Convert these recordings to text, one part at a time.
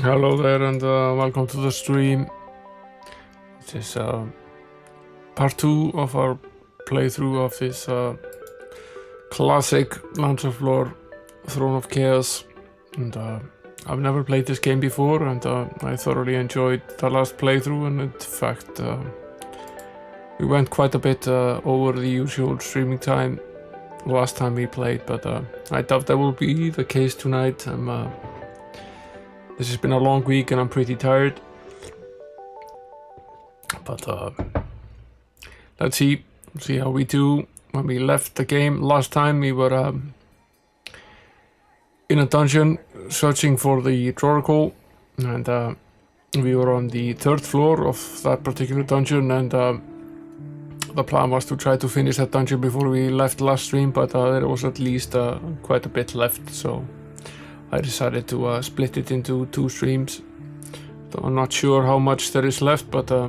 Hello there and welcome to the stream. This is part 2 of our playthrough of this classic Launcher Floor Throne of Chaos. And I've never played this game before, and I thoroughly enjoyed the last playthrough, and in fact we went quite a bit over the usual streaming time last time we played, but I doubt that will be the case tonight. This has been a long week and I'm pretty tired, but let's see how we do. When we left the game last time, we were in a dungeon searching for the Droracle, and we were on the 3rd floor of that particular dungeon, and the plan was to try to finish that dungeon before we left last stream, but there was at least quite a bit left, so I decided to split it into 2 streams. So I'm not sure how much there is left, but I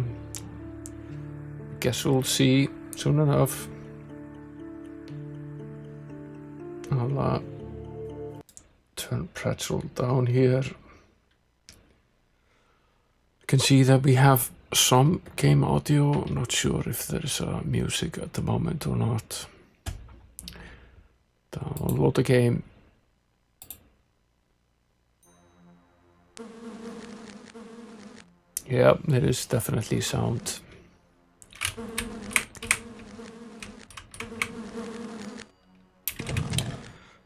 guess we'll see soon enough. I'll turn Pretzel down here. You can see that we have some game audio. I'm not sure if there's music at the moment or not. I'll load the game. Yeah, there is definitely sound.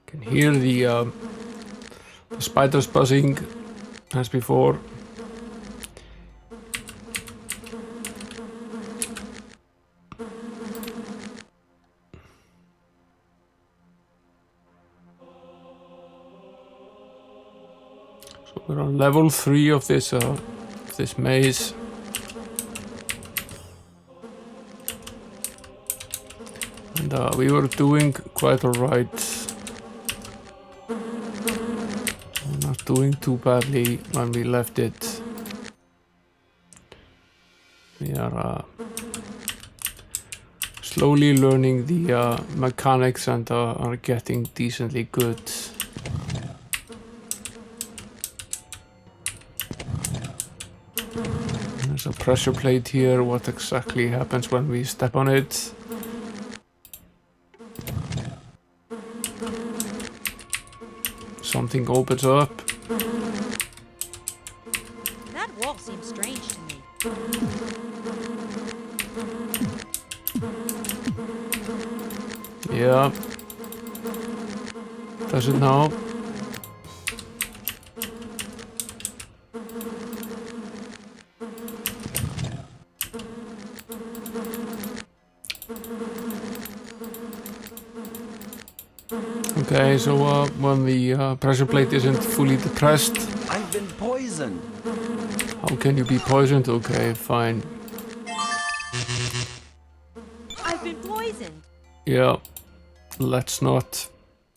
Can hear the spiders buzzing as before. So we're on level 3 of this maze. And we were doing quite alright. Not doing too badly when we left it. We are slowly learning the mechanics and are getting decently good. There's a pressure plate here. What exactly happens when we step on it? Something opens up. That wall seems strange to me. Yeah. Does it now? Okay, so when the pressure plate isn't fully depressed... I've been poisoned. How can you be poisoned? Okay, fine. I've been poisoned. Yeah, let's not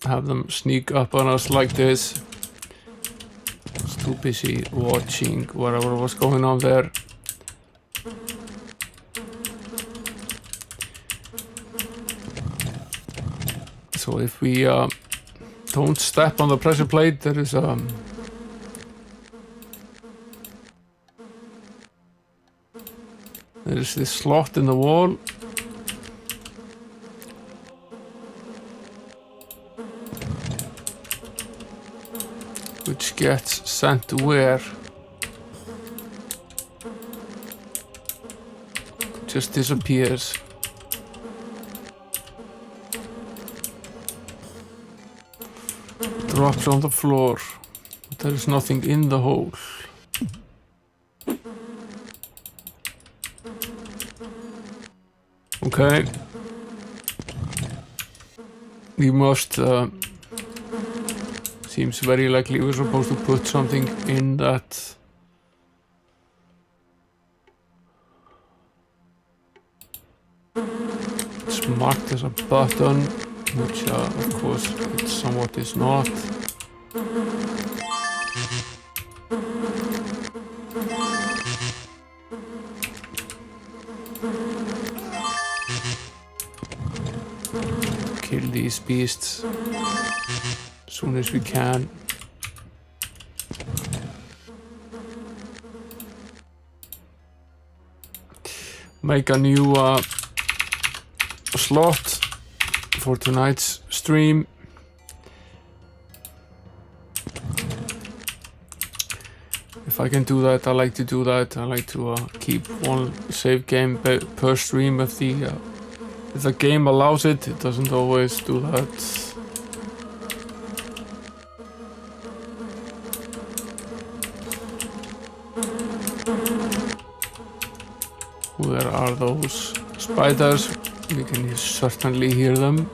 have them sneak up on us like this. I was too busy watching whatever was going on there. So if we don't step on the pressure plate, there is this slot in the wall. Which gets sent to where? Just disappears. Drops on the floor. There is nothing in the hole. Okay. We must... seems very likely we're supposed to put something in that. It's marked as a button, which of course it somewhat is not. Kill these beasts as soon as we can. make a new slot for tonight's stream. If I can do that, I like to do that. I like to keep one save game per stream if the game allows it. It doesn't always do that. Where are those spiders? We can certainly hear them.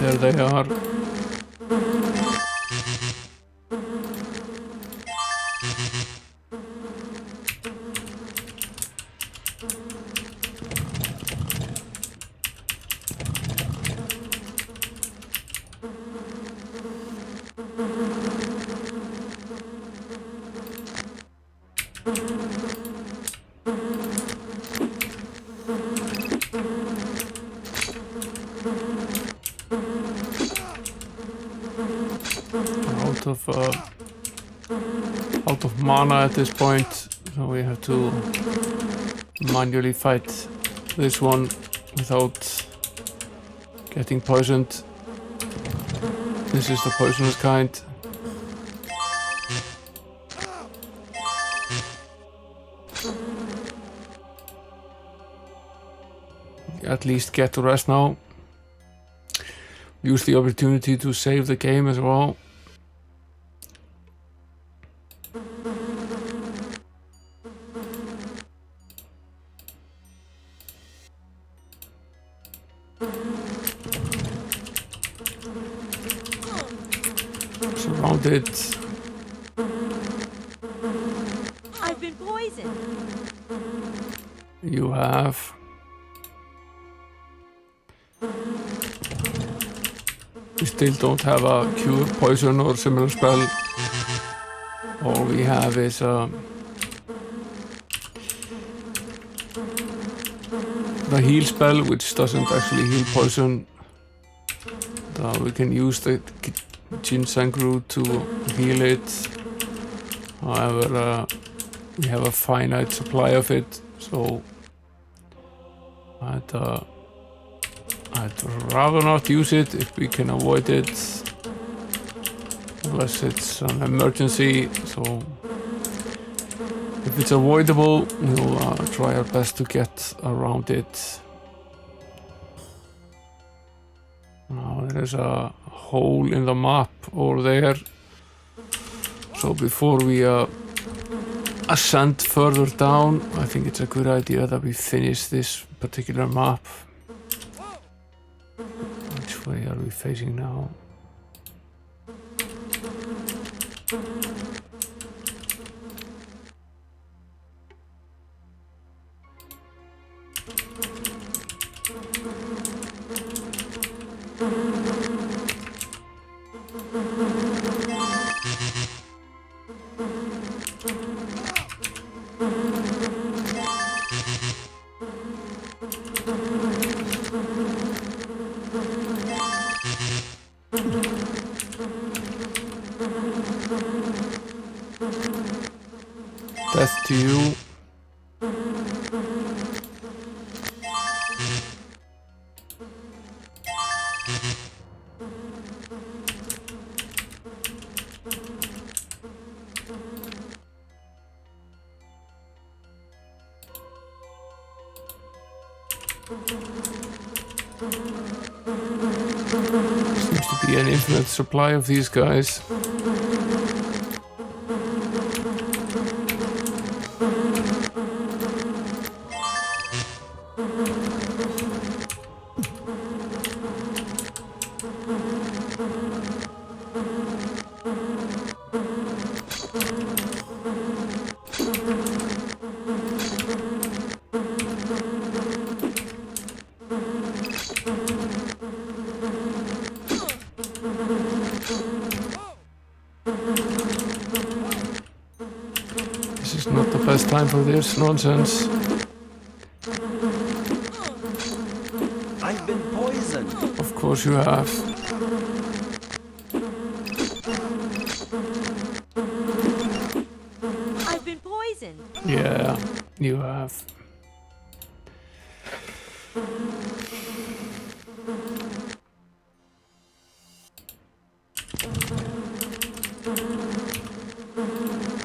There they are. Out of mana at this point, so we have to manually fight this one without getting poisoned. This is the poisonous kind. At least get to rest now. Use the opportunity to save the game as well. Surrounded. I've been poisoned. You have. We still don't have a cure poison or similar spell. All we have is the heal spell, which doesn't actually heal poison. We can use the ginseng root to heal it. However, we have a finite supply of it, so I'd rather not use it if we can avoid it, unless it's an emergency. So if it's avoidable, we'll try our best to get around it. Now there is a hole in the map over there, so before we ascend further down, I think it's a good idea that we finish this particular map. Which way are we facing now? Death to you. Seems to be an infinite supply of these guys. This is not the best time for this nonsense. course you have. I've been poisoned. Yeah, you have.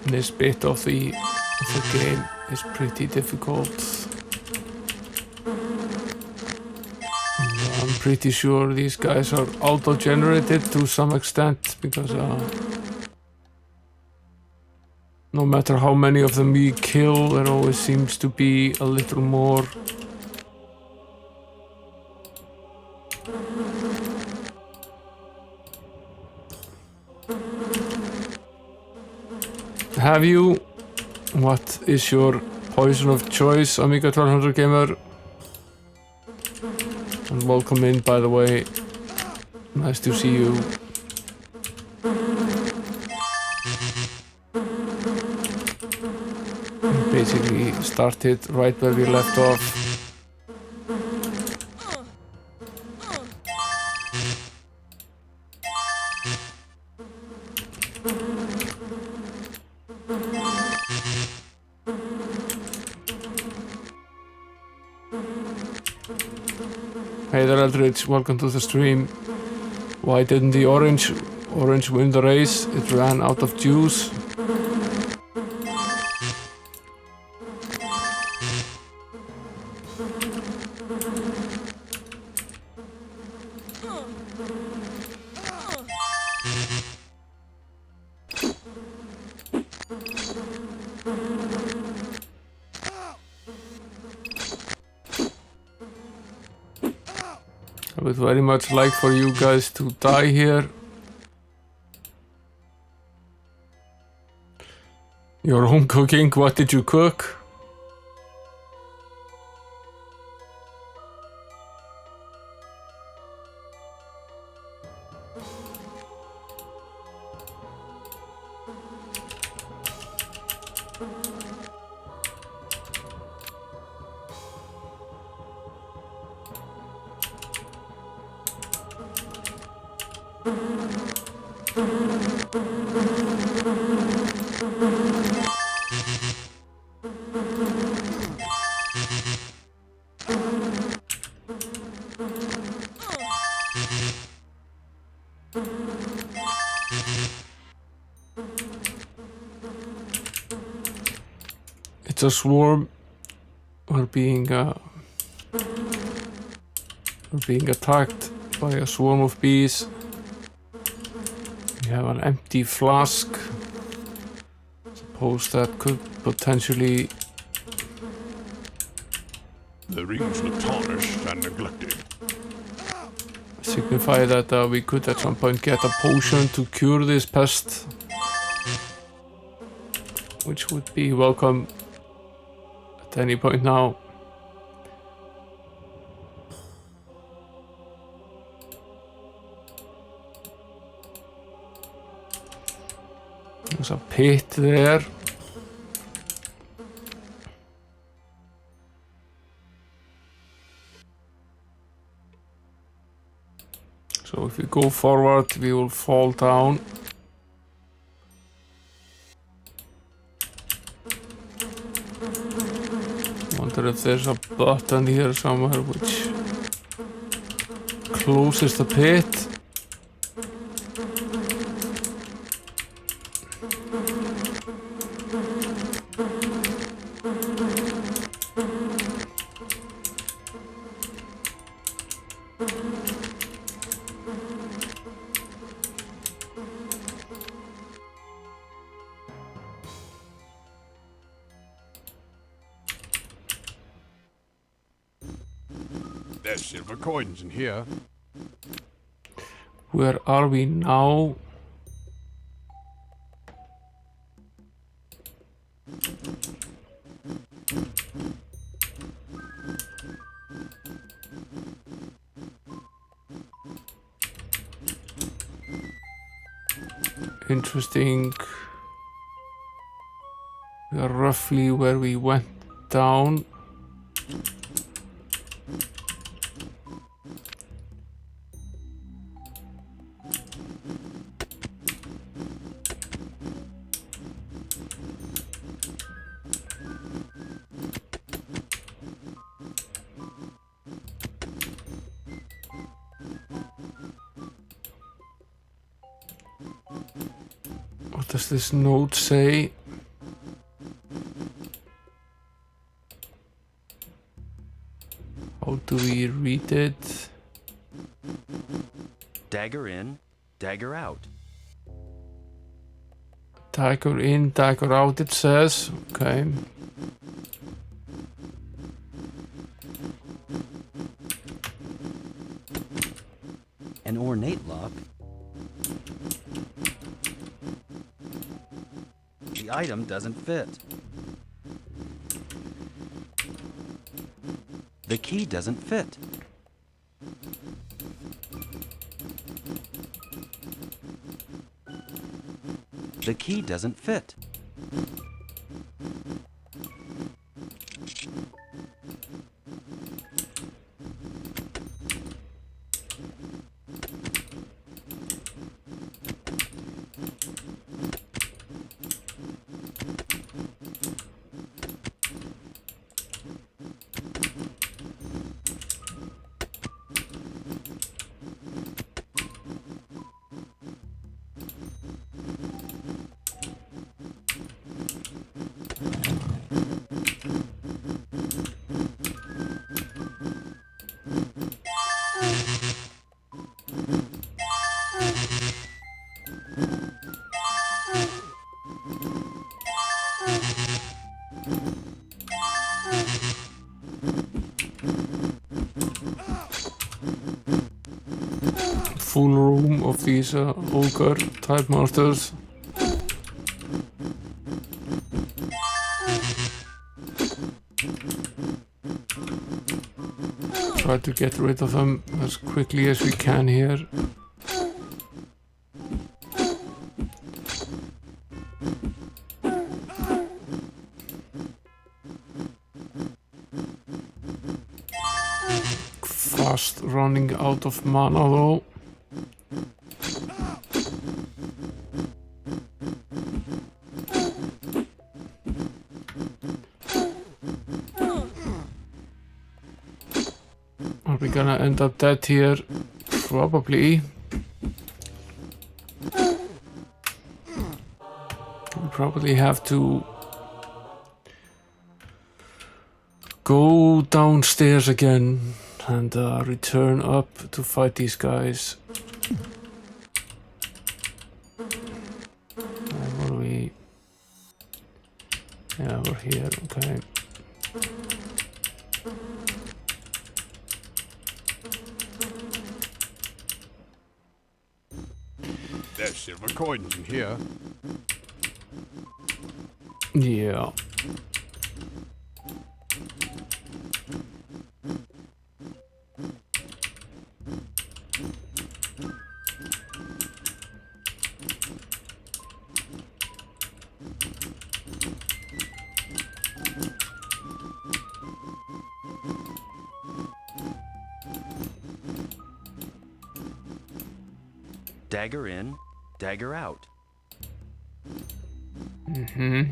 This bit of the game is pretty difficult. I'm pretty sure these guys are auto-generated to some extent because no matter how many of them we kill, there always seems to be a little more. Have you? What is your poison of choice, Amiga 1200 gamer? And welcome in, by the way. Nice to see you. Basically started right where we left off. Hey there, Eldridge, welcome to the stream. Why didn't the orange win the race? It ran out of juice. I would very much like for you guys to die here. Your home cooking, what did you cook? It's a swarm. We're being attacked by a swarm of bees. We have an empty flask. Suppose that could potentially. The rings look tarnished and neglected. Signify that we could at some point get a potion to cure this pest, which would be welcome at any point now. There's a pit there. So if we go forward, we will fall down. Wonder if there's a button here somewhere which closes the pit. There's silver coins in here. Where are we now? Interesting. We are roughly where we went down. does this note say? How do we read it? Dagger in, dagger out. Dagger in, dagger out, it says. Okay. An ornate lock. The item doesn't fit. The key doesn't fit. The key doesn't fit. Full room of these ogre type monsters. Try to get rid of them as quickly as we can here. Fast running out of mana though. Are we gonna end up dead here? Probably. We probably have to go downstairs again and return up to fight these guys. Where are we? Yeah, we're here, okay. There's silver coins in here. Yeah. Dagger in, dagger out. Mm-hmm.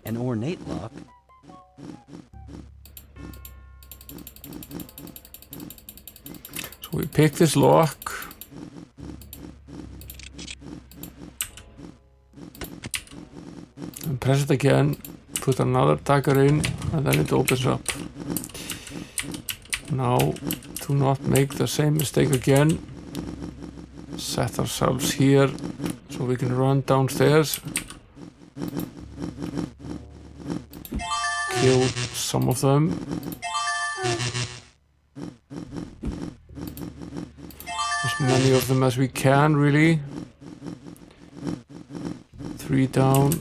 An ornate lock. So we pick this lock. And press it again, put another dagger in, and then it opens up. Now, do not make the same mistake again. Set ourselves here so we can run downstairs. Kill some of them. As many of them as we can, really. 3 down.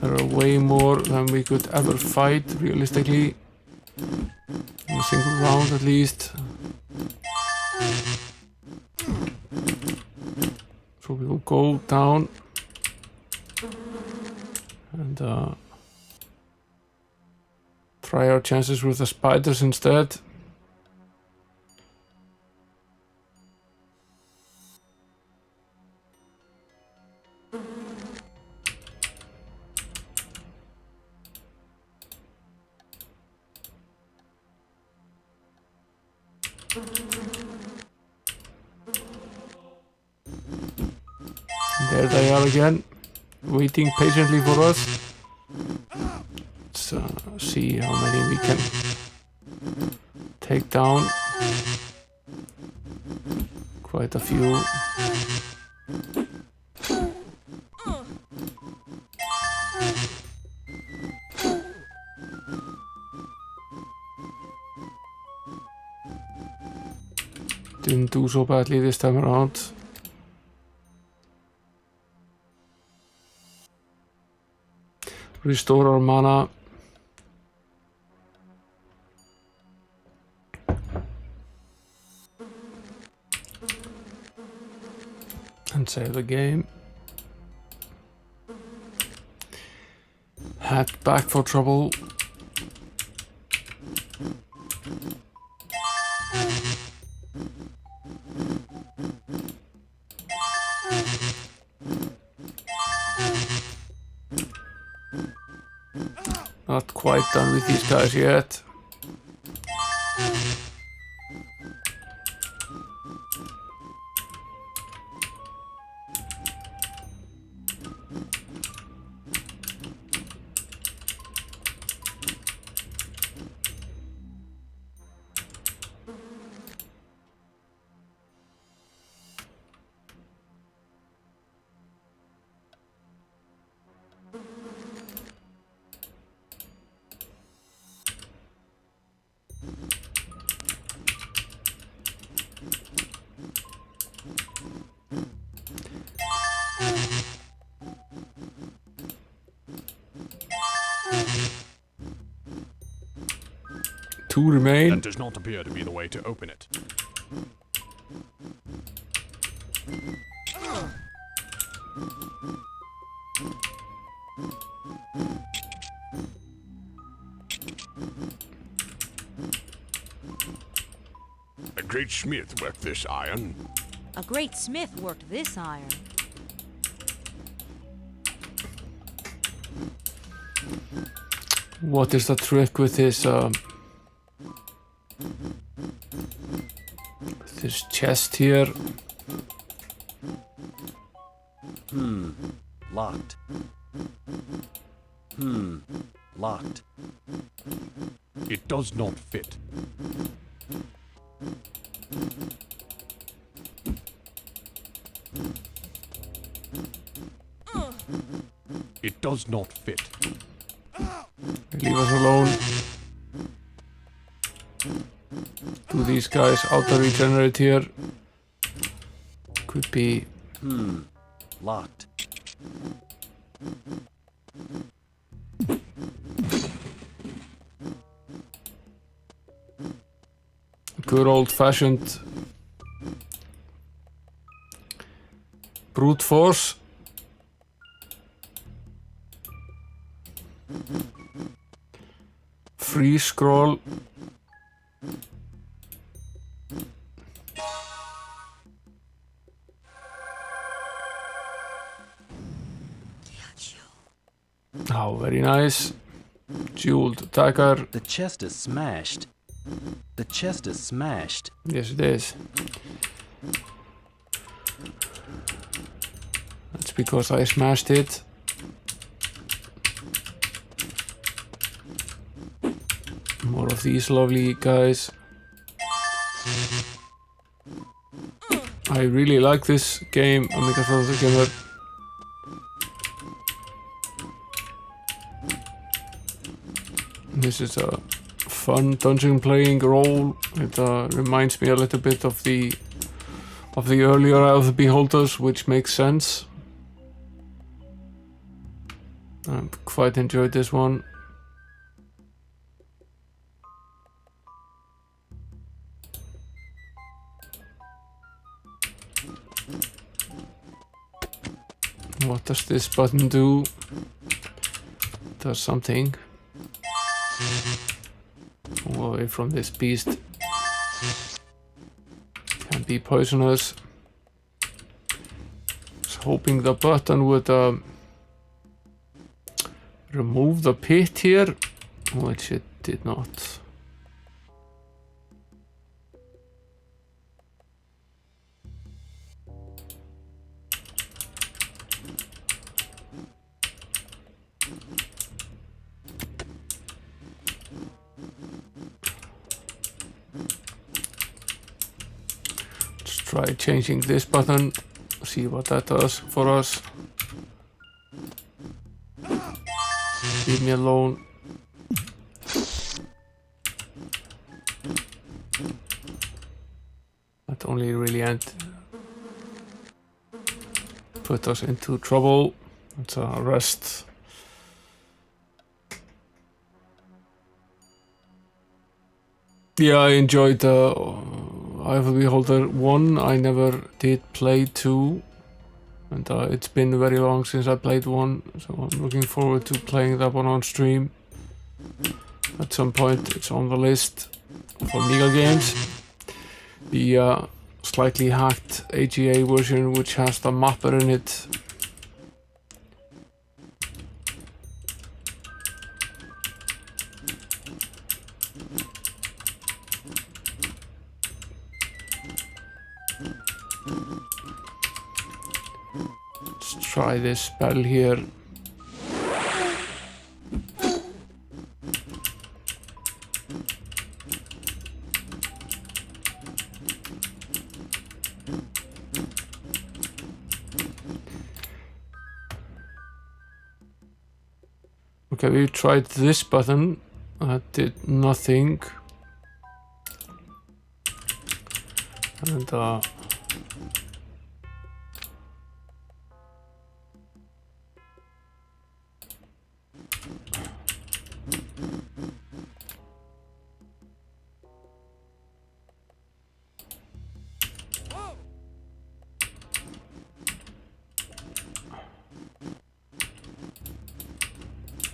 There are way more than we could ever fight, realistically. In a single round, at least. So we will go down and try our chances with the spiders instead. There they are again, waiting patiently for us. Let's see how many we can take down. Quite a few. Didn't do so badly this time around. Restore our mana. And save the game. Head back for trouble. Not quite done with these guys yet. Two remain. That does not appear to be the way to open it. A great smith worked this iron. A great smith worked this iron. What is the trick with this chest here? Locked. Locked. It does not fit. It does not fit. Leave us alone. Do these guys auto regenerate here? Could be. Locked. Good old-fashioned brute force. Free scroll. Oh, very nice. Jeweled dagger. The chest is smashed. The chest is smashed. Yes, it is. That's because I smashed it. More of these lovely guys. I really like this game, Amiga for the Gamer. This is a fun dungeon playing role. It reminds me a little bit of the earlier Eye of the Beholders, which makes sense. I quite enjoyed this one. What does this button do? Does something. Move away from this beast. Can be poisonous. Was hoping the button would remove the pit here, which it did not. try changing this button, see what that does for us. Leave me alone. That only really put us into trouble. Let's rest. Yeah, I enjoyed Eye of the Beholder 1. I never did play 2. And it's been very long since I played 1. So I'm looking forward to playing that one on stream. At some point it's on the list for Amiga games. The slightly hacked AGA version, which has the mapper in it. Let's try this spell here. Okay, we tried this button. That did nothing. And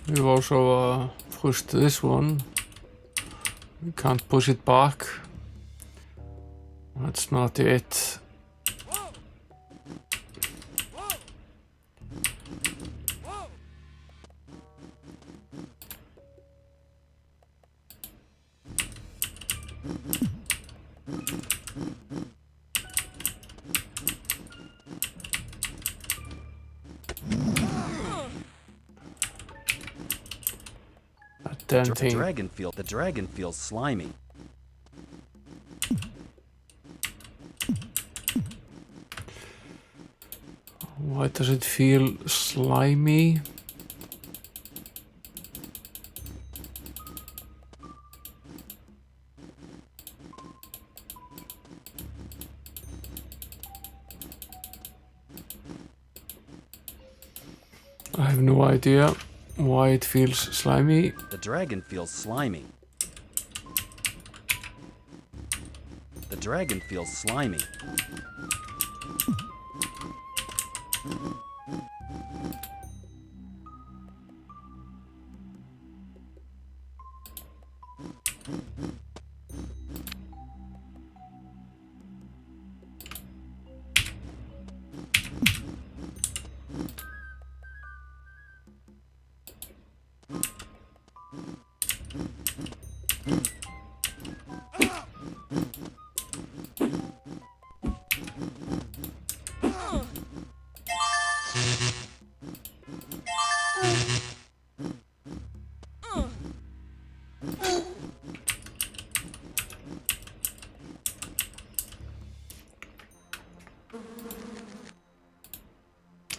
we've also pushed this one. We can't push it back. That's not it. That damn The thing. dragon feels slimy. Why does it feel slimy? I have no idea why it feels slimy. The dragon feels slimy. The dragon feels slimy.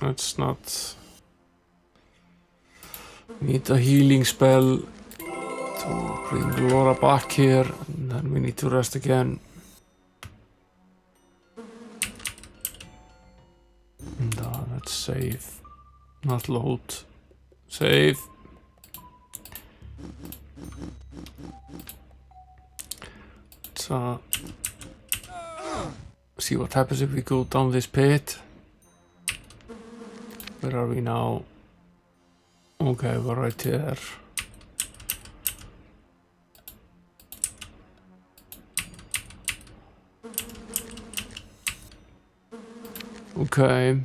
Let's not need a healing spell to bring Laura back here, and then we need to rest again. And let's save, not load, save. Let's see what happens if we go down this pit. Where are we now? Okay, we're right here. Okay.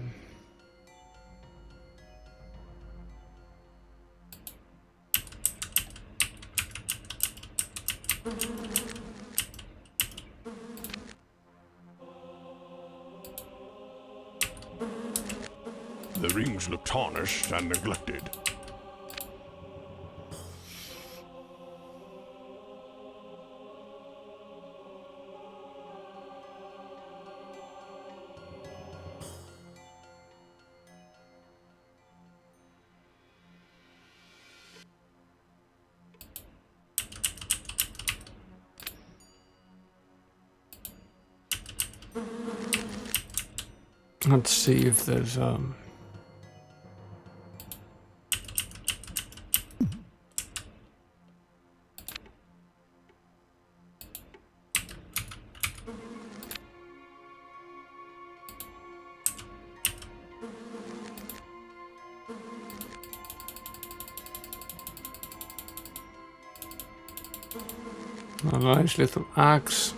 The rings look tarnished and neglected. Let's see if there's a nice little axe.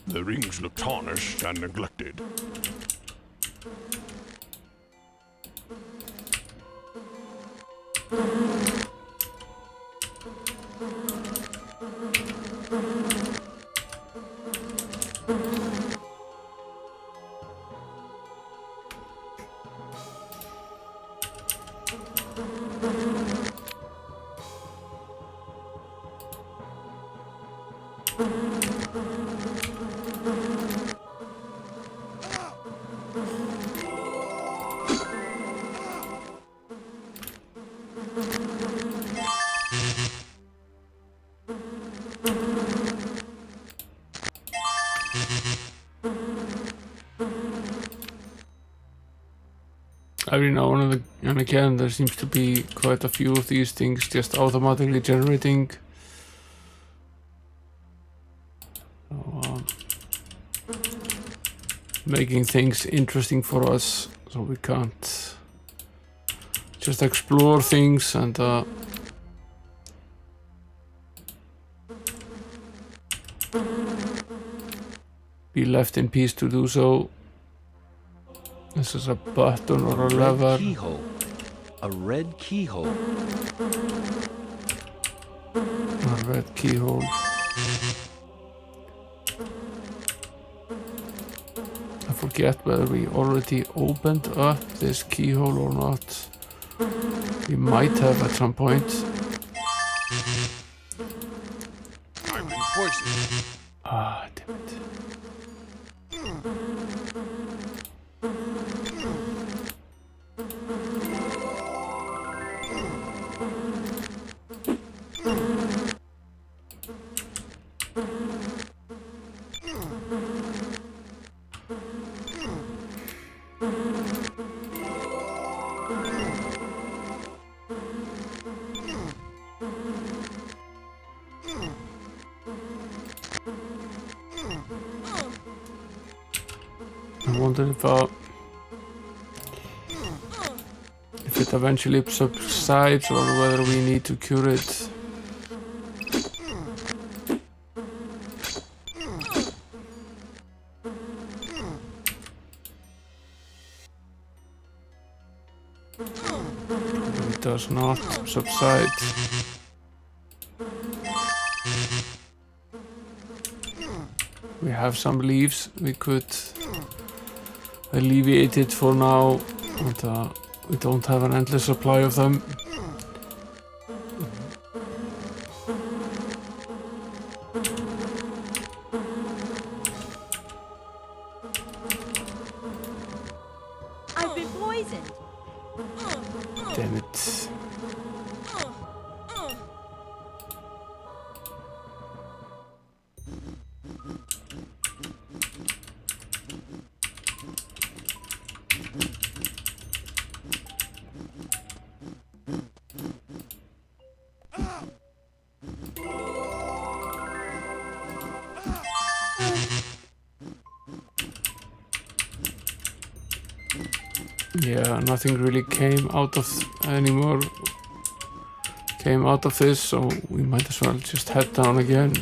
The rings look tarnished and neglected. Every now and again there seems to be quite a few of these things just automatically generating. So, making things interesting for us so we can't just explore things and be left in peace to do so. This is a button or a lever. Keyhole. A red keyhole. A red keyhole. I forget whether we already opened up this keyhole or not. We might have at some point. I've been poisoned. Ah, damn it. I wonder if it eventually subsides or whether we need to cure it. It does not subside. We have some leaves. We could alleviate it for now, but we don't have an endless supply of them. I've been poisoned. Damn it. Yeah, nothing really came out of this, so we might as well just head down again.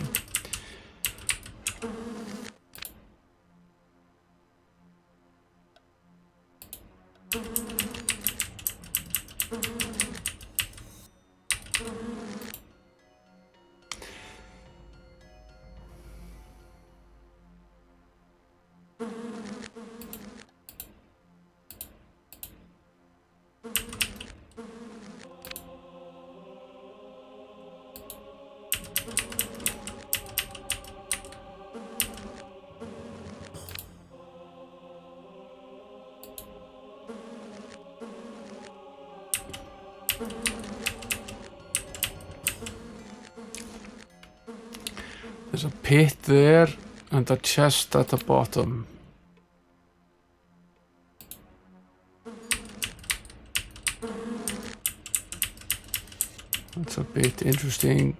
There's a pit there and a chest at the bottom. That's a bit interesting.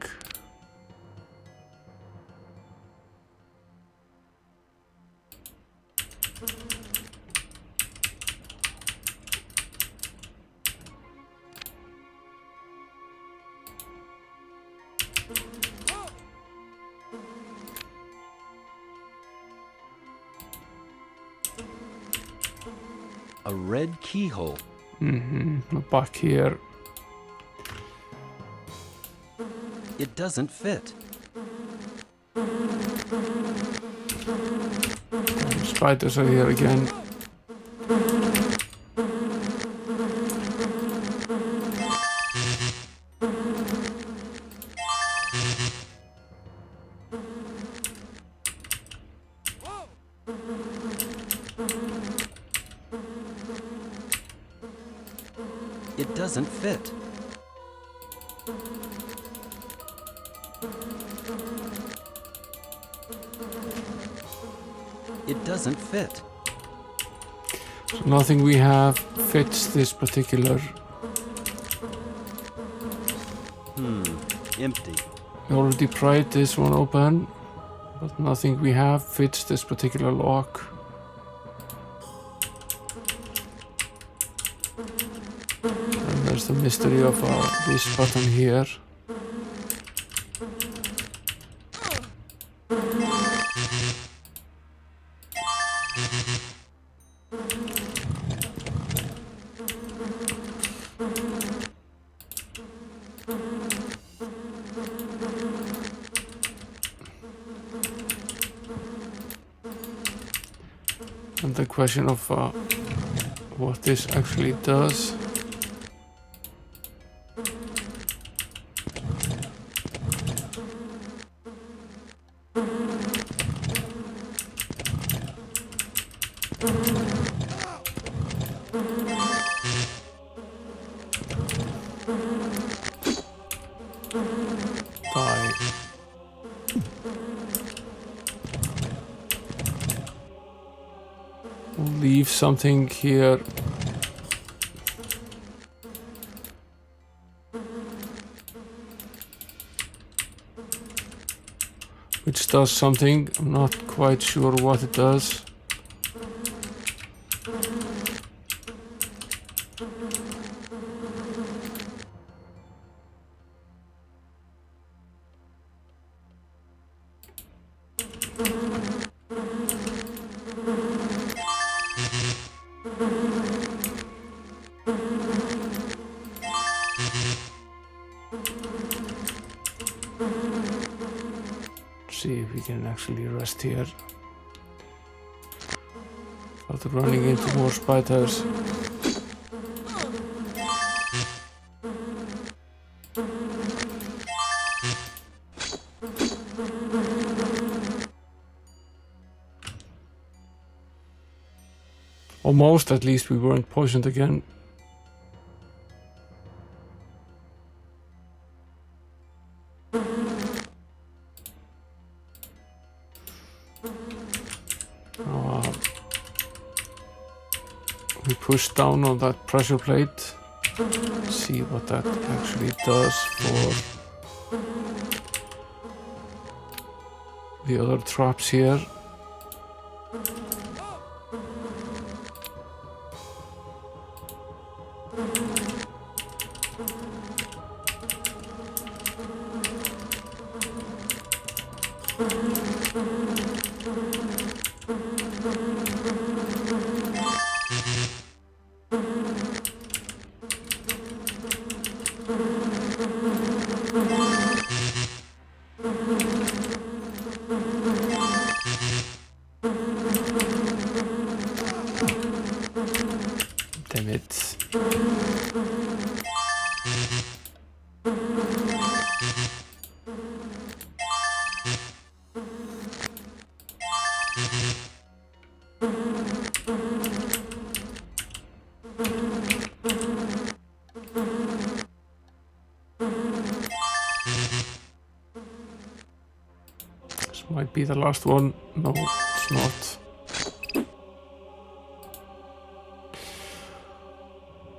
A red keyhole. Back here. It doesn't fit. Spiders are here again. It doesn't fit. It doesn't fit. So nothing we have fits this particular. Empty. We already pried this one open, but nothing we have fits this particular lock. And there's the mystery of this button here. And the question of what this actually does. Die. We'll leave something here. Which does something. I'm not quite sure what it does. See if we can actually rest here. After running into more spiders. Almost, at least we weren't poisoned again. We push down on that pressure plate. See what that actually does for the other traps here. Damn it. Might be the last one. No, it's not.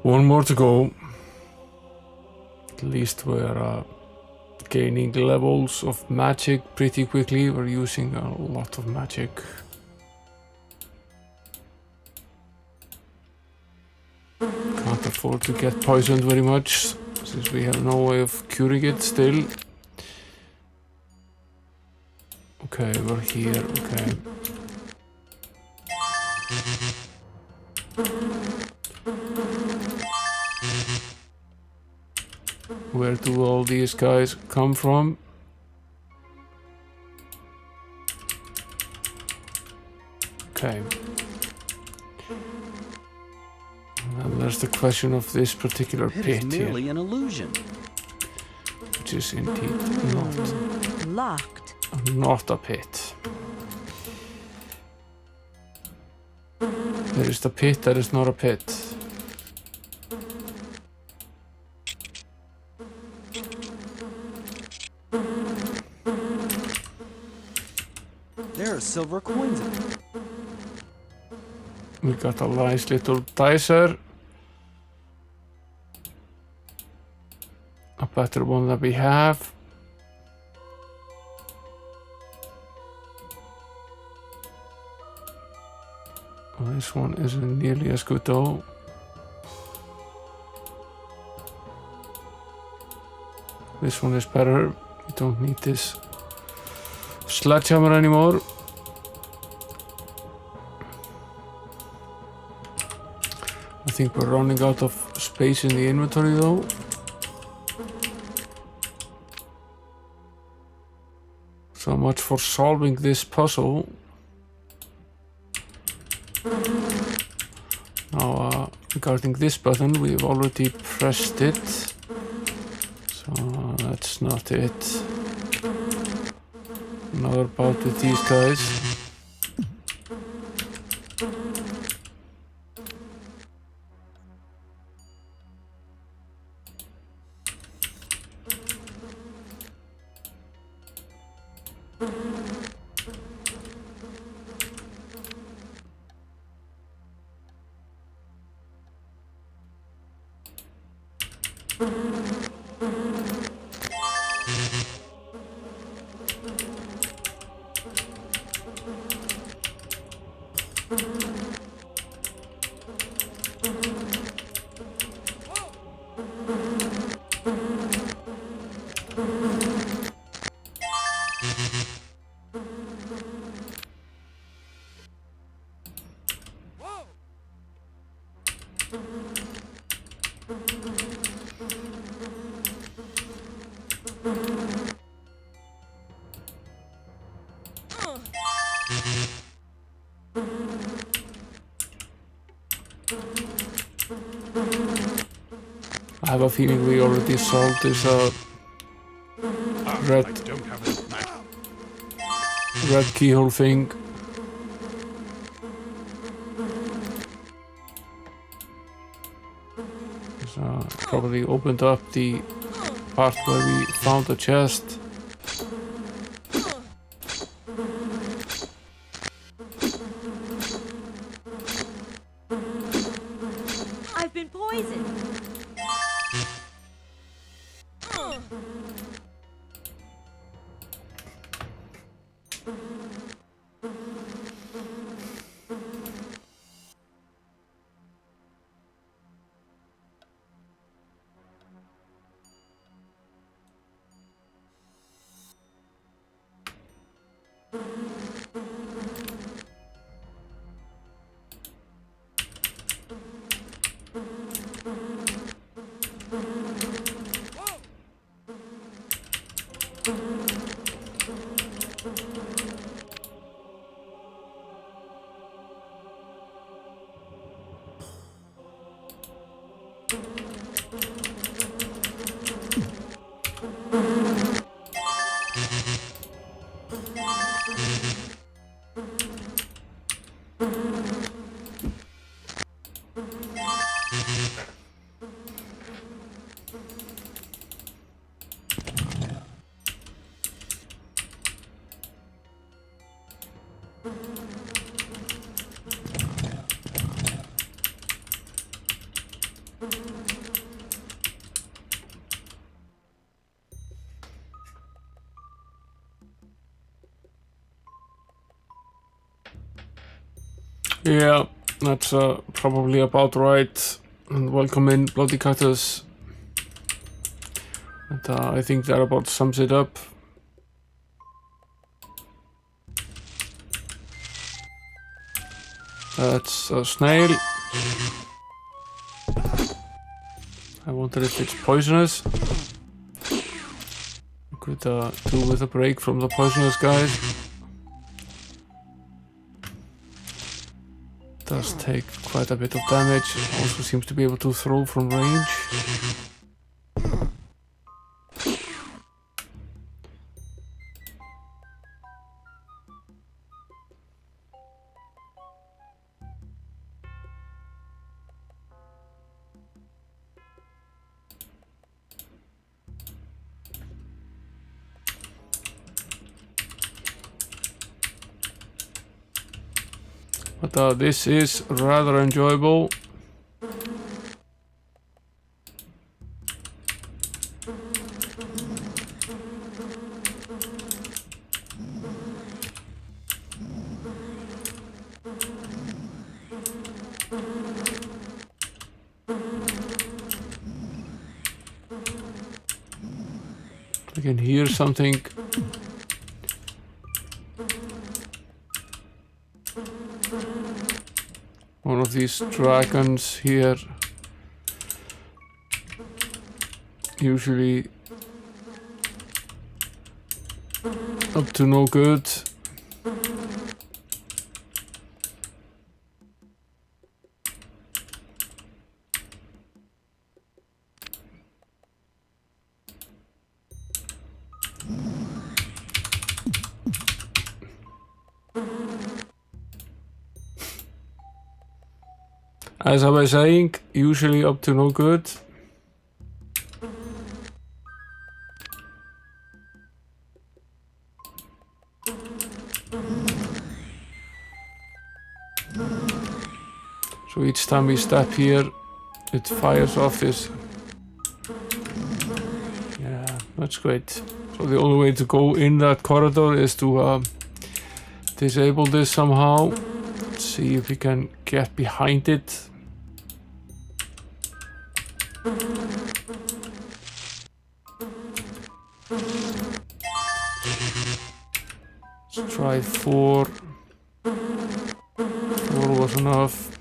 One more to go. At least we're gaining levels of magic pretty quickly. We're using a lot of magic. Can't afford to get poisoned very much, since we have no way of curing it still. Okay, we're here, okay. Where do all these guys come from? Okay. And there's the question of this particular Pit pit is here, merely an illusion. which is indeed Locked. not a pit. There is the pit that is not a pit. There are silver coins in it. We got a nice little dicer. A better one that we have. Well, this one isn't nearly as good though. This one is better. We don't need this sledgehammer anymore. I think we're running out of space in the inventory though. So much for solving this puzzle. Now, regarding this button, we've already pressed it. So that's not it. Another bout with these guys. I have a feeling we already solved this red I don't have enough magic. red keyhole thing. So probably opened up the part where we found the chest. I've been poisoned. Yeah, that's probably about right. And welcome in, Bloody Cactus. And I think that about sums it up. That's a snail. I wonder if it's poisonous. Could do with a break from the poisonous guys. Does take quite a bit of damage. Also seems to be able to throw from range. But this is rather enjoyable. I can hear something. One of these dragons here. Usually up to no good. As I was saying, usually up to no good. So each time we step here, it fires off this. Yeah, that's great. So the only way to go in that corridor is to disable this somehow. Let's see if we can get behind it. Let's try 4. 4 was enough.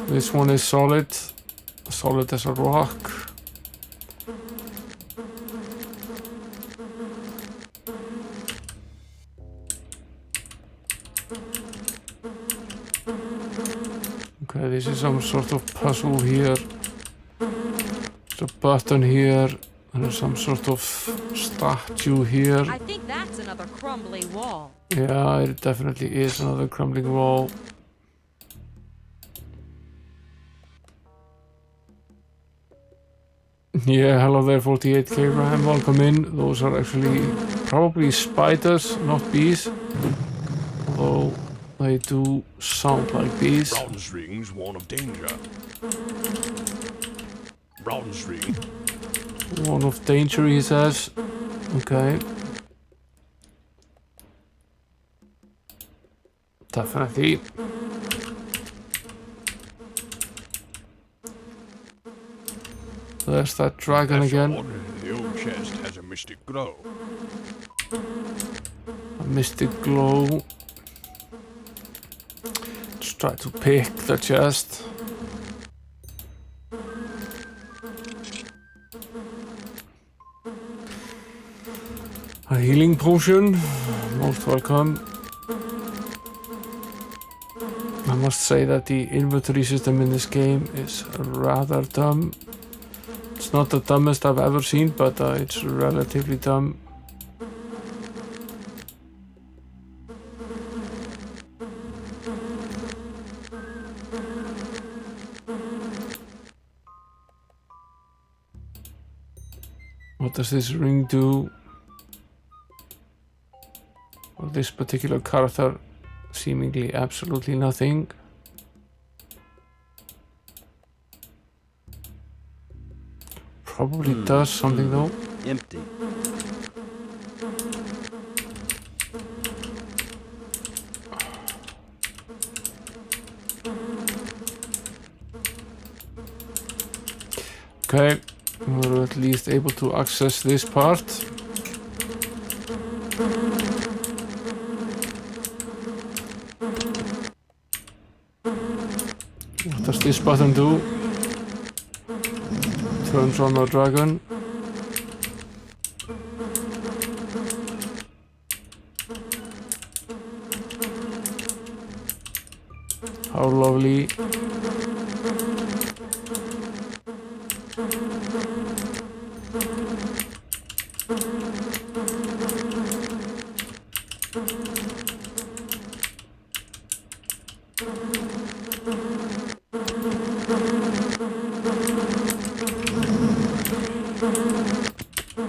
This one is solid. Solid as a rock. Okay, this is some sort of puzzle here. There's a button here. And there's some sort of statue here. I think that's another crumbly wall. Yeah, it definitely is another crumbling wall. Yeah, hello there, 48k Abraham, welcome in. Those are actually probably spiders, not bees. Although they do sound like bees. Bronze rings warn of danger. Bronze ring. One of danger, he says. Okay. Definitely. There's that dragon again. The old chest has a mystic glow. A mystic glow. Let's try to pick the chest. A healing potion, most welcome. I must say that the inventory system in this game is rather dumb. It's not the dumbest I've ever seen, but it's relatively dumb. What does this ring do? Well, this particular character, seemingly absolutely nothing. Probably does something though. Empty. Okay, we're at least able to access this part. What does this button do? Turns on the dragon. How lovely.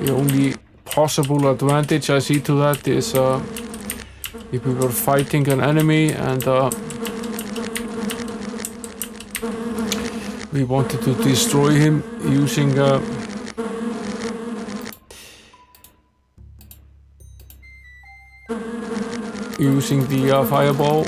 The only possible advantage I see to that is if we were fighting an enemy and we wanted to destroy him using the fireball.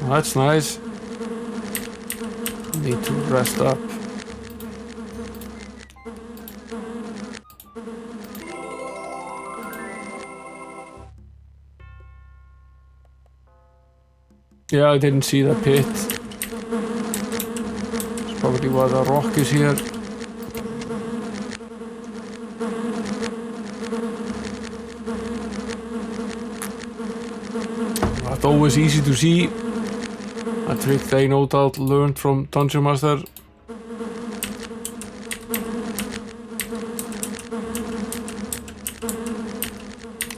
That's nice. Need to rest up. Yeah, I didn't see the pit. It's probably why the rock is here. Not always easy to see. A trick they no doubt learned from Dungeon Master.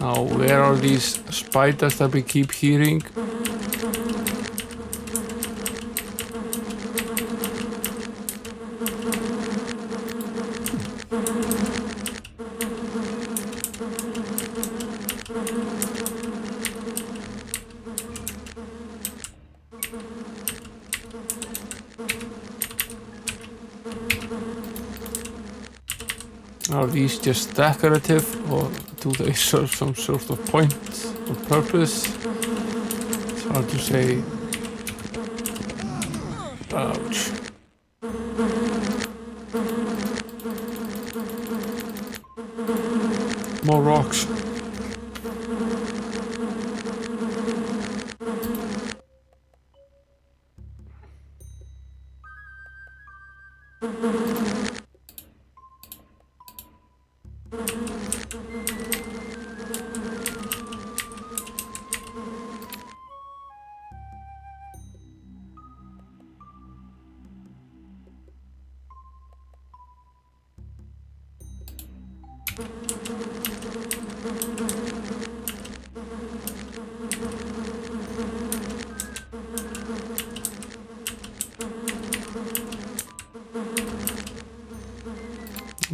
Now, where are these spiders that we keep hearing? Are these just decorative, or do they serve some sort of point or purpose? It's hard to say. Ouch. More rocks.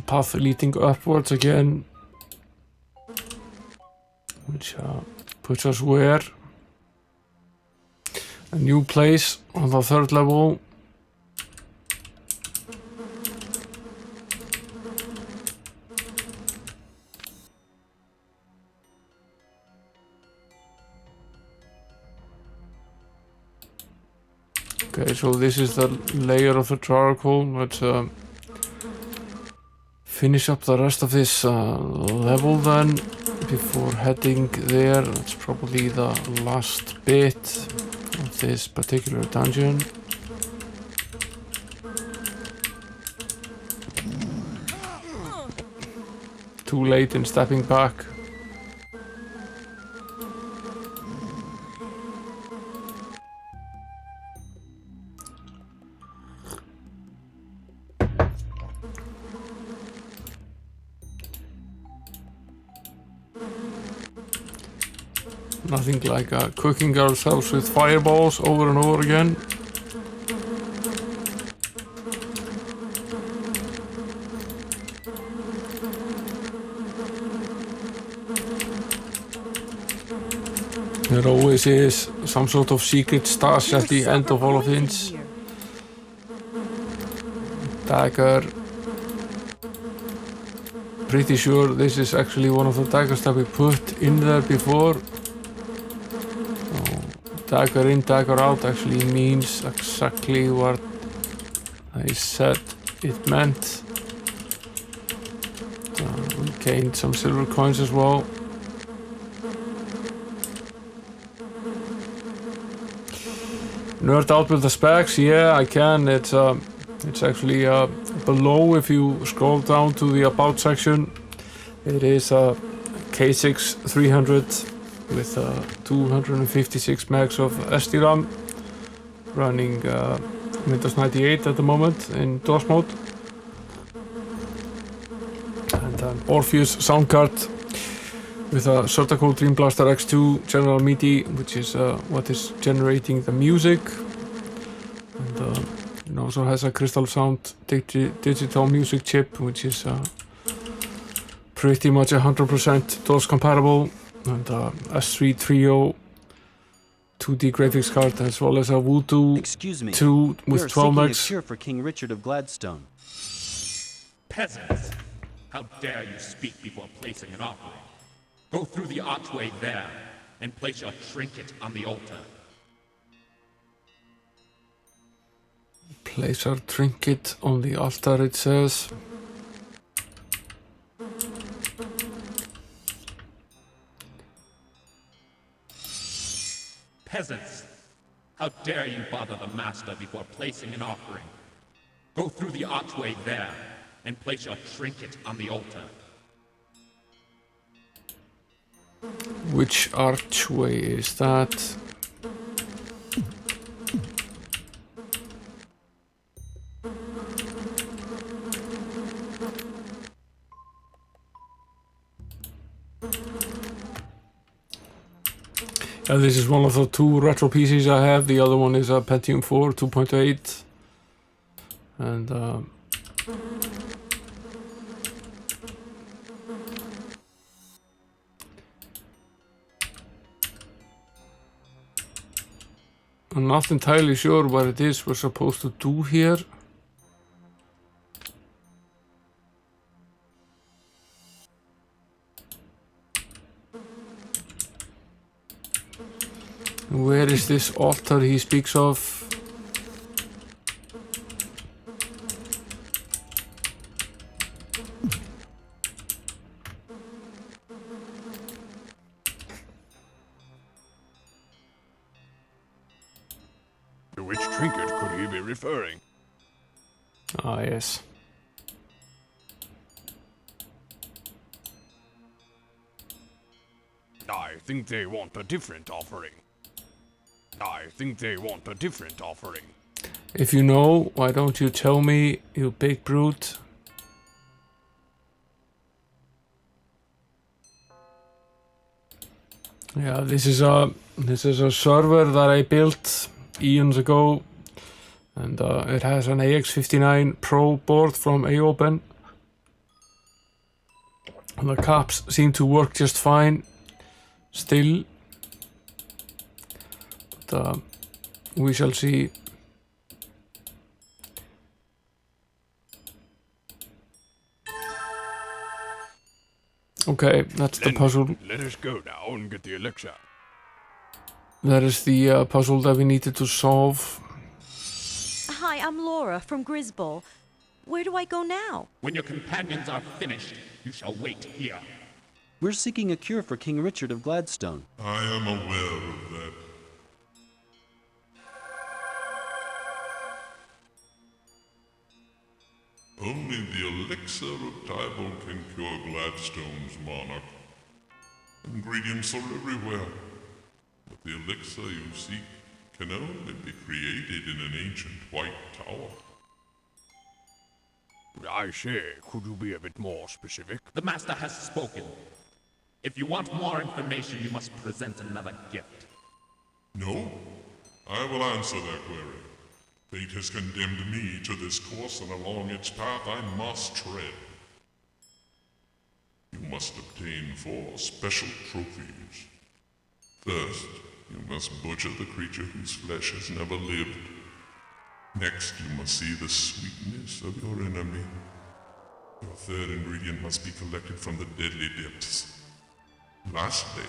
Path leading upwards again, which puts us where? A new place on the 3rd level. Okay, so this is the layer of the Droracle. Let's finish up the rest of this level then, before heading there. That's probably the last bit of this particular dungeon. Too late in stepping back. Nothing like cooking ourselves with fireballs over and over again. There always is some sort of secret stash at the end of all of this. dagger. Pretty sure this is actually one of the daggers that we put in there before. So, dagger in, dagger out actually means exactly what I said it meant. We gained some silver coins as well. Nerd out with the specs? Yeah, I can. It's actually below if you scroll down to the about section. It is a K6 300 with 256 megs of SD RAM, running Windows 98 at the moment in DOS mode, and an Orpheus sound card with a Droracle Dream Blaster X2 General MIDI, which is what is generating the music, and it also has a Crystal Sound digital music chip, which is pretty much 100% DOS compatible, and S3 Trio 2D graphics card, as well as a Voodoo Excuse me. 2 We with are 12 seeking a megs. cure for King Richard of Gladstone. Peasants! How dare you speak before placing an offering? Go through the archway there, and place your trinket on the altar. Place our trinket on the altar, it says. Peasants! How dare you bother the master before placing an offering? Go through the archway there, and place your trinket on the altar. Which archway is that? This is one of the two retro PCs I have. The other one is a Pentium 4 2.8, and I'm not entirely sure what it is we're supposed to do here. Where is this altar he speaks of? To which trinket could he be referring? Ah, yes. I think they want a different offering. I think they want a different offering. If you know, why don't you tell me, you big brute? Yeah, this is a server that I built eons ago, and it has an AX59 Pro board from AOpen. And the caps seem to work just fine still, but we shall see. Okay, that's the Then puzzle. let us go now and get the elixir. That is the puzzle that we needed to solve. Hi, I'm Laura from Grisball. Where do I go now? When your companions are finished, you shall wait here. We're seeking a cure for King Richard of Gladstone. I am aware of that. Only the elixir of Tybalt can cure Gladstone's monarch. Ingredients are everywhere, but the elixir you seek can only be created in an ancient white tower. I say, could you be a bit more specific? The master has spoken. If you want more information, you must present another gift. No, I will answer their query. Fate has condemned me to this course, and along its path I must tread. You must obtain 4 special trophies. First, you must butcher the creature whose flesh has never lived. Next, you must see the sweetness of your enemy. Your third ingredient must be collected from the deadly depths. Lastly,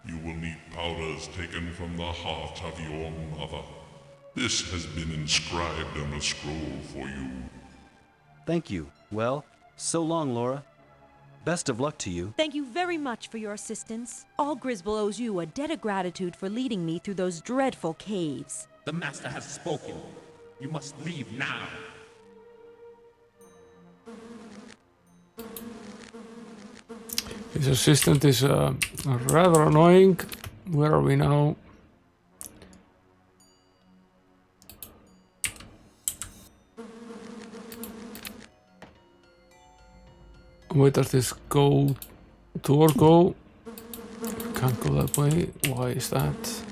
you will need powders taken from the heart of your mother. This has been inscribed on a scroll for you. Thank you. Well, so long, Laura. Best of luck to you. Thank you very much for your assistance. All Grisble owes you a debt of gratitude for leading me through those dreadful caves. The Master has spoken. You must leave now. His assistant is rather annoying. Where are we now? Where does this door go? Can't go that way. Why is that?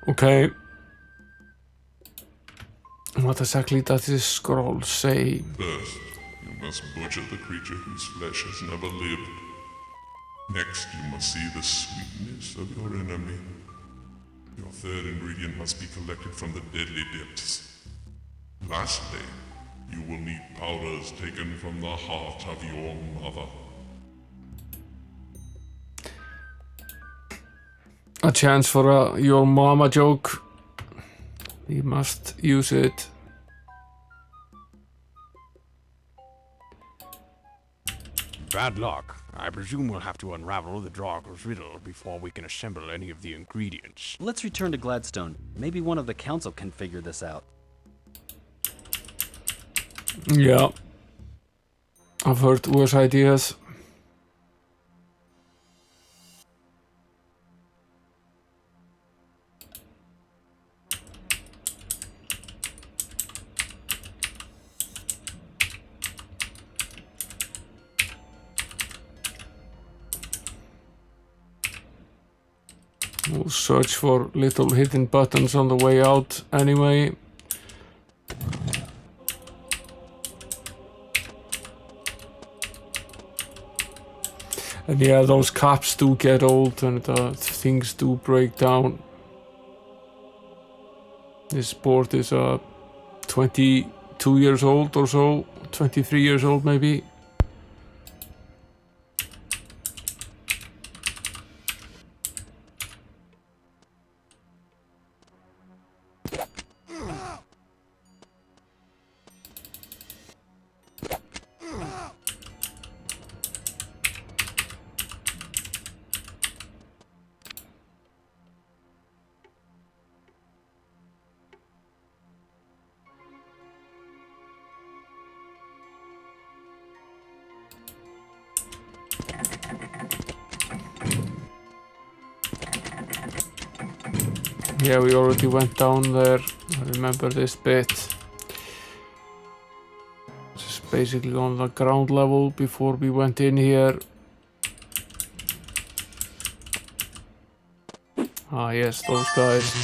Okay. What exactly does this scroll say? First, you must butcher the creature whose flesh has never lived. Next, you must see the sweetness of your enemy. Your third ingredient must be collected from the deadly depths. Lastly, you will need powders taken from the heart of your mother. A chance for a your mama joke. We must use it. Bad luck. I presume we'll have to unravel the Droracle's riddle before we can assemble any of the ingredients. Let's return to Gladstone. Maybe one of the council can figure this out. Yeah. I've heard worse ideas. We'll search for little hidden buttons on the way out anyway. And yeah, those caps do get old and things do break down. This board is 22 years old or so, 23 years old maybe. Yeah, we already went down there. I remember this bit. Just basically on the ground level before we went in here. Ah yes, those guys.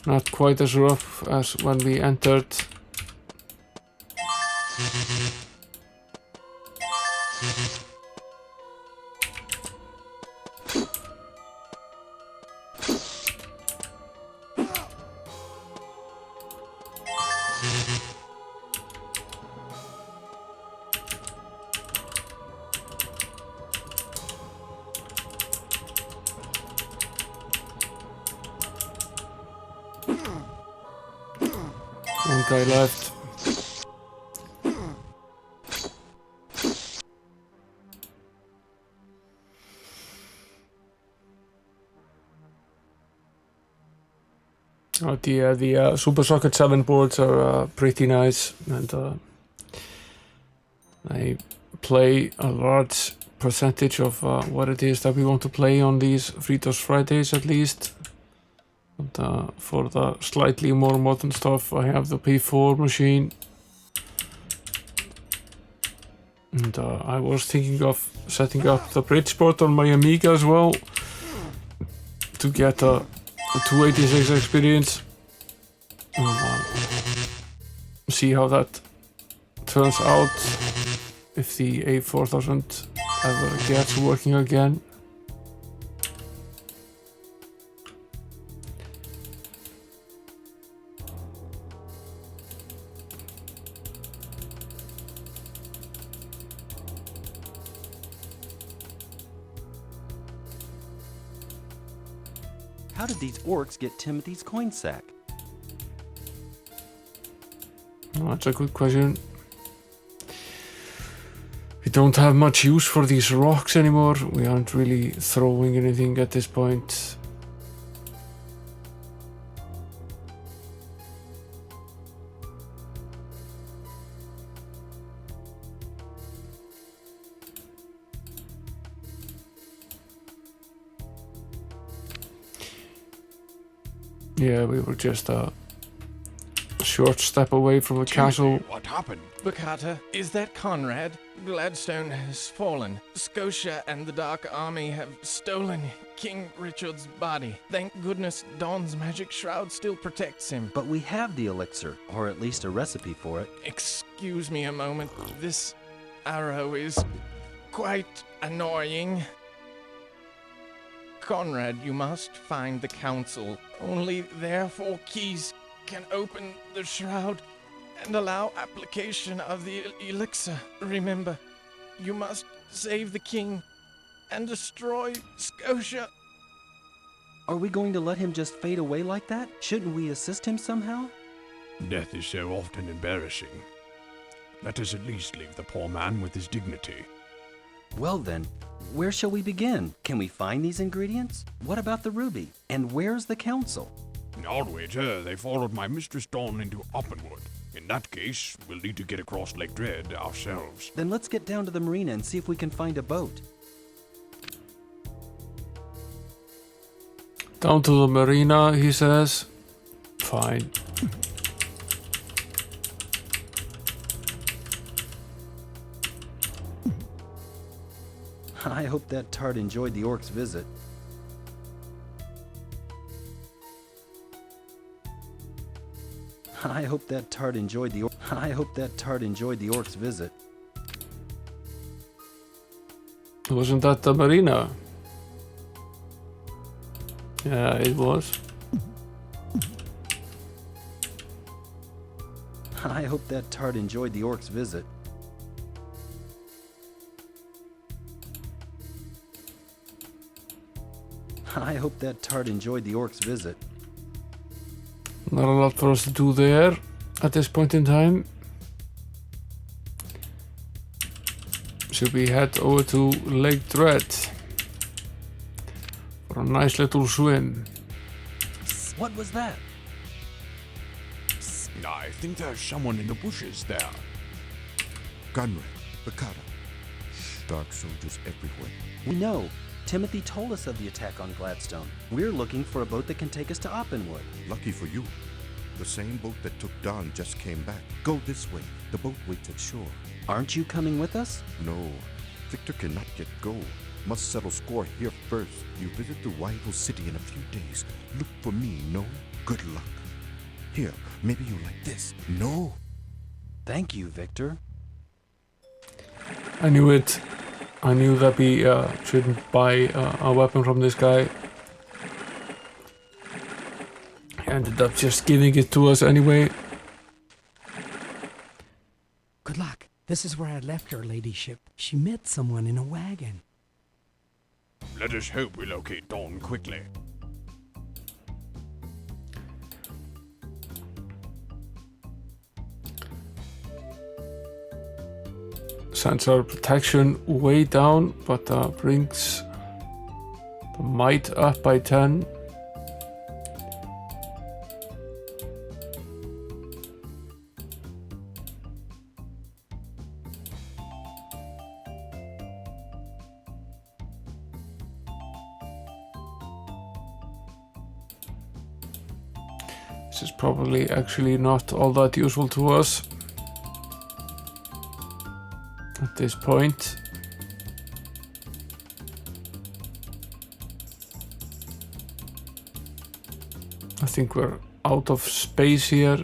Not quite as rough as when we entered. One guy left. The Super Socket 7 boards are pretty nice, and they play a large percentage of what it is that we want to play on these Fritos Fridays at least. And for the slightly more modern stuff, I have the P4 machine, And I was thinking of setting up the Bridgeport on my Amiga as well to get a 286 experience. See how that turns out if the A4000 ever gets working again. How did these orcs get Timothy's coin sack? Oh, that's a good question. We don't have much use for these rocks anymore. We aren't really throwing anything at this point. Yeah, we were just a short step away from the castle. What happened? Bacata, is that Conrad? Gladstone has fallen. Scotia and the Dark Army have stolen King Richard's body. Thank goodness Dawn's magic shroud still protects him. But we have the elixir, or at least a recipe for it. Excuse me a moment. This arrow is quite annoying. Conrad, you must find the council. Only their 4 keys can open the shroud and allow application of the elixir. Remember, you must save the king and destroy Scotia. Are we going to let him just fade away like that? Shouldn't we assist him somehow? Death is so often embarrassing. Let us at least leave the poor man with his dignity. Well then, where shall we begin? Can we find these ingredients? What about the ruby? And where's the council? I'll wager they followed my Mistress Dawn into Oppenwood. In that case, we'll need to get across Lake Dread ourselves. Then let's get down to the marina and see if we can find a boat. Down to the marina, he says. Fine. I hope that tart enjoyed the orc's visit. I hope that tart enjoyed the orc's visit. Wasn't that the marina? Yeah, it was. I hope that tart enjoyed the orc's visit. I hope that tart enjoyed the orc's visit. Not a lot for us to do there at this point in time. Should we head over to Lake Dread for a nice little swim? What was that? I think there's someone in the bushes there. Conrad, Bacata. Dark soldiers everywhere. We know. Timothy told us of the attack on Gladstone. We're looking for a boat that can take us to Oppenwood. Lucky for you. The same boat that took Don just came back. Go this way. The boat waits at shore. Aren't you coming with us? No. Victor cannot yet go. Must settle score here first. You visit the rival city in a few days. Look for me, no? Good luck. Here, maybe you like this. No. Thank you, Victor. I knew it. I knew that we shouldn't buy a weapon from this guy. He ended up just giving it to us anyway. Good luck. This is where I left your ladyship. She met someone in a wagon. Let us hope we locate Dawn quickly. Sends our protection way down, but brings the might up by 10. This is probably actually not all that useful to us. at this point. I think we're out of space here.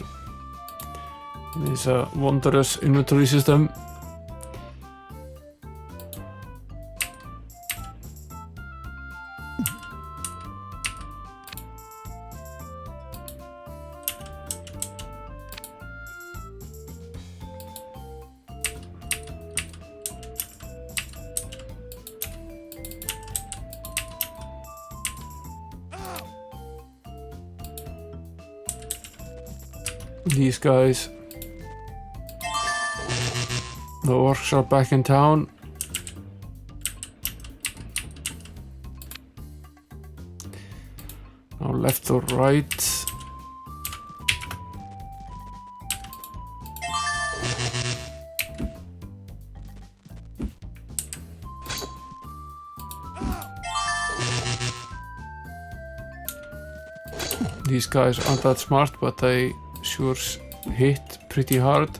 It's a wondrous inventory system. These guys. The orcs are back in town. Now left or right. These guys aren't that smart, but they sure hit pretty hard.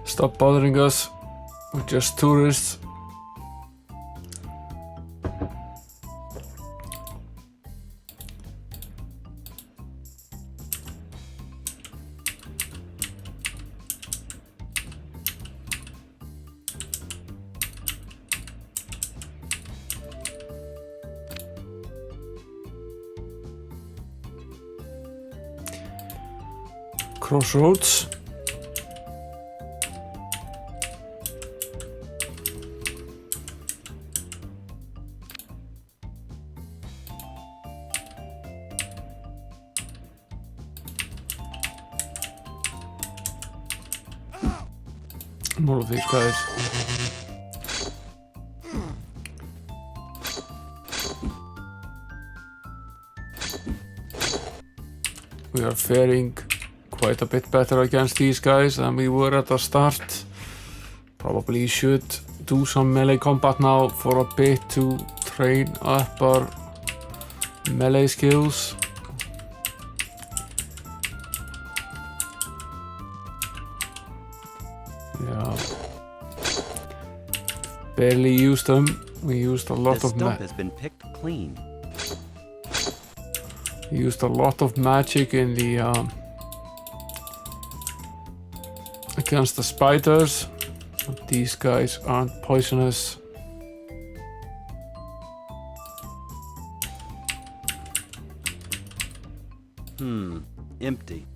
Stop bothering us. We're just tourists. Crossroads. More of these guys. We are faring quite a bit better against these guys than we were at the start. Probably should do some melee combat now for a bit to train up our melee skills. Yeah. Barely used them. We used a lot This of stump has been picked clean. We used a lot of magic in the against the spiders. But these guys aren't poisonous. Empty.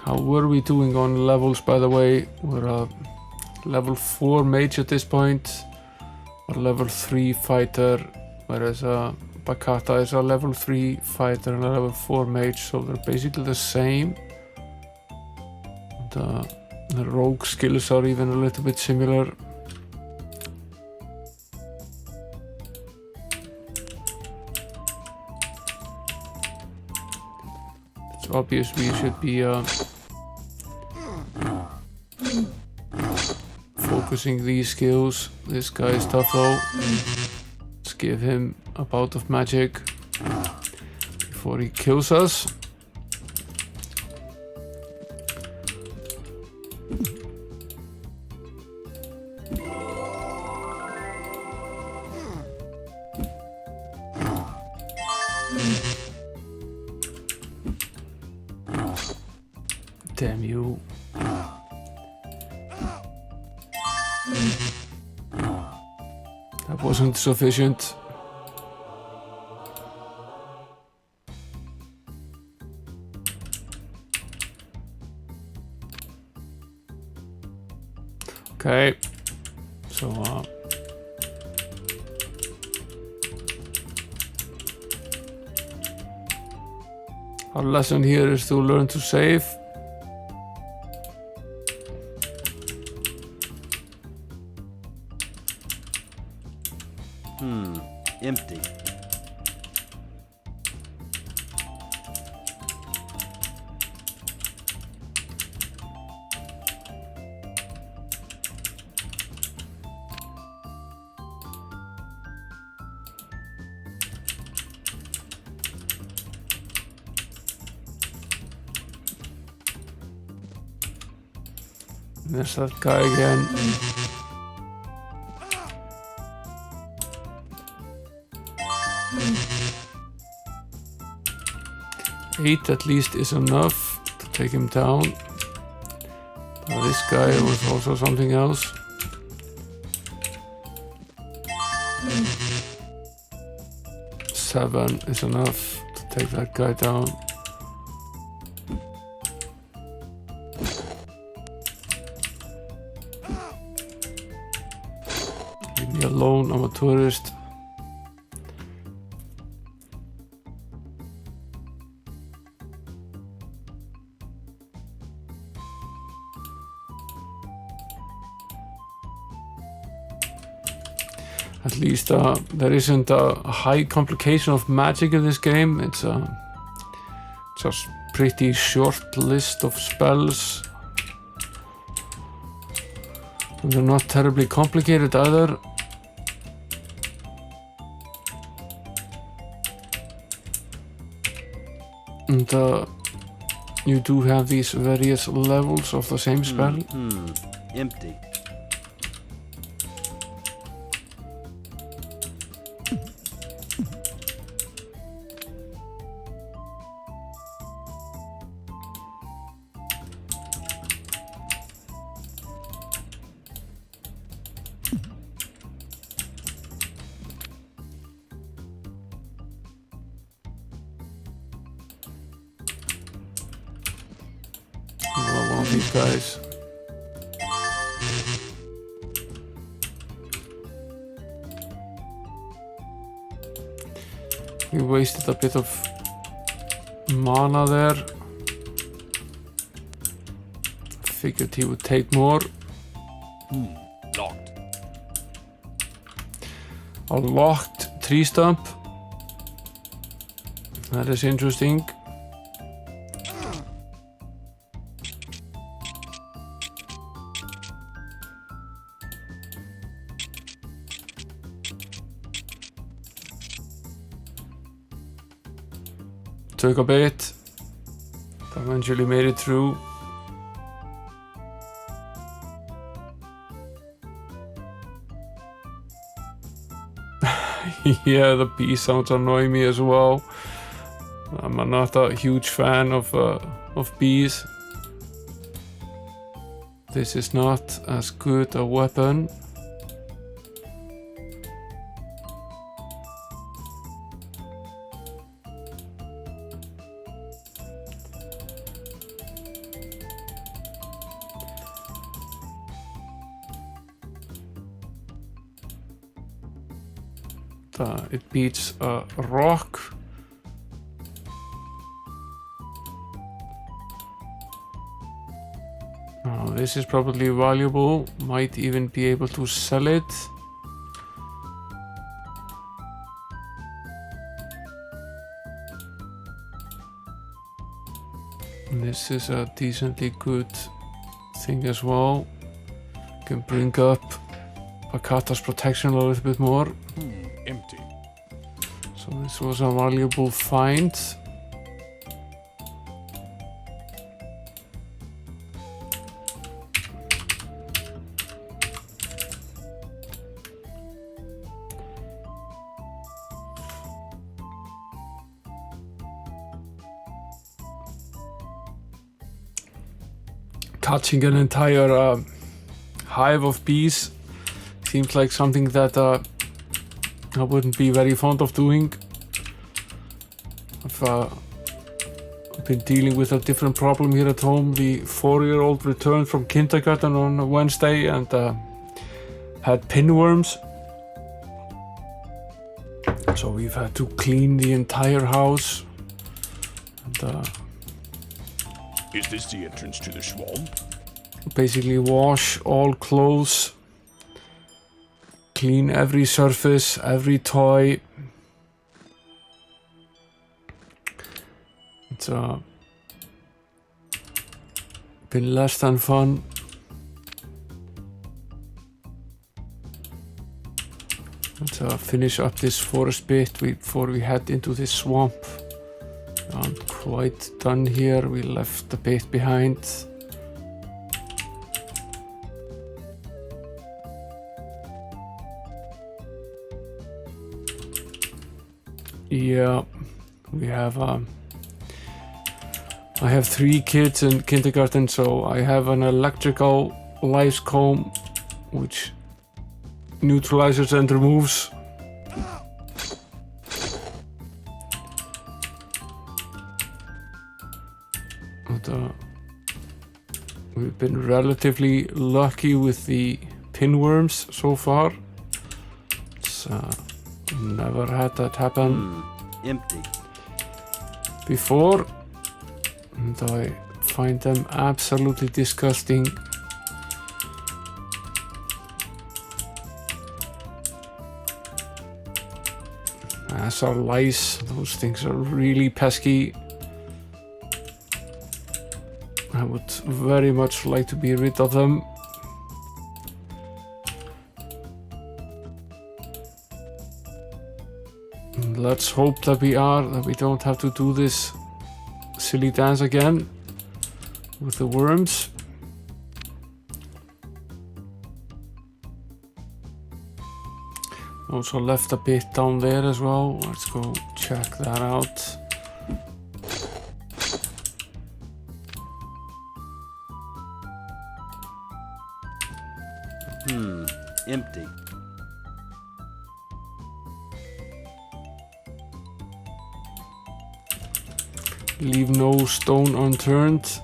How were we doing on levels, by the way? We're a level 4 mage at this point, or level 3 fighter, whereas Bakata is a level 3 fighter and a level 4 mage, so they're basically the same. The rogue skills are even a little bit similar. It's obvious we should be focusing these skills. This guy is tough though. Let's give him a bout of magic before he kills us. Damn you. That wasn't sufficient. Okay, so Our lesson here is to learn to save. Empty. There's that guy again. 8 at least is enough to take him down. But this guy was also something else. Seven is enough to take that guy down. Leave me alone, I'm a tourist. At least there isn't a high complication of magic in this game. It's just pretty short list of spells. And they're not terribly complicated either. And you do have these various levels of the same spell. Empty. One of these guys. We wasted a bit of mana there. Figured he would take more. Locked. A locked tree stump. That is interesting. Took a bit. Eventually made it through. Yeah, the bee sounds annoy me as well. I'm not a huge fan of bees. This is not as good a weapon. It beats a rock. Oh, this is probably valuable. Might even be able to sell it. And this is a decently good thing as well. Can bring up Akata's protection a little bit more. Empty. So this was a valuable find. Catching an entire hive of bees seems like something that I wouldn't be very fond of doing. I've been dealing with a different problem here at home. The 4-year-old returned from kindergarten on Wednesday and had pinworms. So we've had to clean the entire house. And, Is this the entrance to the swamp? basically wash all clothes, clean every surface, every toy. It's been less than fun. Let's finish up this forest bit before we head into this swamp. Aren't quite done here. We left the bit behind. Yeah, we have I have 3 kids in kindergarten, so I have an electrical lice comb which neutralizes and removes. But, we've been relatively lucky with the pinworms so far. It's never had that happen Empty. before, and I find them absolutely disgusting. As are lice, those things are really pesky. I would very much like to be rid of them. Let's hope that we don't have to do this silly dance again with the worms. Also left a bit down there as well. Let's go check that out. Empty. Leave no stone unturned.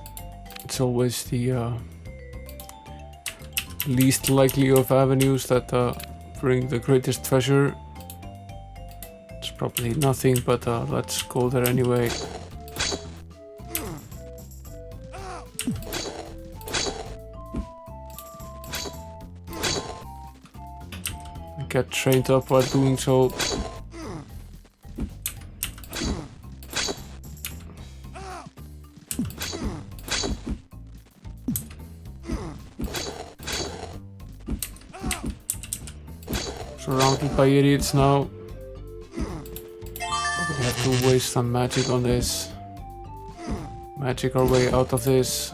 It's always the least likely of avenues that bring the greatest treasure. It's probably nothing, but let's go there anyway. Get trained up while doing so. Surrounded by idiots now. We have to waste some magic on this. Magic our way out of this.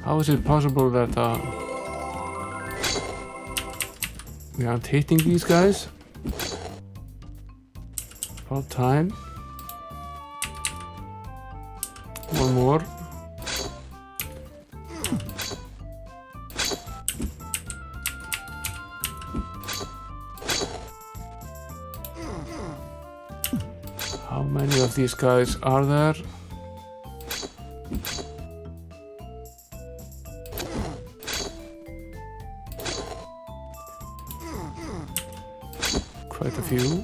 How is it possible that we aren't hitting these guys? About time. One more. How many of these guys are there? Quite a few.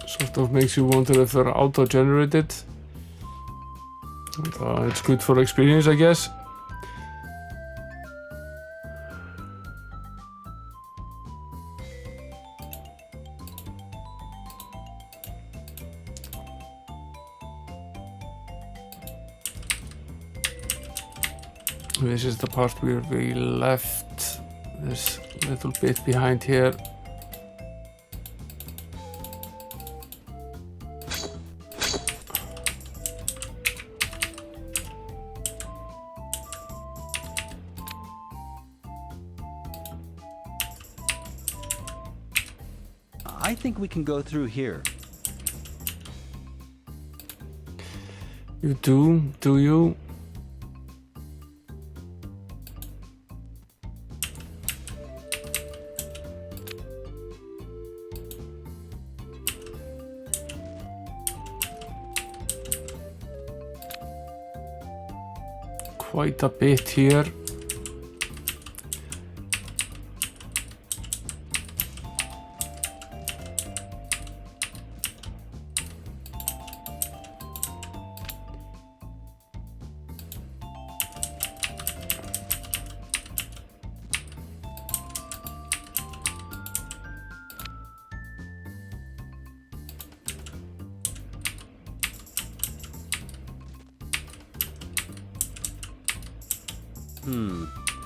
Sort of makes you wonder if they're auto-generated. It's good for experience, I guess. This is the part where we left this little bit behind here. I think we can go through here. You do you? Quite a bit here.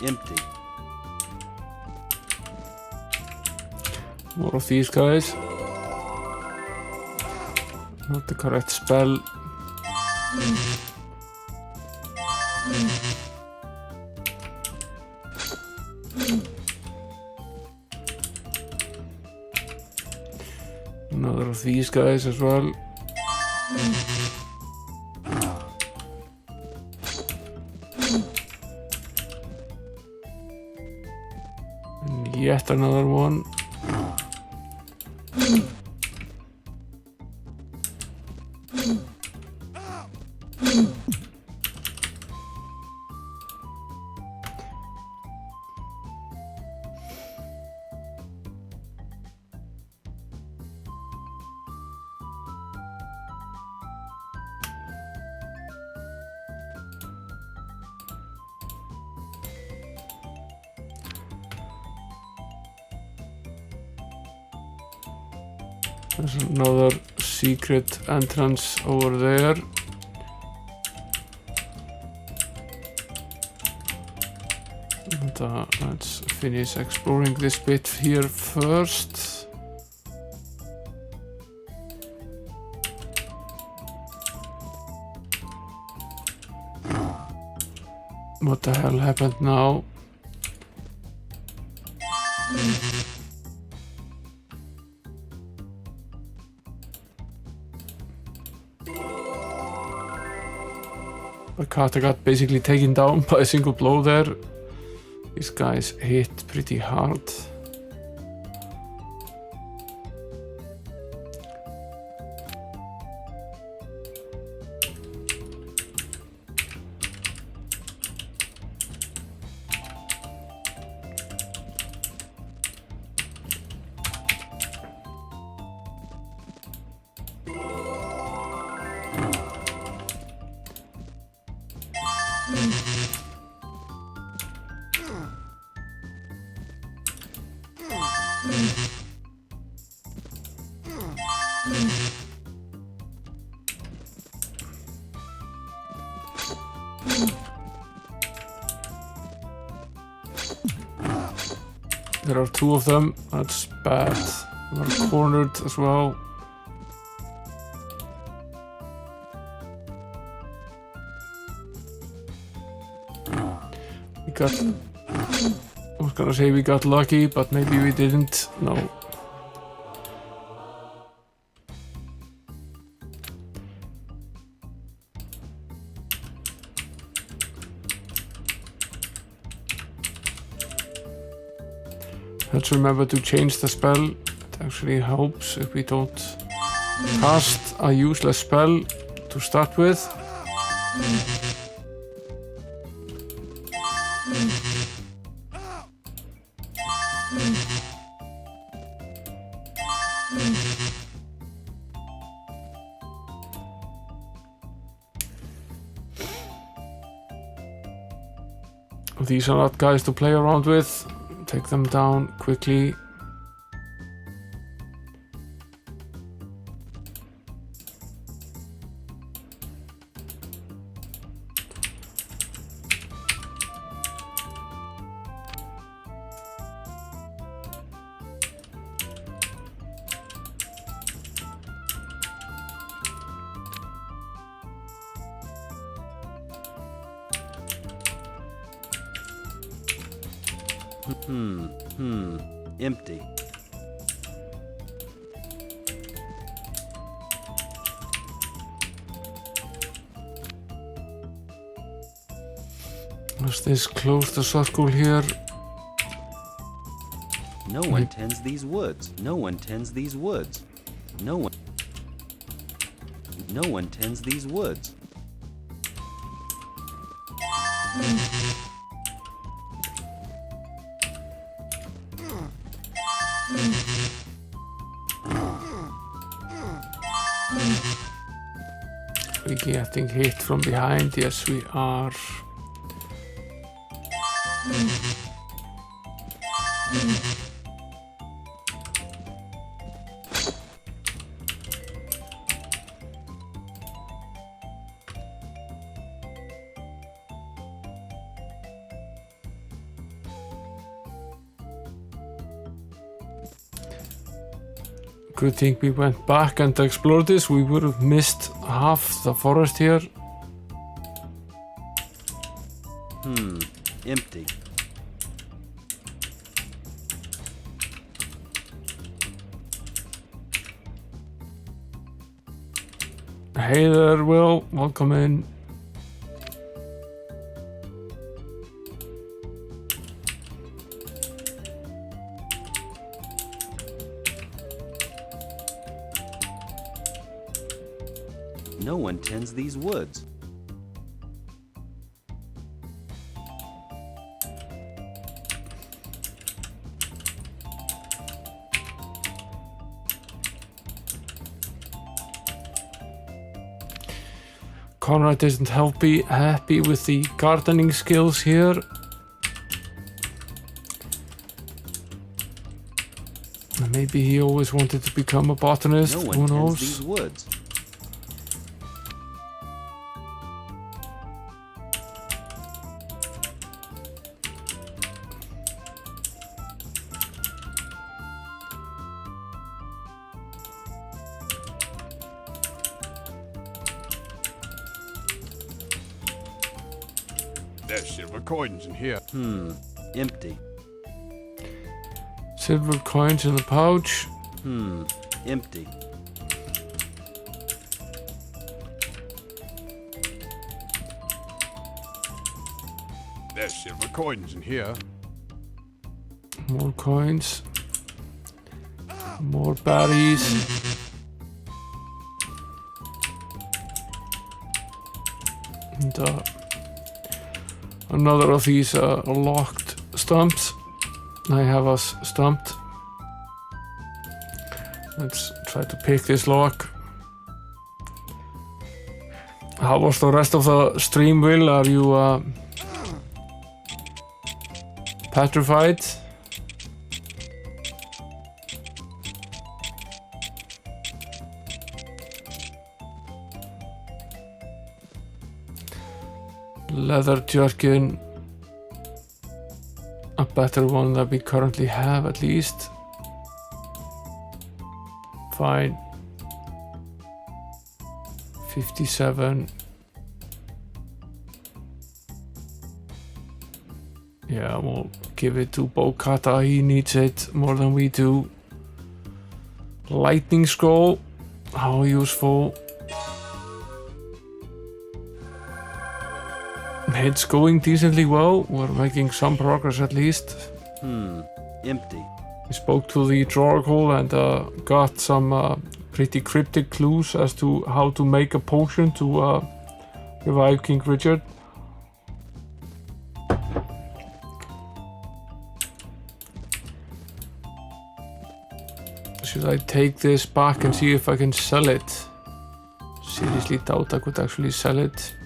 Empty. More of these guys. Not the correct spell. Another of these guys as well. And yet another one. There's another secret entrance over there. And let's finish exploring this bit here first. What the hell happened now? The Carter got basically taken down by a single blow there. These guys hit pretty hard. There are two of them, that's bad. We're cornered as well. We got... I was gonna say we got lucky, but maybe we didn't. No. Let's remember to change the spell. It actually helps if we don't cast a useless spell to start with. These are not guys to play around with. Take them down quickly. Empty. Does this close the circle here? No one tends these woods. No one tends these woods. No one tends these woods. We getting hit from behind? Yes, we are. Good thing we went back and explored this. We would have missed half the forest here. Empty. Hey there, Will. Welcome in. No one tends these woods. Conrad isn't happy with the gardening skills here. Maybe he always wanted to become a botanist. No Who one tends knows? these woods. There's silver coins in here. Empty. Silver coins in the pouch. Empty. There's silver coins in here. More coins. More berries. And another of these locked stumps. I have us stumped. Let's try to pick this lock. How was the rest of the stream, Will? Are you petrified? Leather jerkin. A better one that we currently have, at least. Fine. 57. Yeah, we'll give it to Bokata. He needs it more than we do. Lightning scroll. How useful. It's going decently well. We're making some progress at least. Empty. We spoke to the Droracle and got some pretty cryptic clues as to how to make a potion to revive King Richard. Should I take this back and see if I can sell it? Seriously doubt I could actually sell it.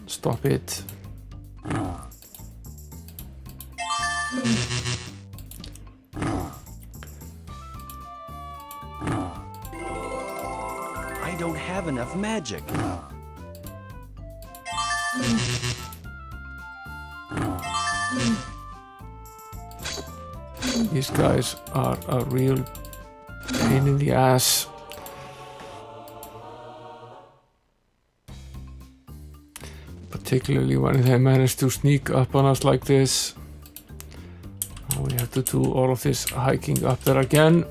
Stop it. I don't have enough magic. These guys are a real pain in the ass. Particularly when they manage to sneak up on us like this. We have to do all of this hiking up there again.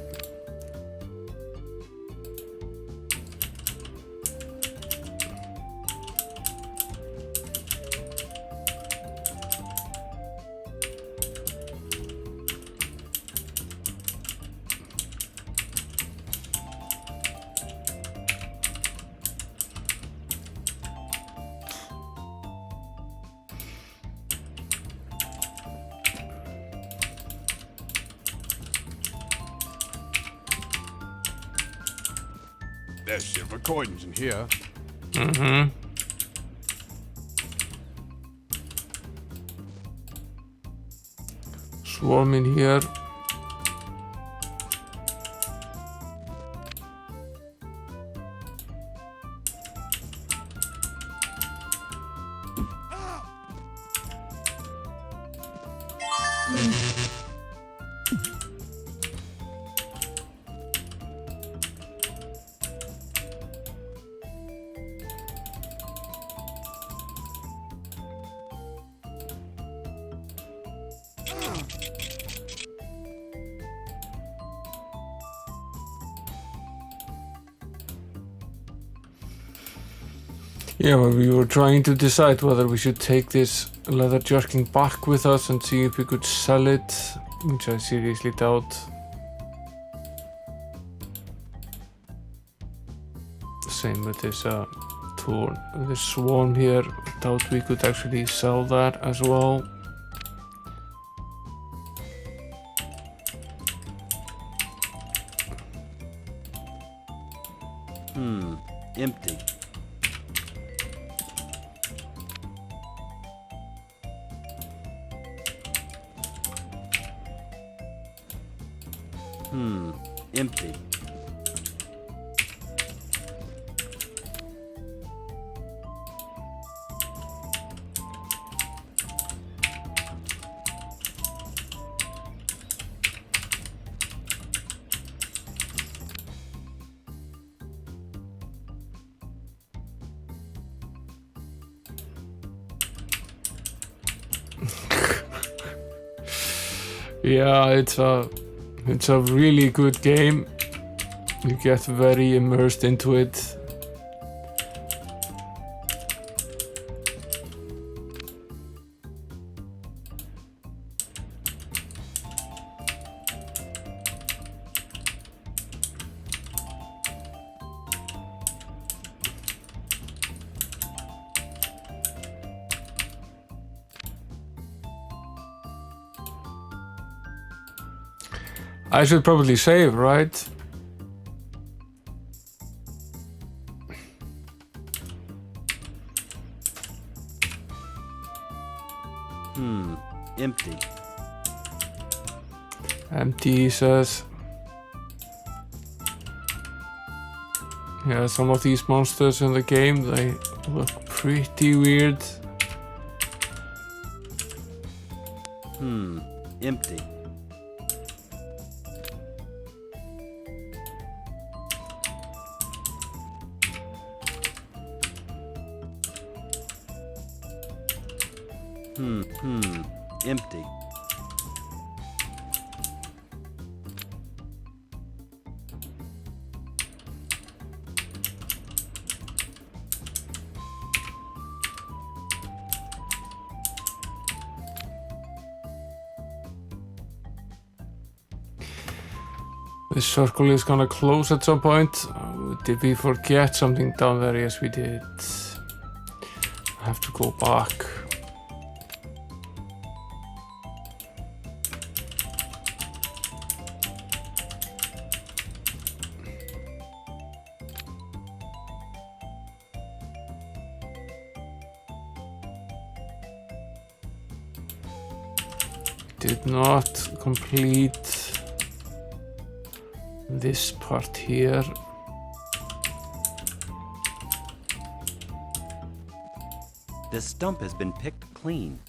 There's silver coins in here. Mm-hmm. Swarm in here. Yeah, well, we were trying to decide whether we should take this leather jerkin back with us and see if we could sell it, which I seriously doubt. Same with this this swarm here. Doubt we could actually sell that as well. Empty. Empty. Yeah, it's a really good game. You get very immersed into it. I should probably save, right? Empty. Empty says. Yeah, some of these monsters in the game, they look pretty weird. Empty. Empty. This circle is gonna close at some point. Did we forget something down there? Yes, we did. I have to go back. Did not complete this part here. The stump has been picked clean.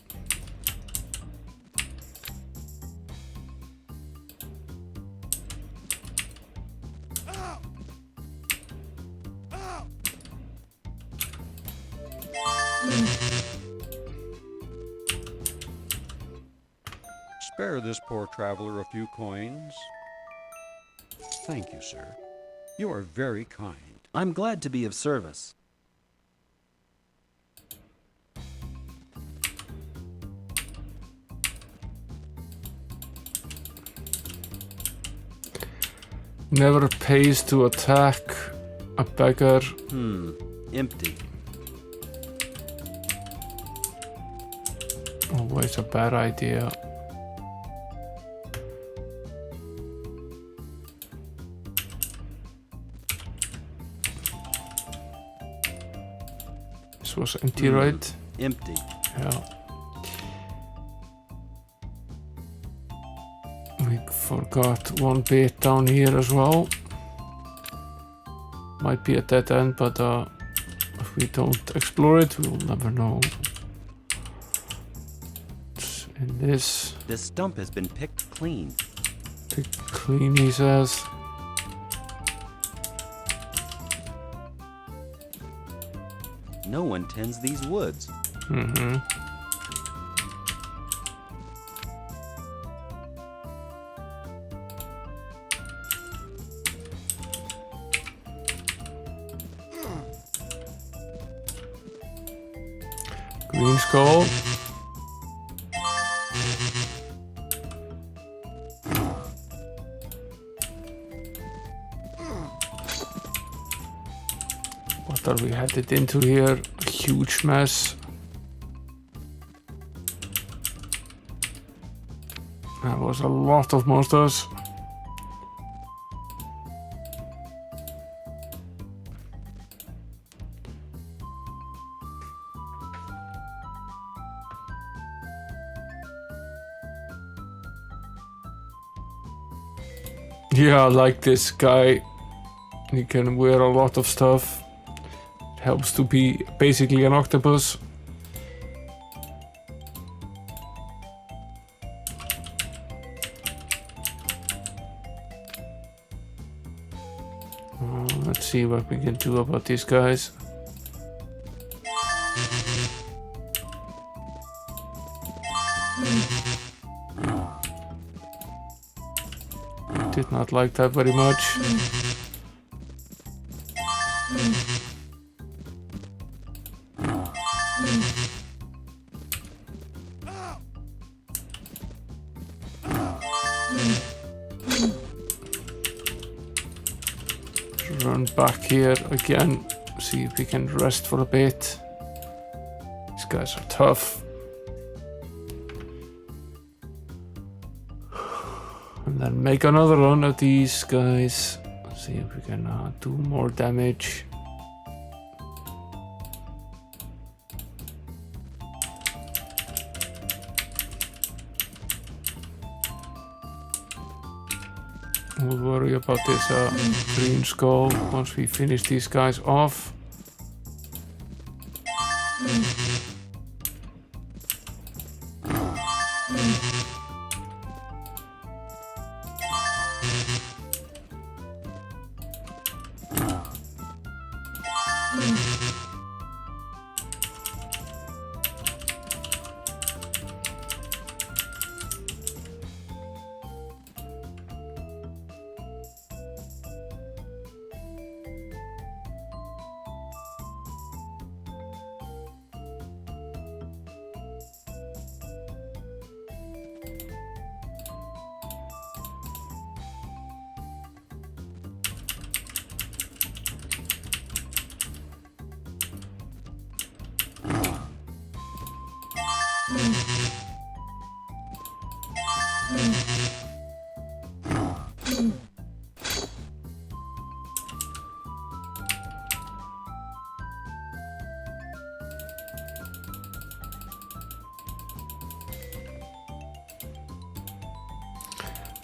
Spare this poor traveler a few coins. Thank you, sir. You are very kind. I'm glad to be of service. Never pays to attack a beggar. Empty. Always a bad idea. This was empty, right? Empty. Yeah. We forgot one bit down here as well. Might be a dead end, but if we don't explore it, we'll never know. It's in this. This stump has been picked clean. Picked clean, he says. No one tends these woods. Mm-hmm. Green skull. What are we headed into here? A huge mess. There was a lot of monsters. Yeah, I like this guy. He can wear a lot of stuff. It helps to be basically an octopus. Let's see what we can do about these guys. Did not like that very much. Run back here again, see if we can rest for a bit. These guys are tough. And then make another run at these guys. See if we can do more damage. We'll worry about this green skull once we finish these guys off.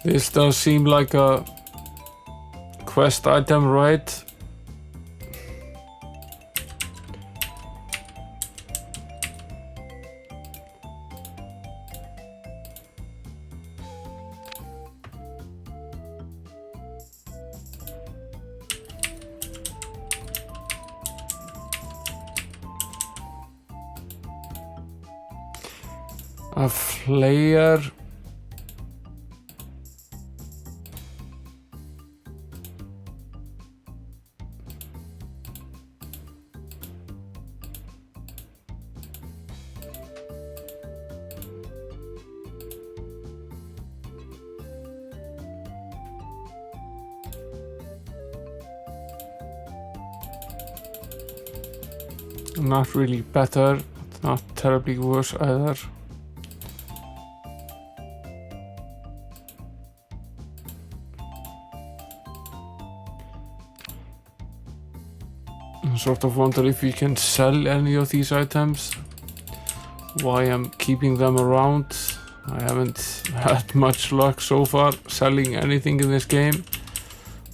This does seem like a quest item, right? A flare. Not really better, but not terribly worse either. sort of wonder if we can sell any of these items. Why I'm keeping them around. I haven't had much luck so far selling anything in this game.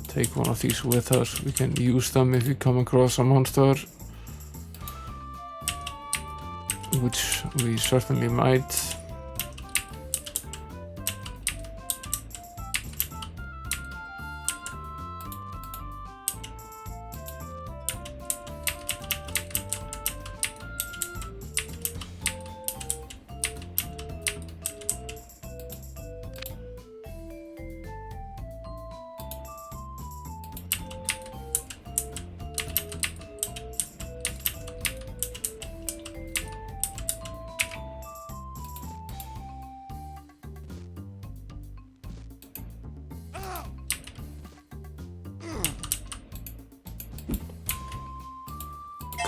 Take one of these with us. We can use them if we come across a monster, which we certainly might.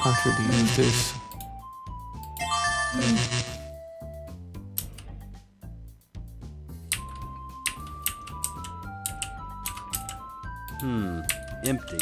Can't really use this. Empty.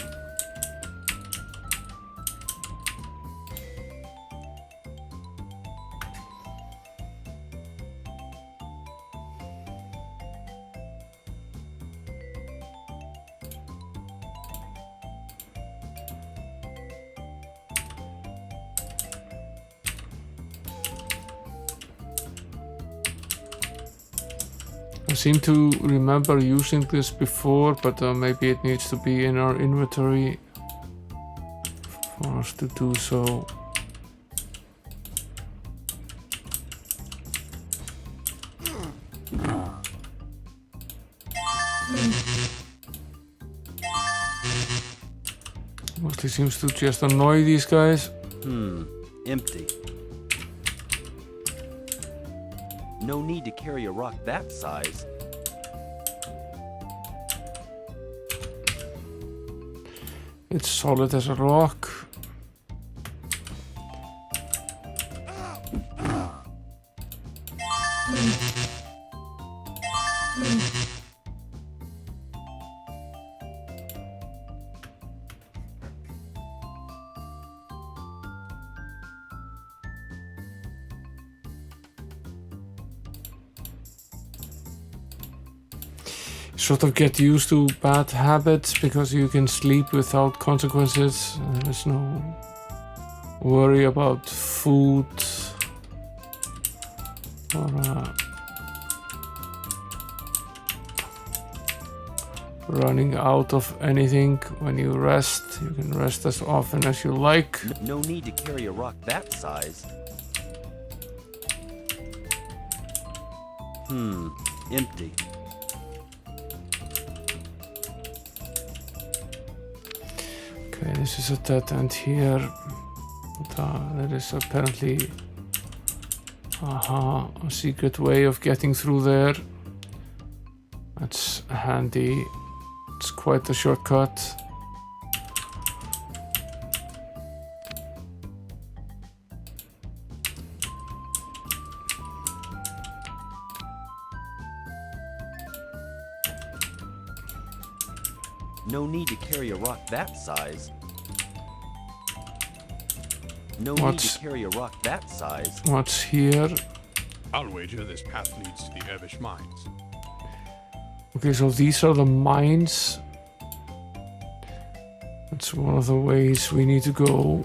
I seem to remember using this before, but maybe it needs to be in our inventory for us to do so. Mostly seems to just annoy these guys. Empty. No need to carry a rock that size. It's solid as a rock. Sort of get used to bad habits because you can sleep without consequences. There's no worry about food or running out of anything. When you rest, you can rest as often as you like. No need to carry a rock that size. Empty. Okay, this is a dead end here. There is apparently a secret way of getting through there. That's handy. It's quite a shortcut. No need to carry a rock that size. No need What's- to carry a rock that size. What's here? I'll wager this path leads to the Elvish mines. Okay, so these are the mines. That's one of the ways we need to go.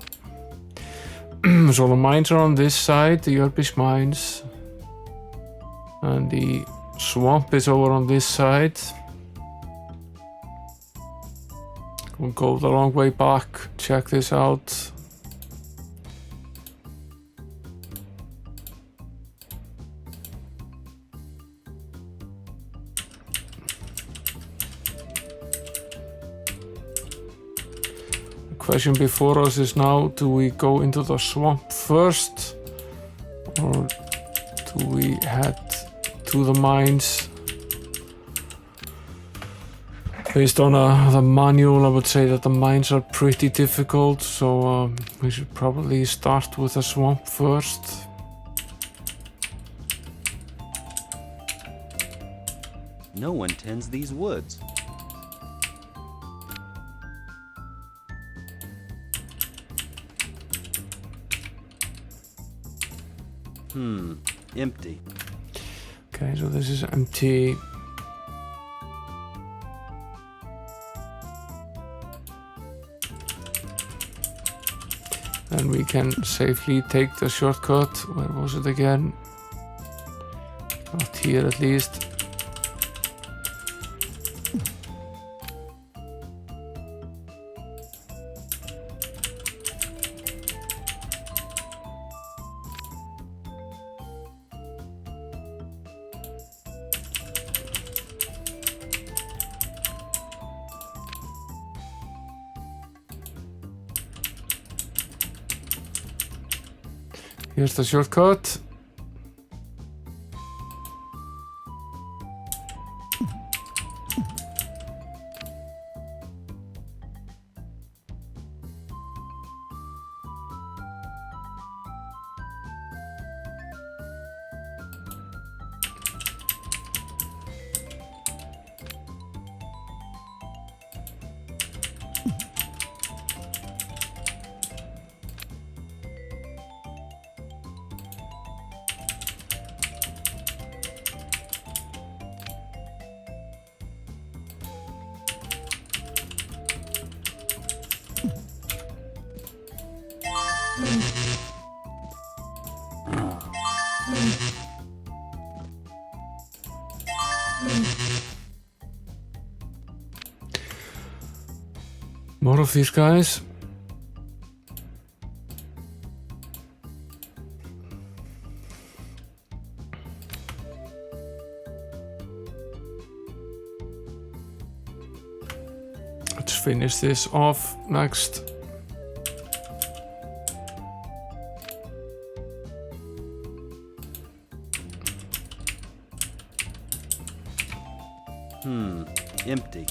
So the mines are on this side, the Elvish mines. And the swamp is over on this side. We'll go the long way back, check this out. The question before us is now, do we go into the swamp first? Or do we head to the mines? Based on the manual, I would say that the mines are pretty difficult, so we should probably start with the swamp first. No one tends these woods. Empty. Okay, so this is empty. And we can safely take the shortcut. Where was it again? Not here at least. Here's the shortcut. More of these guys. Let's finish this off next. Empty.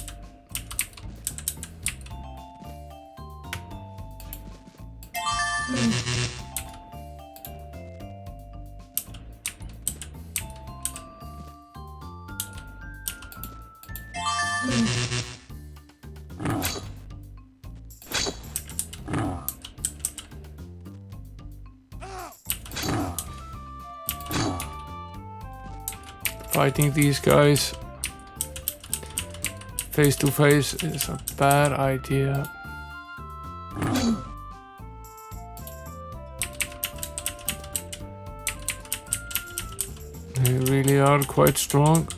Fighting these guys face to face is a bad idea. They really are quite strong.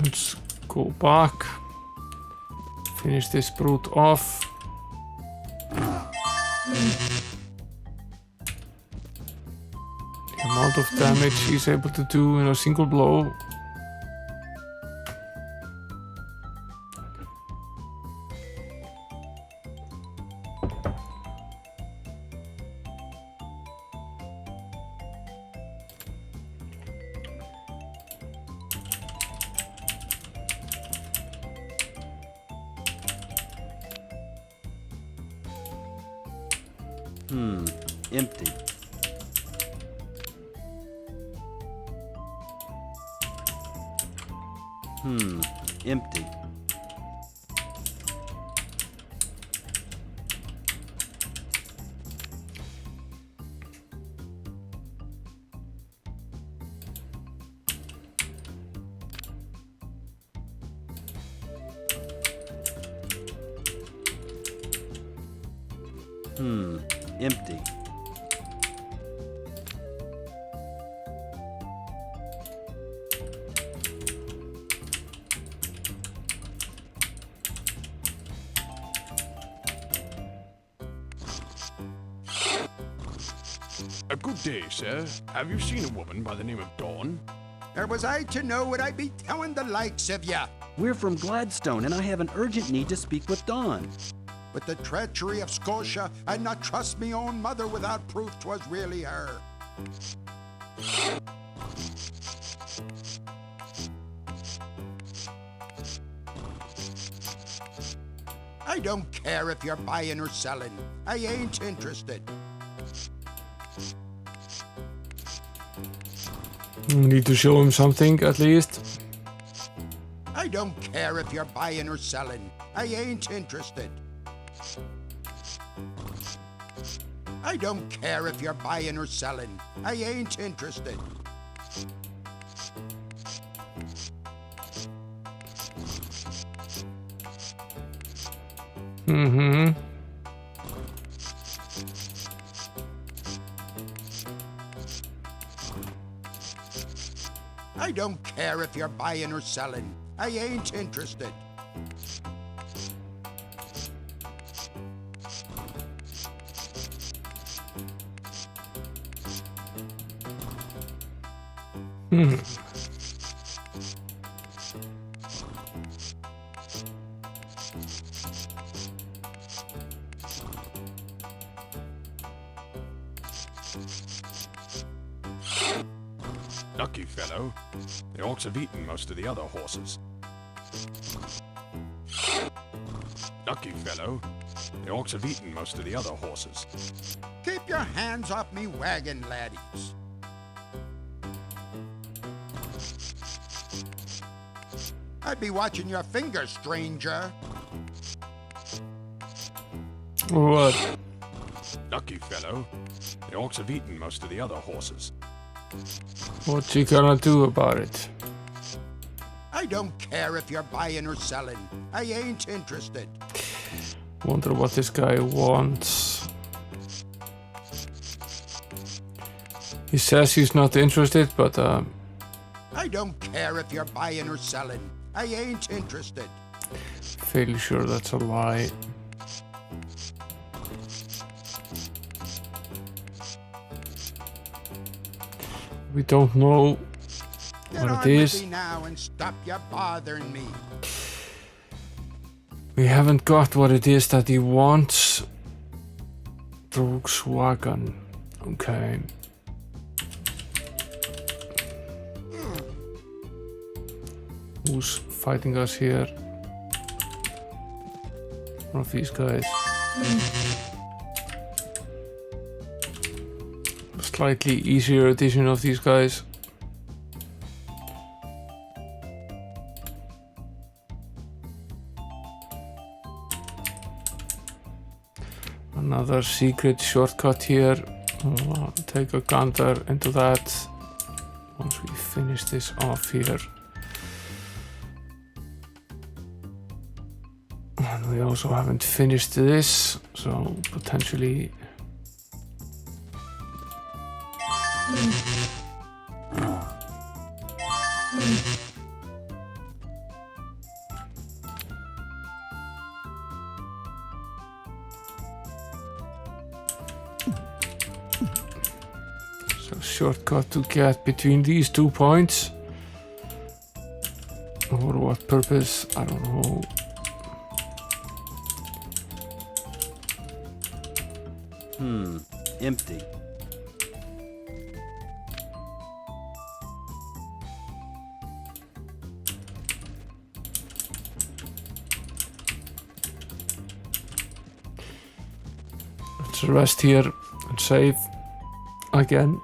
Let's go back. Finish this brute off. The amount of damage he's able to do in a single blow. Empty. Empty. Empty. A good day, sir. Have you seen a woman by the name of Dawn? Or was I to know what I'd be telling the likes of ya? We're from Gladstone, and I have an urgent need to speak with Dawn. With the treachery of Scotia, I'd not trust me own mother without proof 'twas really her. I I don't care if you're buying or selling. I ain't interested. We need to show him something at least. I don't care if you're buying or selling. I ain't interested. I don't care if you're buying or selling. I ain't interested. Mm-hmm. I don't care if you're buying or selling. I ain't interested. Hmm. Lucky fellow. The orcs have eaten most of the other horses. Lucky fellow. The orcs have eaten most of the other horses. Keep your hands off me wagon, laddies. I'd be watching your fingers, stranger. What? Lucky fellow. The orcs have eaten most of the other horses. What you gonna do about it? I don't care if you're buying or selling. I ain't interested. Wonder what this guy wants. He says he's not interested, but I don't care if you're buying or selling. I ain't interested. fairly sure that's a lie. We don't know Get what on it with is. me now and stop you bothering me. We haven't got what it is that he wants. Drogswagen. Okay. Who's fighting us here? One of these guys. Slightly easier edition of these guys. Another secret shortcut here. I'll take a gander into that once we finish this off here. And we also haven't finished this, so potentially so shortcut to get between these 2 points. For what purpose? I don't know. Empty. Let's rest here and save again.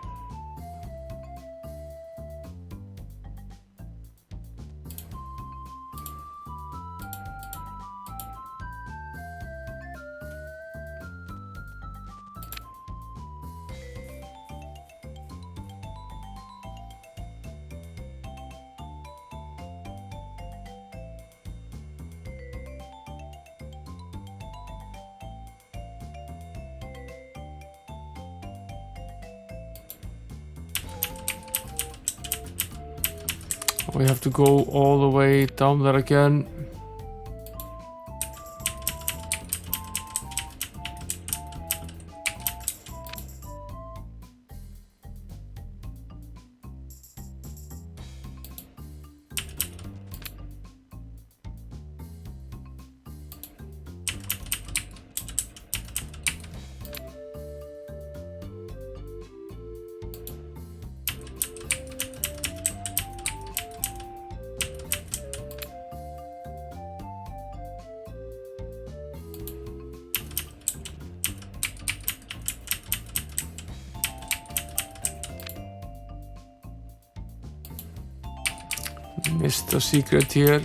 We have to go all the way down there again. Missed the secret here.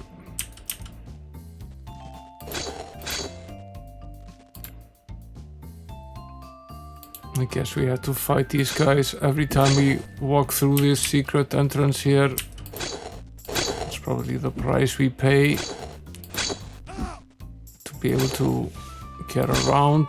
I guess we have to fight these guys every time we walk through this secret entrance here. It's probably the price we pay to be able to get around.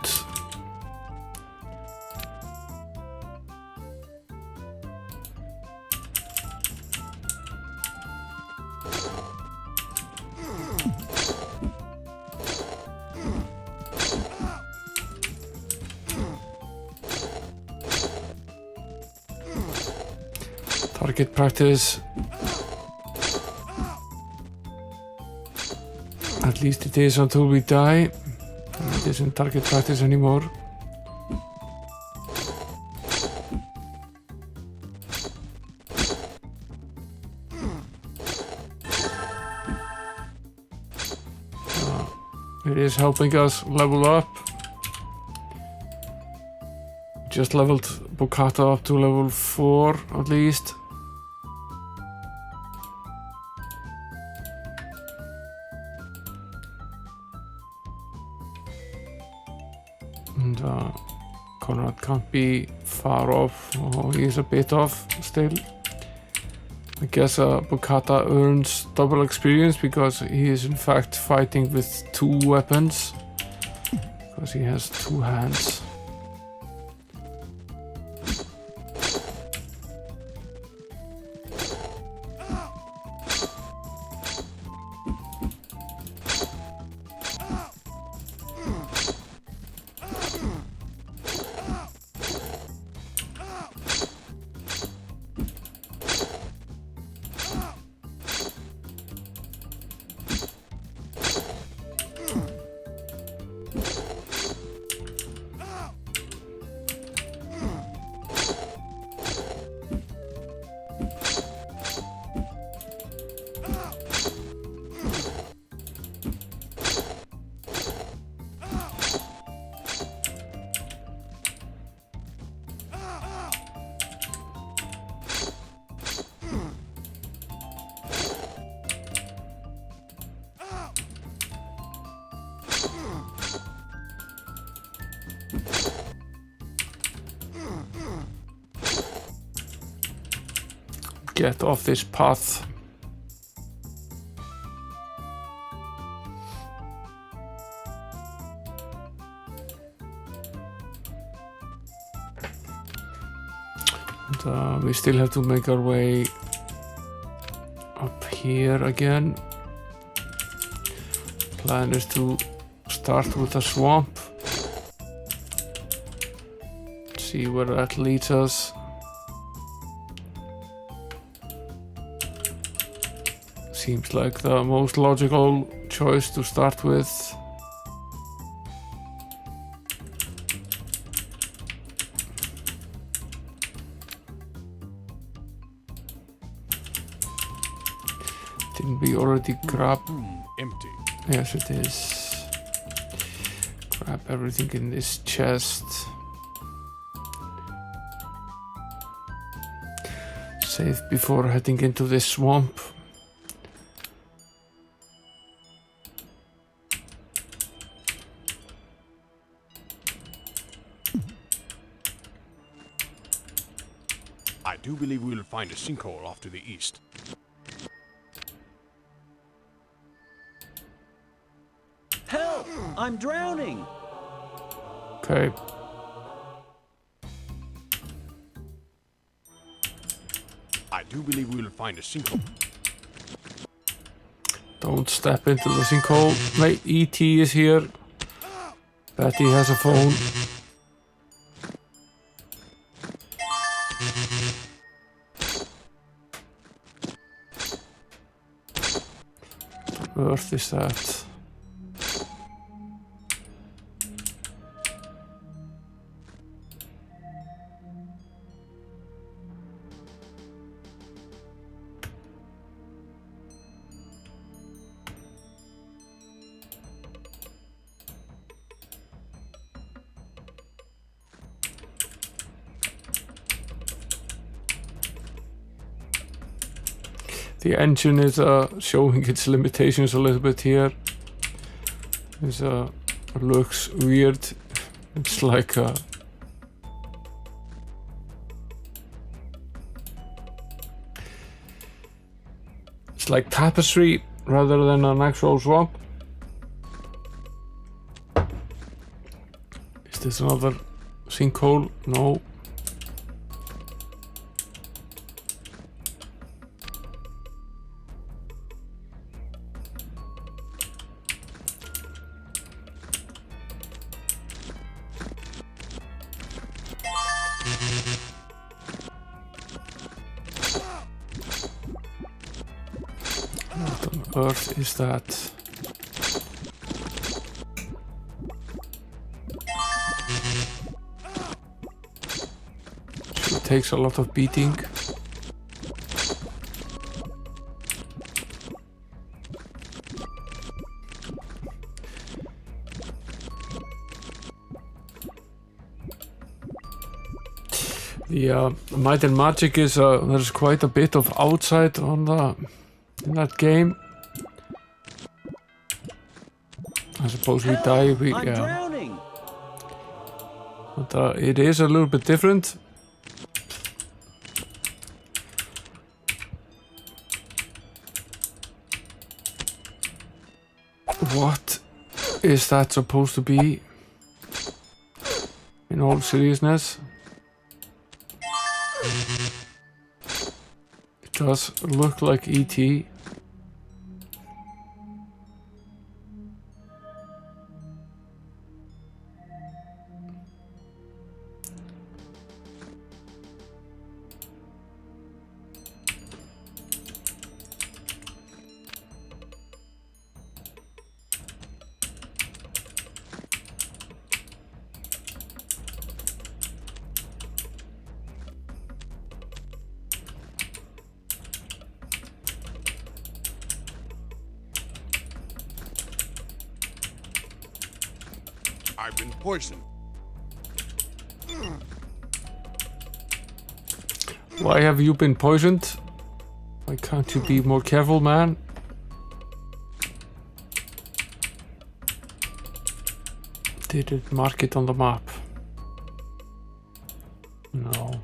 Target practice. At least it is until we die. It isn't target practice anymore. It is helping us level up. Just leveled Bocata up to level 4 at least. And Conrad can't be far off. Oh, he is a bit off still. I guess Bocata earns double experience because he is in fact fighting with 2 weapons. Because he has 2 hands. Get off this path. And we still have to make our way up here again. Plan is to start with a swamp. See where that leads us. Seems like the most logical choice to start with. Didn't we already grab? Empty. Yes, it is. Grab everything in this chest. Save before heading into this swamp. I do believe we will find a sinkhole off to the east. Help! I'm drowning! Okay. I do believe we will find a sinkhole. Don't step into the sinkhole. Wait, E.T. is here. Betty has a phone. What earth is that? The engine is showing its limitations a little bit here. It looks weird. It's like it's like tapestry rather than an actual swamp. Is this another sinkhole? No. What on earth is that? She takes a lot of beating. The Might and Magic is there's quite a bit of outside on in that game. I suppose we die. I'm drowning. But it is a little bit different. What is that supposed to be? In all seriousness, it does look like E.T. I've been poisoned. Why have you been poisoned? Why can't you be more careful, man? Did it mark it on the map? No.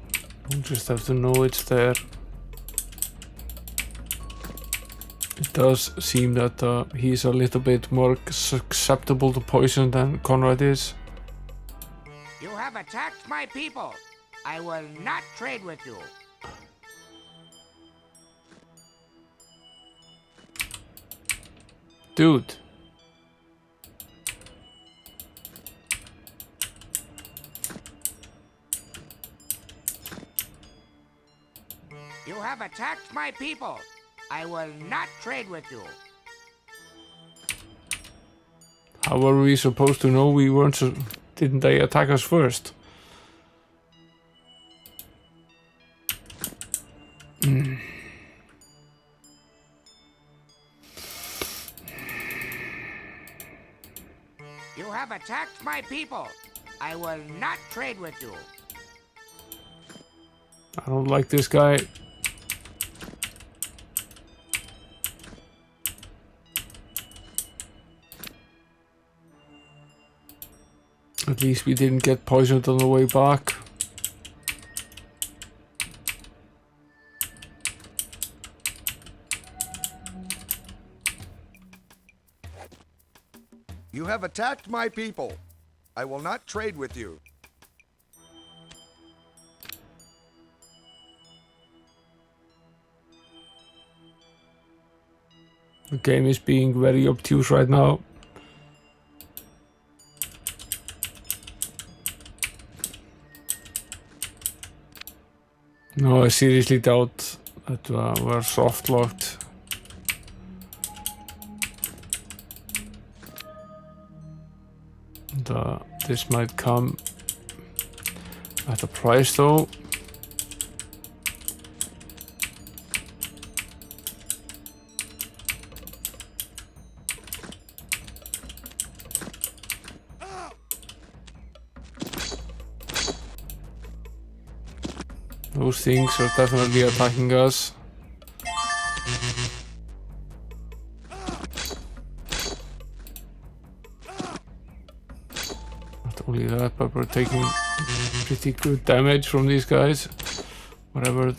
You just have to know it's there. It does seem that he's a little bit more susceptible to poison than Conrad is. You have attacked my people. I will not trade with you. Dude. You have attacked my people. I will not trade with you. How were we supposed to know we weren't? Didn't they attack us first? Mm. You have attacked my people. I will not trade with you. I don't like this guy. At least we didn't get poisoned on the way back. You have attacked my people. I will not trade with you. The game is being very obtuse right now. No, I seriously doubt that we're soft locked. And, this might come at a price though. Those things are definitely attacking us. only that, but we're taking pretty good damage from these guys. Whatever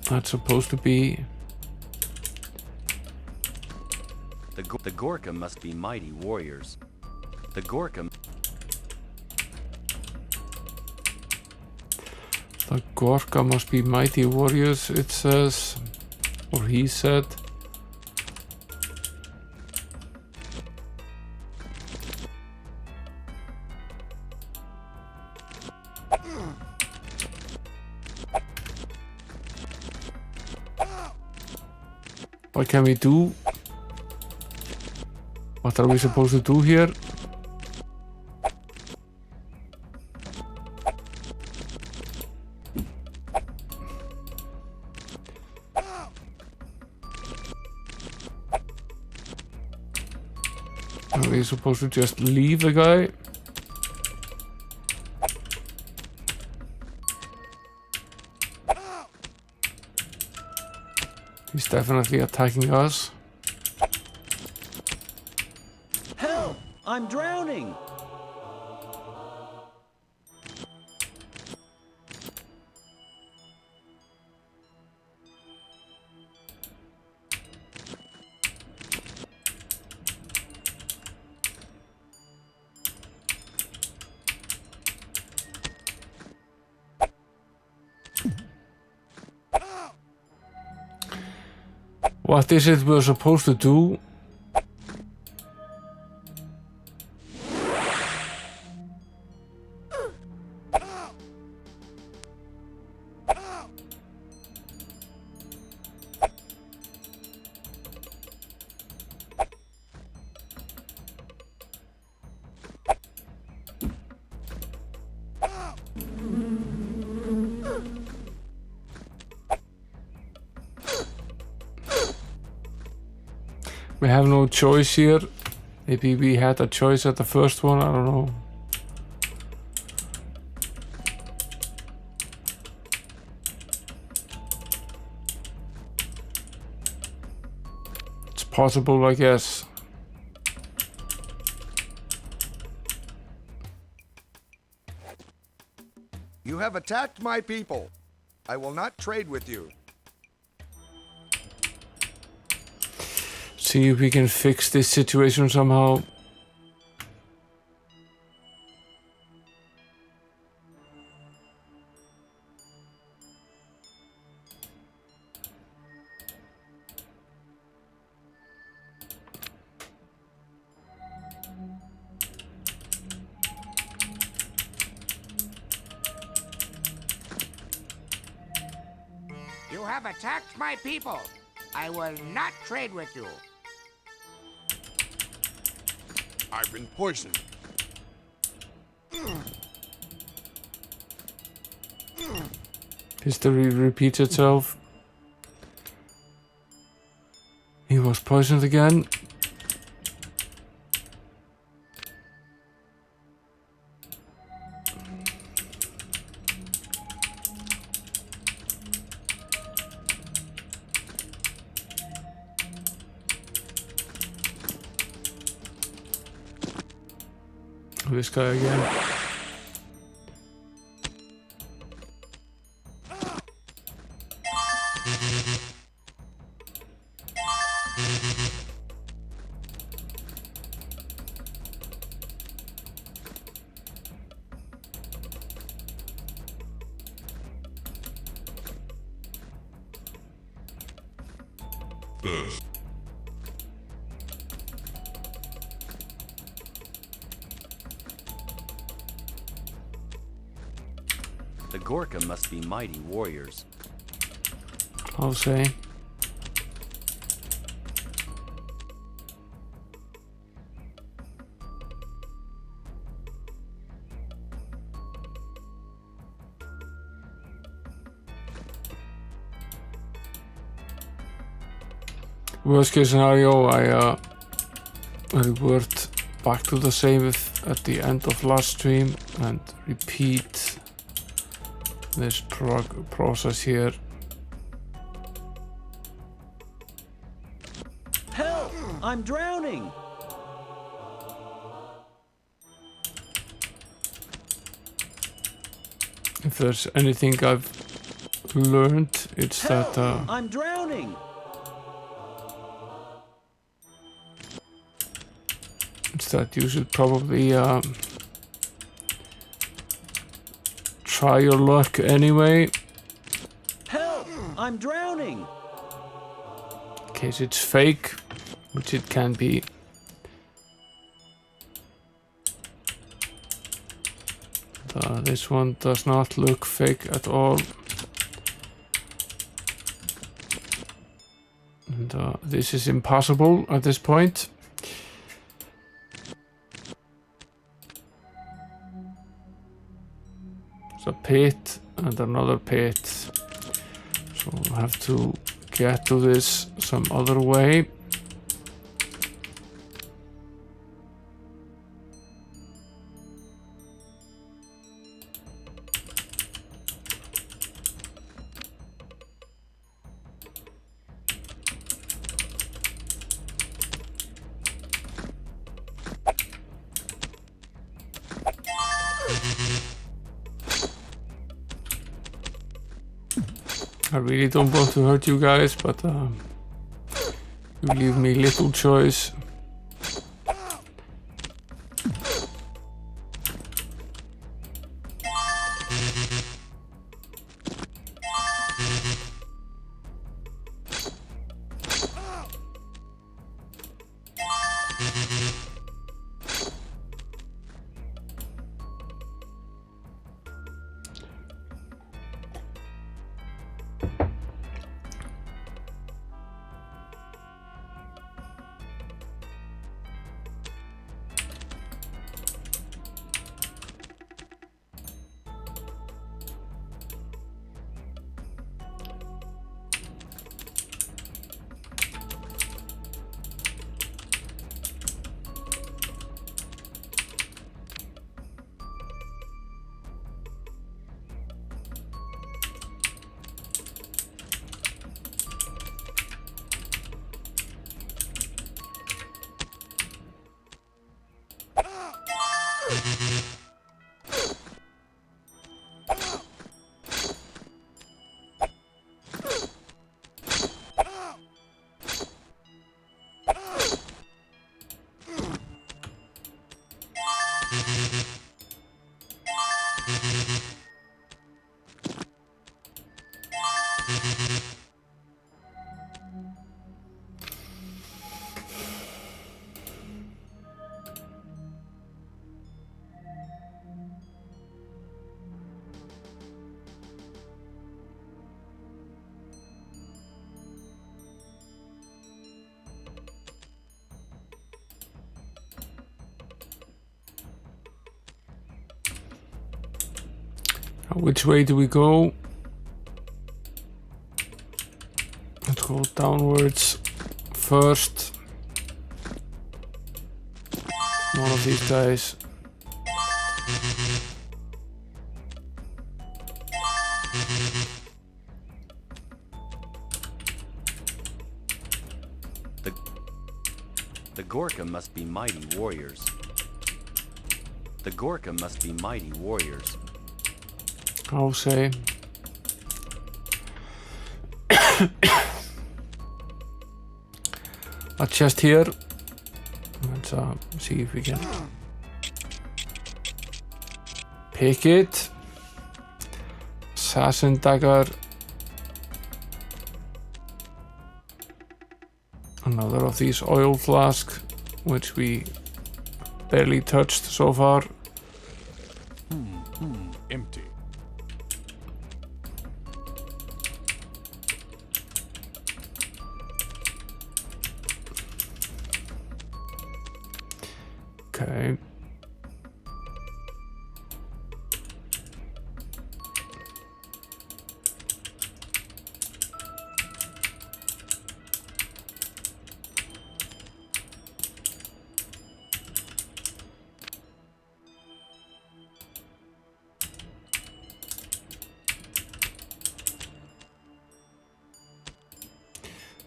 that's supposed to be. The Gorka must be mighty warriors. The Gorka... The Gorka must be mighty warriors, it says. Or he said. What can we do? What are we supposed to do here? Are we supposed to just leave the guy? He's definitely attacking us. Help! I'm drowning! What is it we're supposed to do? We have no choice here. Maybe we had a choice at the first one, I don't know. It's possible, I guess. You have attacked my people. I will not trade with you. See if we can fix this situation somehow. You have attacked my people. I will not trade with you. I've been poisoned. History repeats itself. He was poisoned again. This guy again. First. The Gorka must be mighty warriors. I'll say. Worst case scenario, I revert back to the save at the end of last stream and repeat this process here. Help! I'm drowning! If there's anything I've learned, it's that I'm drowning. you should probably try your luck anyway. Help! I'm drowning. In case it's fake, which it can be. This one does not look fake at all. And this is impossible at this point. It's a pit and another pit. So we'll have to get to this some other way. I really don't want to hurt you guys, but you leave me little choice. Which way do we go? Let's go downwards first. One of these guys. The Gorka must be mighty warriors. The Gorka must be mighty warriors. I'll say. A chest here. Let's see if we can pick it. Assassin dagger. Another of these oil flasks, which we barely touched so far. Empty. Okay.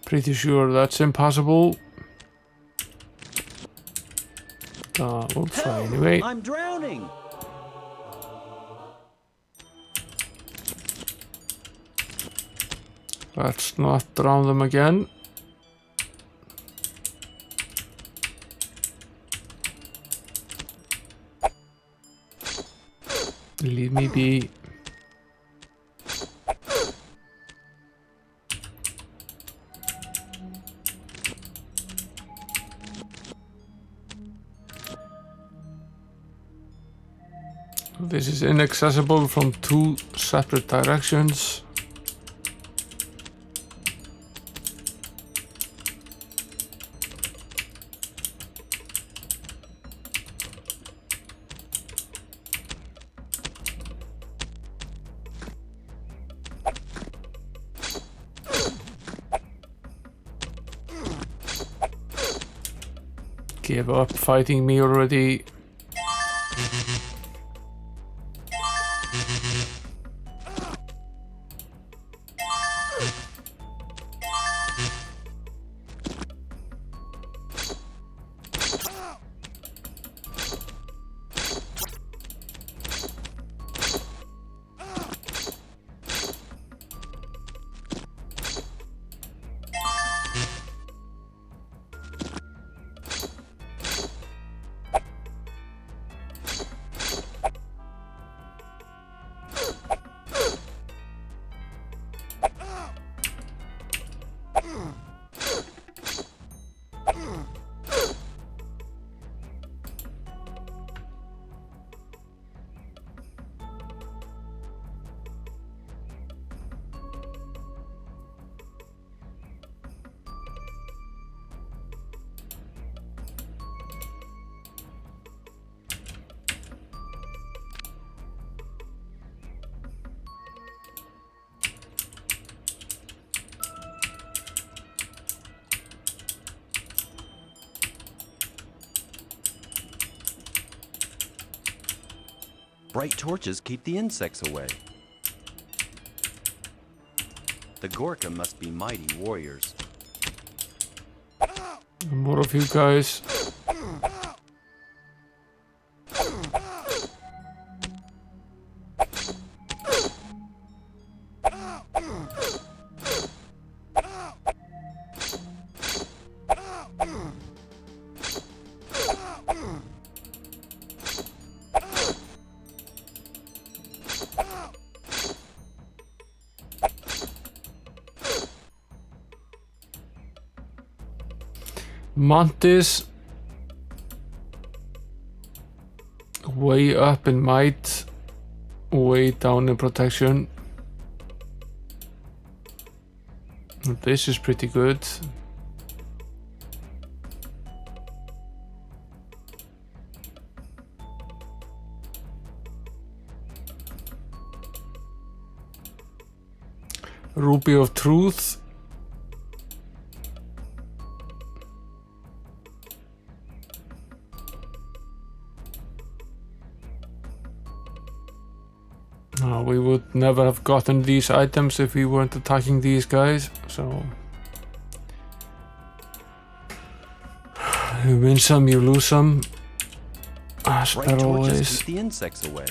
Pretty sure that's impossible. We'll try anyway. I'm drowning. Let's not drown them again. Leave me be. This is inaccessible from 2 separate directions. Give up fighting me already. Bright torches keep the insects away. The Gorka must be mighty warriors. More of you guys. Mantis way up in might, way down in protection. This is pretty good. Ruby of Truth. We would never have gotten these items if we weren't attacking these guys, so you win some, you lose some, as per Bright torches always. keep the insects away.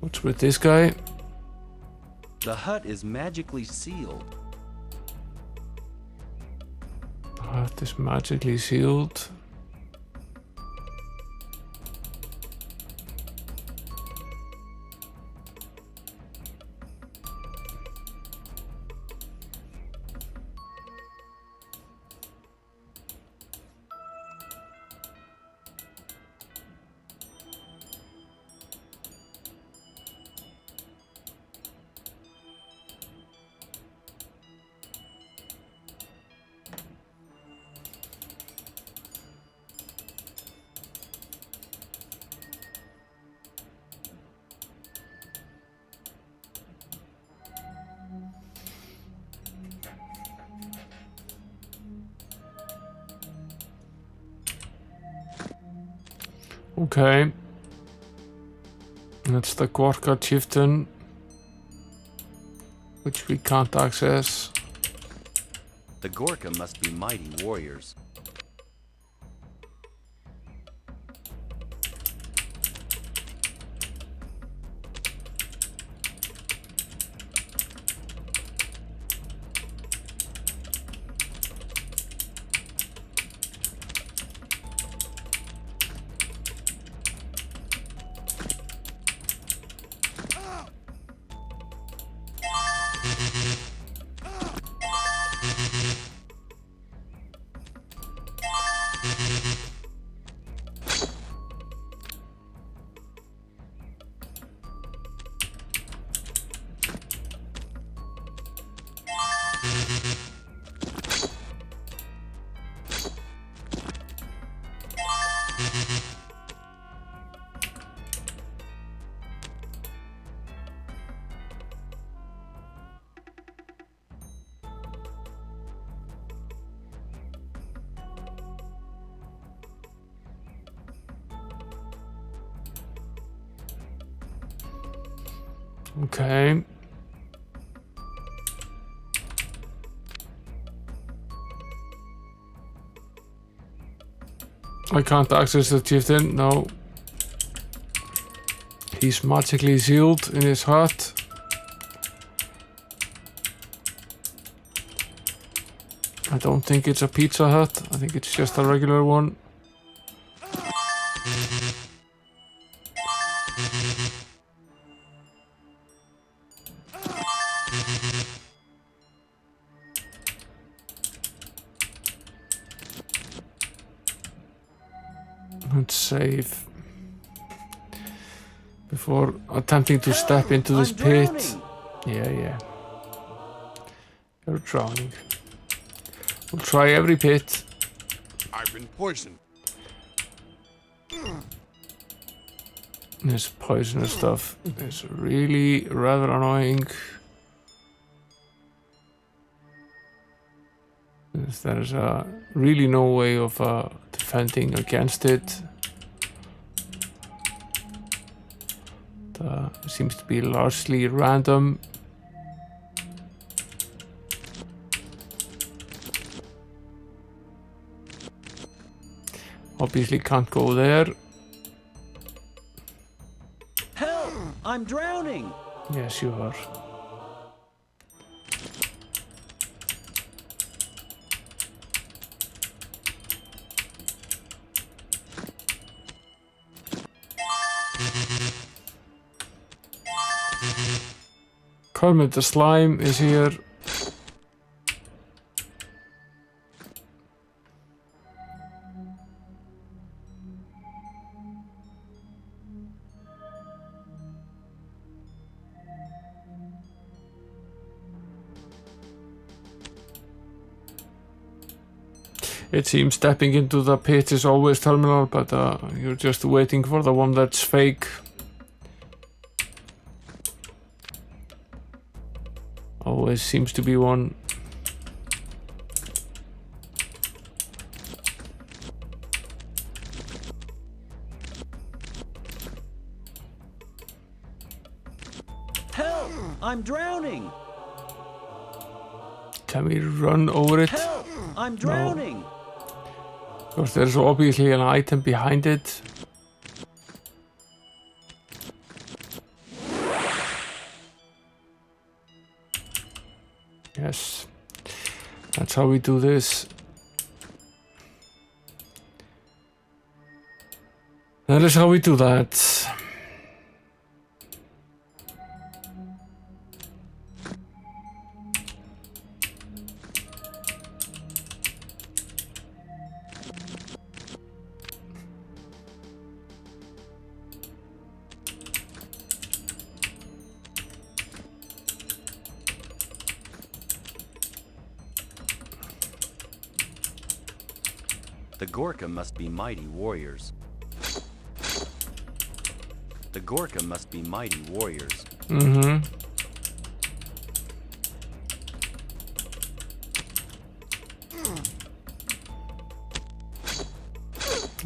What's with this guy? The hut is magically sealed. Hut is magically sealed. Okay. That's the Gorka chieftain, which we can't access. The Gorka must be mighty warriors. Okay. I can't access the chieftain, no. He's magically sealed in his hut. I don't think it's a Pizza Hut, I think it's just a regular one. Let's save before attempting to step into this pit. Yeah. You're drowning. We'll try every pit. I've been poisoned. This poisonous stuff is really rather annoying. There's really no way of defending against it. It seems to be largely random. Obviously can't go there. Help! I'm drowning! Yes, you are. Kermit the Slime is here. It seems stepping into the pit is always terminal, but you're just waiting for the one that's fake. Always seems to be one. Help! I'm drowning! Can we run over it? Help! I'm drowning! Because there's obviously an item behind it. Yes, that's how we do this. That is how we do that. The Gorka must be mighty warriors. The Gorka must be mighty warriors. Mm-hmm.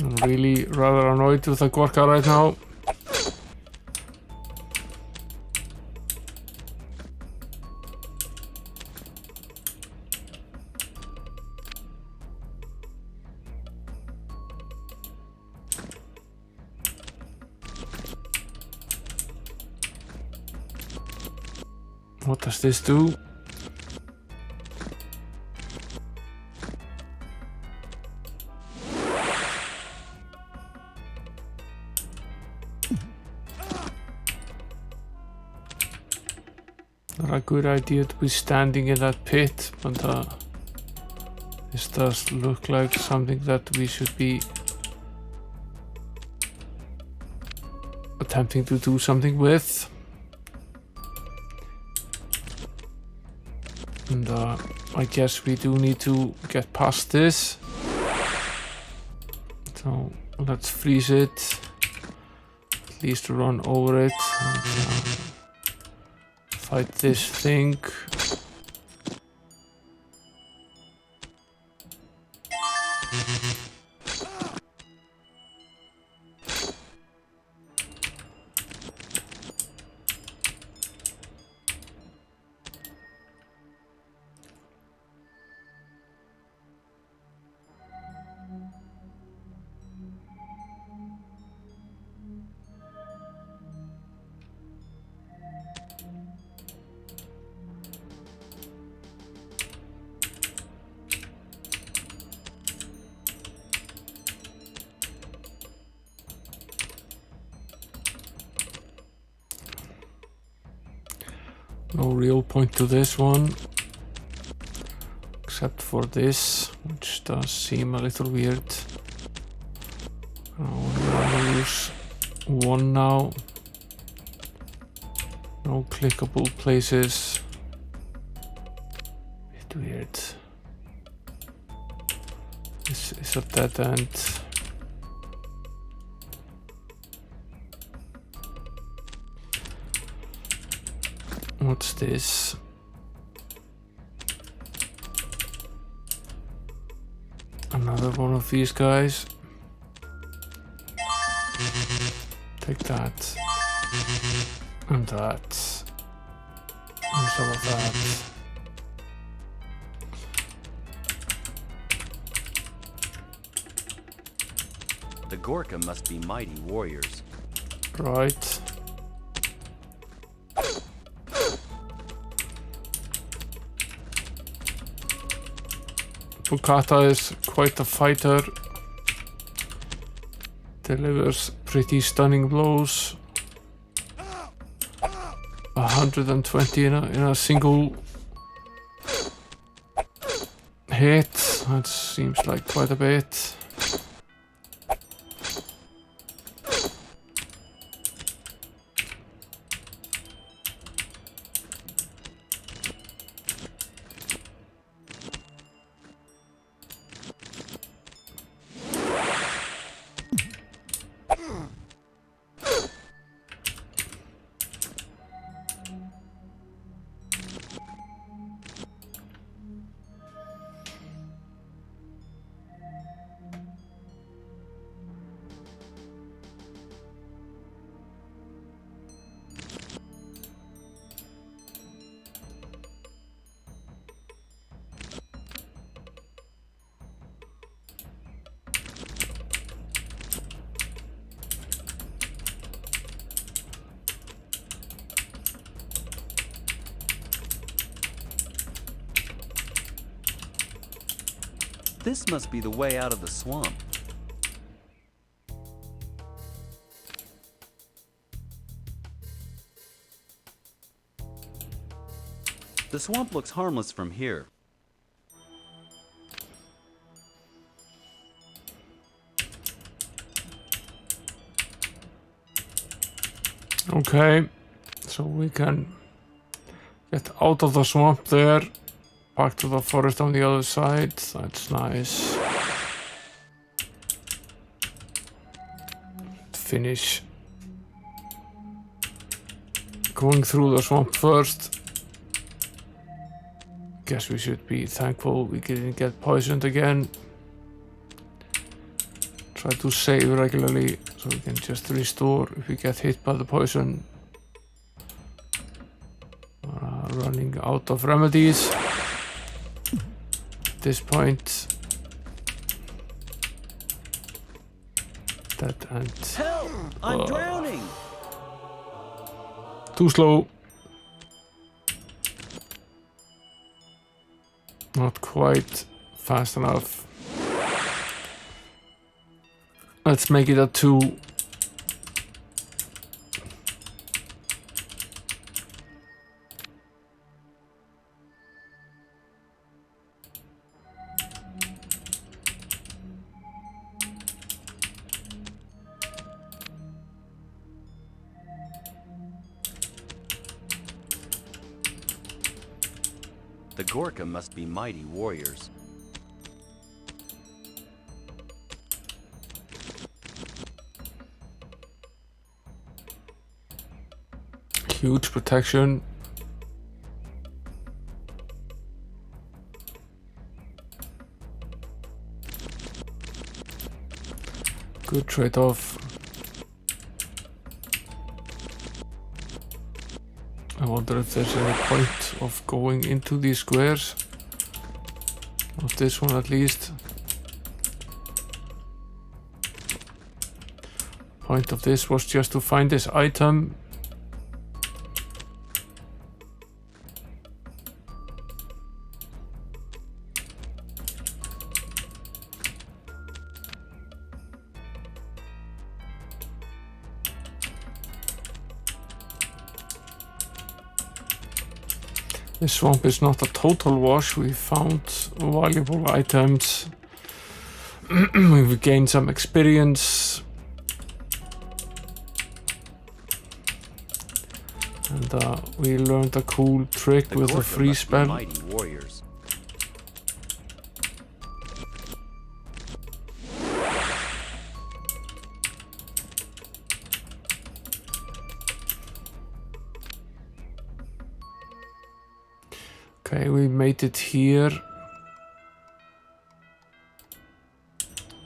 I'm really rather annoyed with the Gorka right now. What does this do? Not a good idea to be standing in that pit, but This does look like something that we should be attempting to do something with. And I guess we do need to get past this. So let's freeze it. At least run over it and fight this thing. No real point to this one, except for this, which does seem a little weird. I'll use one now. No clickable places. Bit weird. This is a dead end. What's this? Another one of these guys. Take that. And that. And some of that. The Gorka must be mighty warriors. Right. Bukata is quite a fighter. Delivers pretty stunning blows. 120 in a single hit. That seems like quite a bit. This must be the way out of the swamp. The swamp looks harmless from here. Okay, so we can get out of the swamp there, back to the forest on the other side. That's nice. Finish going through the swamp first. Guess we should be thankful we didn't get poisoned again. Try to save regularly so we can just restore if we get hit by the poison. Running out of remedies at this point. Dead end. Help! I'm drowning! Too slow. Not quite fast enough. Let's make it a 2. The Gorka must be mighty warriors. Huge protection. Good trade-off. I wonder if there's any point of going into these squares. Not this one at least. Point of this was just to find this item. This swamp is not a total wash. We found valuable items. We've gained some experience. And we learned a cool trick with a free spell. Mighty warriors. Okay, we made it here.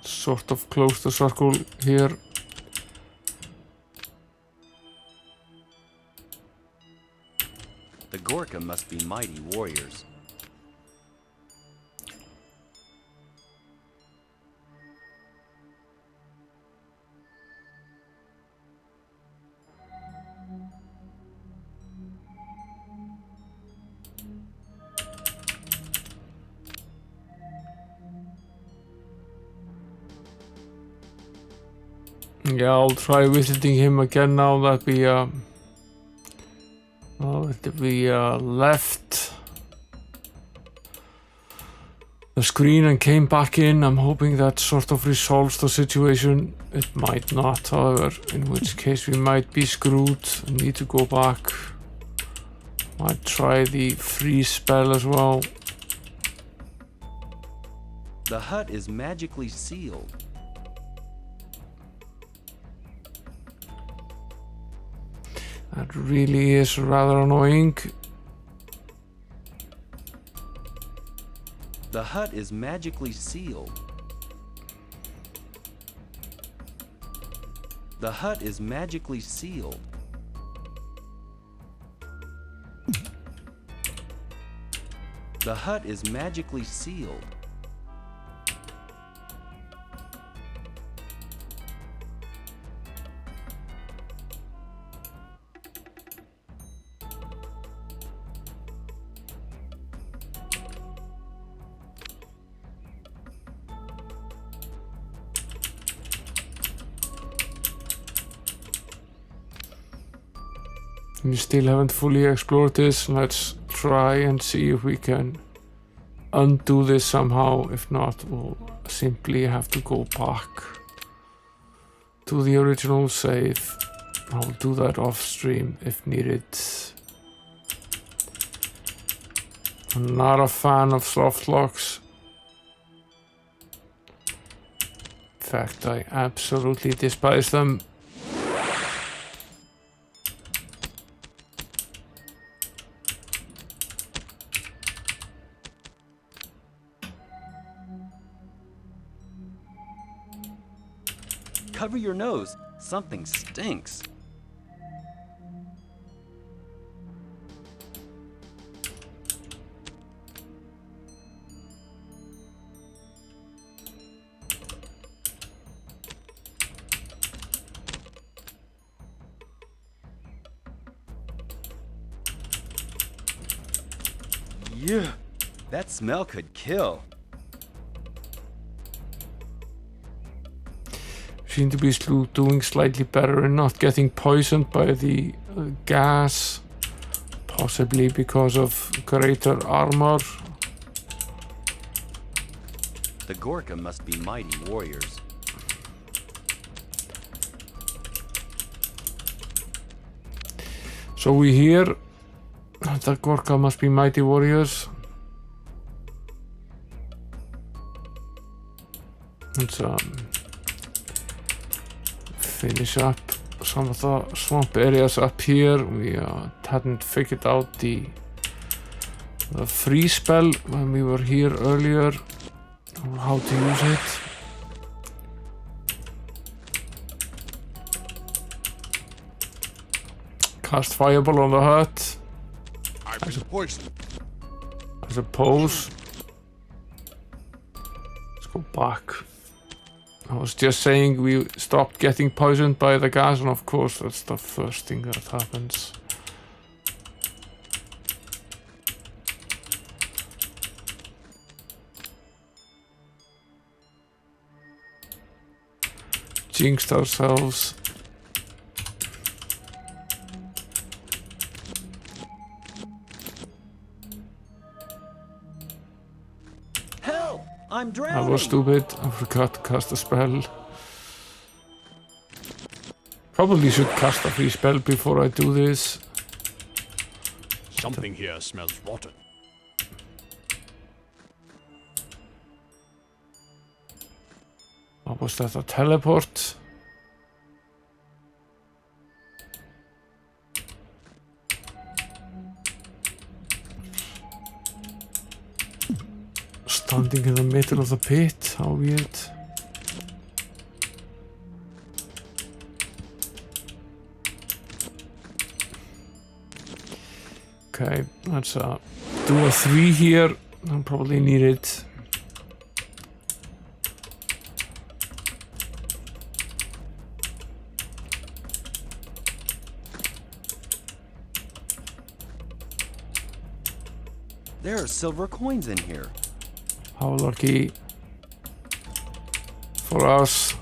Sort of close the circle here. The Gorka must be mighty warriors. Yeah, I'll try visiting him again now that we left the screen and came back in. I'm hoping that sort of resolves the situation. It might not, however, in which case we might be screwed and need to go back. Might try the free spell as well. The hut is magically sealed. That really is rather annoying. The hut is magically sealed. The hut is magically sealed. The hut is magically sealed. We still haven't fully explored this. Let's try and see if we can undo this somehow. If not, we'll simply have to go back to the original save. I'll do that off stream if needed. I'm not a fan of soft locks. In fact, I absolutely despise them. Cover your nose. Something stinks. Yeah, that smell could kill. Seem to be doing slightly better and not getting poisoned by the gas, possibly because of greater armor. The Gorka must be mighty warriors. So we hear the Gorka must be mighty warriors. Let's finish up some of the swamp areas up here. We hadn't figured out the freeze spell when we were here earlier, or how to use it. Cast fireball on the hut. I've been poisoned. I suppose. Let's go back. I was just saying we stopped getting poisoned by the gas, and of course that's the first thing that happens. Jinxed ourselves. Help! I'm I drowning. was stupid. I forgot to cast a spell. Probably should cast a free spell before I do this. Something here smells rotten. What was that? A teleport? Standing in the middle of the pit, how weird. Okay, let's do a 3 here. I'll probably need it. There are silver coins in here. How lucky for us.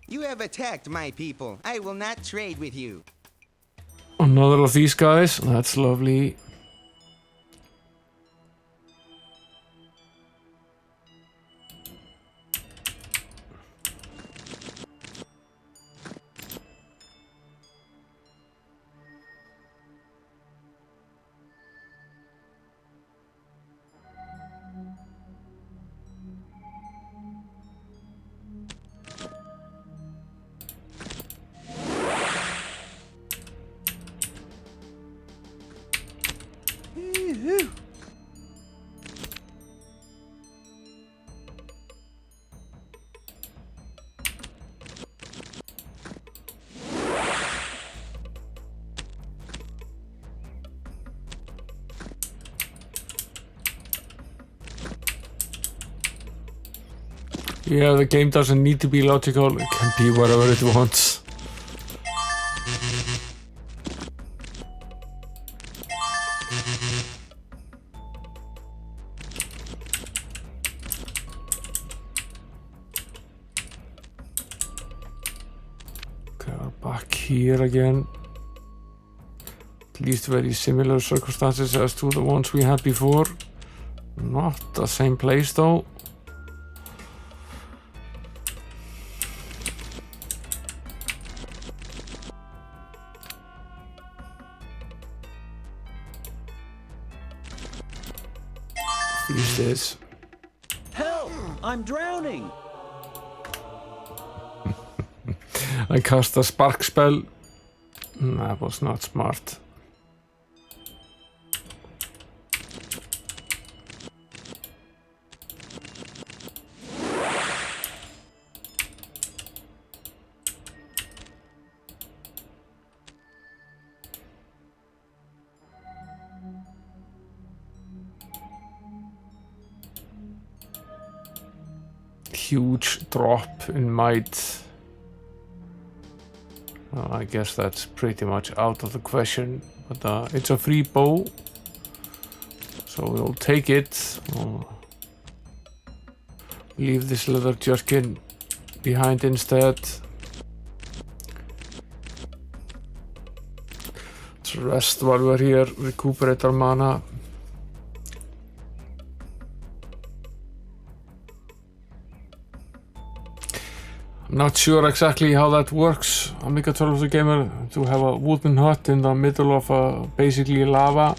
You have attacked my people. I will not trade with you. Another of these guys. That's lovely. Yeah, the game doesn't need to be logical, it can be whatever it wants. Okay, we're back here again. At least very similar circumstances as to the ones we had before. Not the same place though. Use this. Help! I'm drowning. I cast a spark spell. That was not smart. Huge drop in might. I guess that's pretty much out of the question, but it's a free bow, so we'll take it. We'll leave this leather jerkin behind instead. Let's rest while we're here, recuperate our mana. I'm not sure exactly how that works, Amiga 12 the Gamer, to have a wooden hut in the middle of basically lava.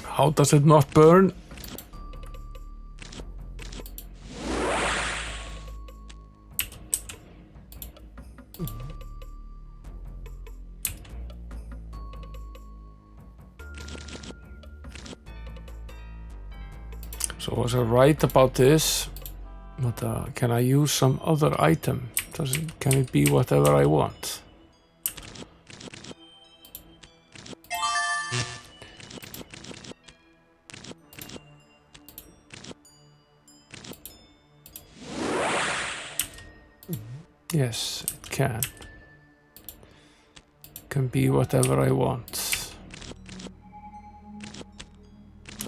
How does it not burn? So was I right about this? But can I use some other item? Can it be whatever I want? Yes, it can. It can be whatever I want.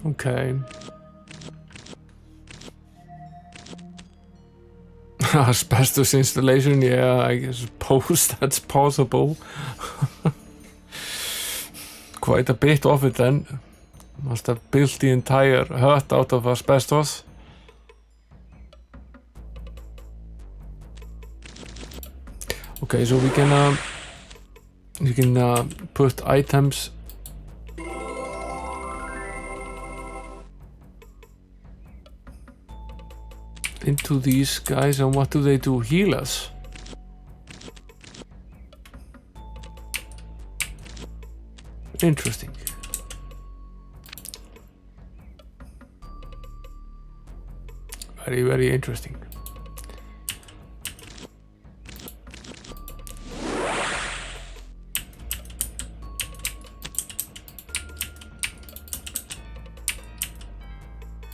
Okay. Asbestos installation, yeah, I suppose that's possible. Quite a bit of it then. Must have built the entire hut out of asbestos. Okay, so we can put items into these guys, and what do they do? Heal us. Interesting. Very, very interesting.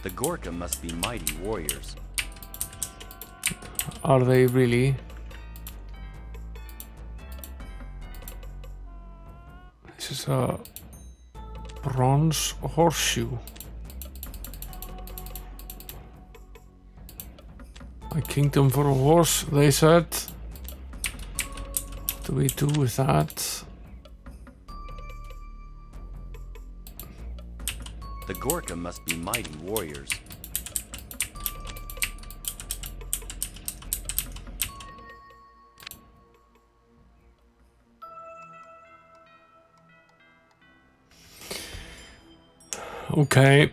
The Gorka must be mighty warriors. Are they really? This is a bronze horseshoe. A kingdom for a horse, they said. What do we do with that? The Gorka must be mighty warriors. Okay.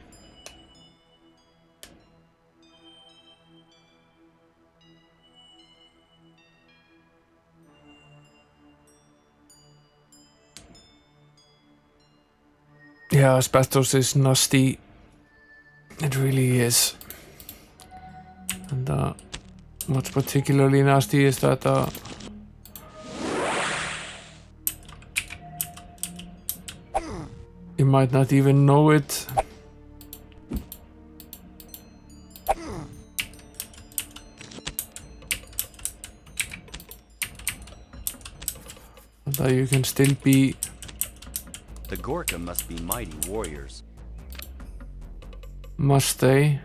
Yeah, asbestos is nasty. It really is. And what's particularly nasty is that you might not even know it. And that you can still be. The Gorka must be mighty warriors. Must they?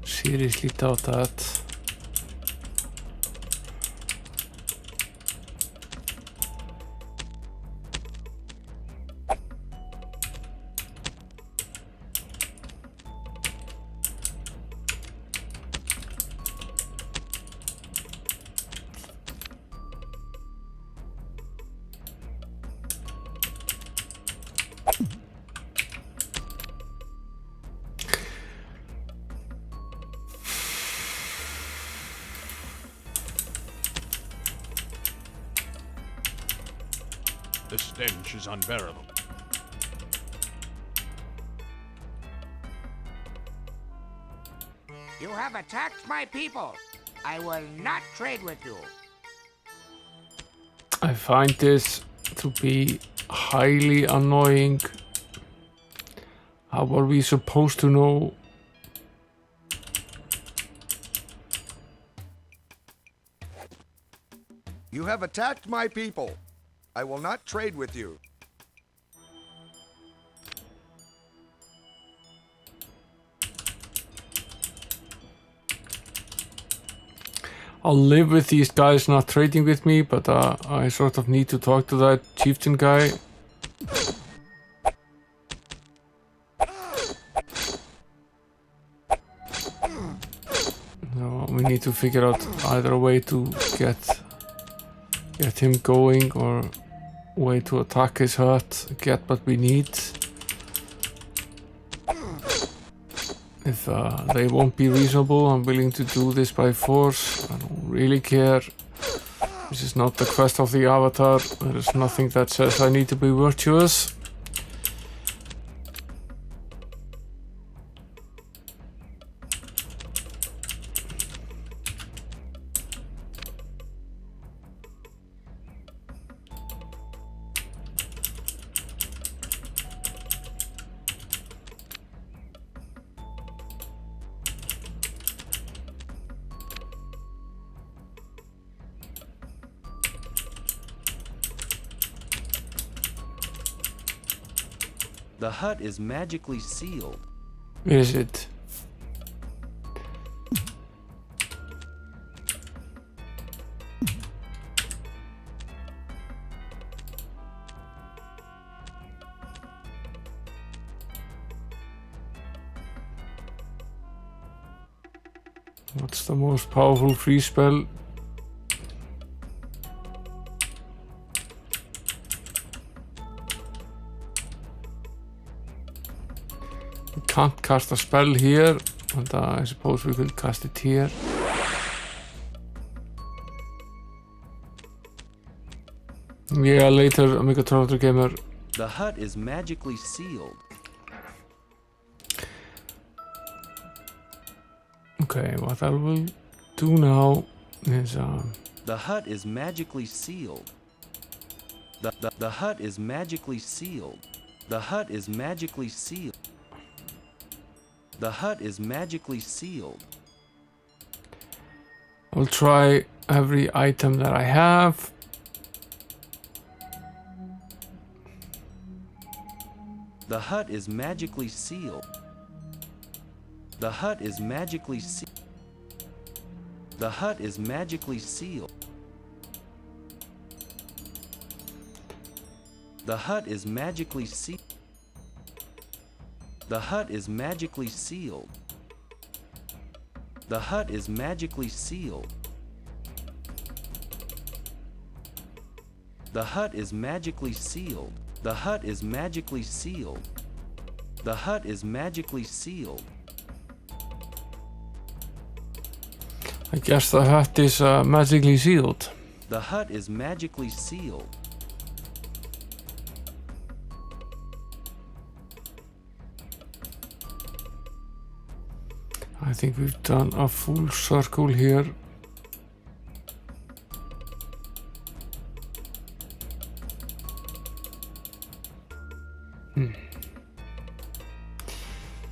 Seriously doubt that. The stench is unbearable. You have attacked my people. I will not trade with you. I find this to be highly annoying. How are we supposed to know? You have attacked my people. I will not trade with you. I'll live with these guys not trading with me, but I sort of need to talk to that chieftain guy. No, we need to figure out either a way to get him going or a way to attack his hut, get what we need. If they won't be reasonable, I'm willing to do this by force. I don't really care. This is not the quest of the Avatar. There is nothing that says I need to be virtuous. The hut is magically sealed. Is it? What's the most powerful free spell? We can't cast a spell here, and I suppose we could cast it here. Yeah, later, Megatron Gamer. The hut is magically sealed. Okay, what I will do now is The hut is magically sealed. The hut is magically sealed. The hut is magically sealed. The hut is magically sealed. I'll try every item that I have. The hut is magically sealed. The hut is magically sealed. The hut is magically sealed. The hut is magically sealed. The hut is magically sealed. The hut is magically sealed. The hut is magically sealed. The hut is magically sealed. The hut is magically sealed. I guess the hut is magically sealed. The hut is magically sealed. I think we've done a full circle here.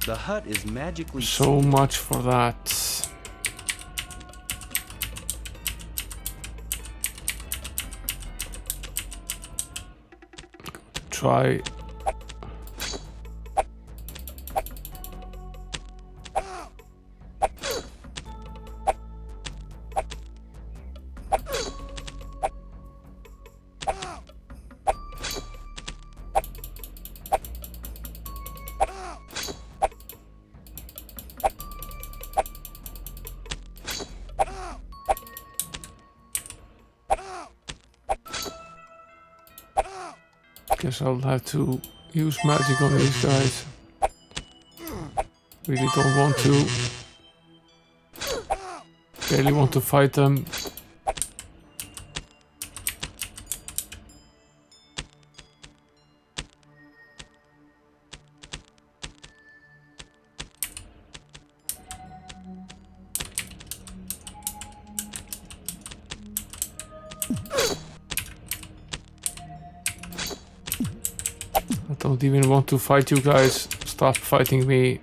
The hut is magically so sealed. much for that. Try. Guess I'll have to use magic on these guys. Really don't want to. Barely want to fight them. I don't even want to fight you guys. Stop fighting me.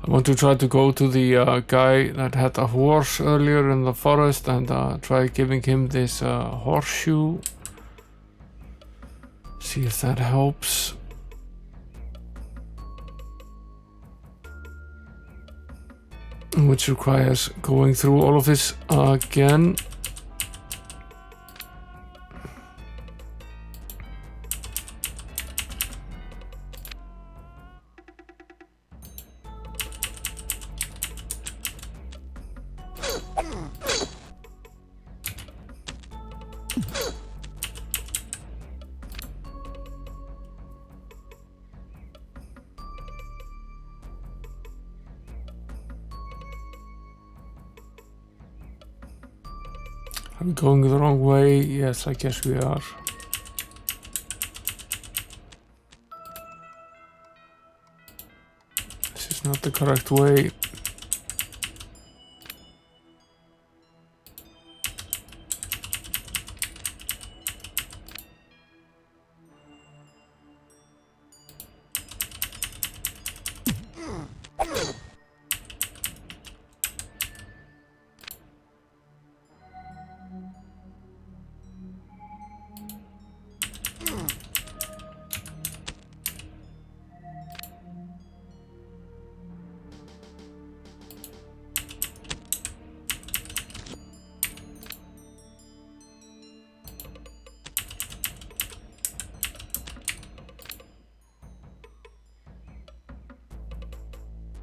I want to try to go to the guy that had a horse earlier in the forest and try giving him this horseshoe. See if that helps. Which requires going through all of this again. Are we going the wrong way? Yes, I guess we are. This is not the correct way.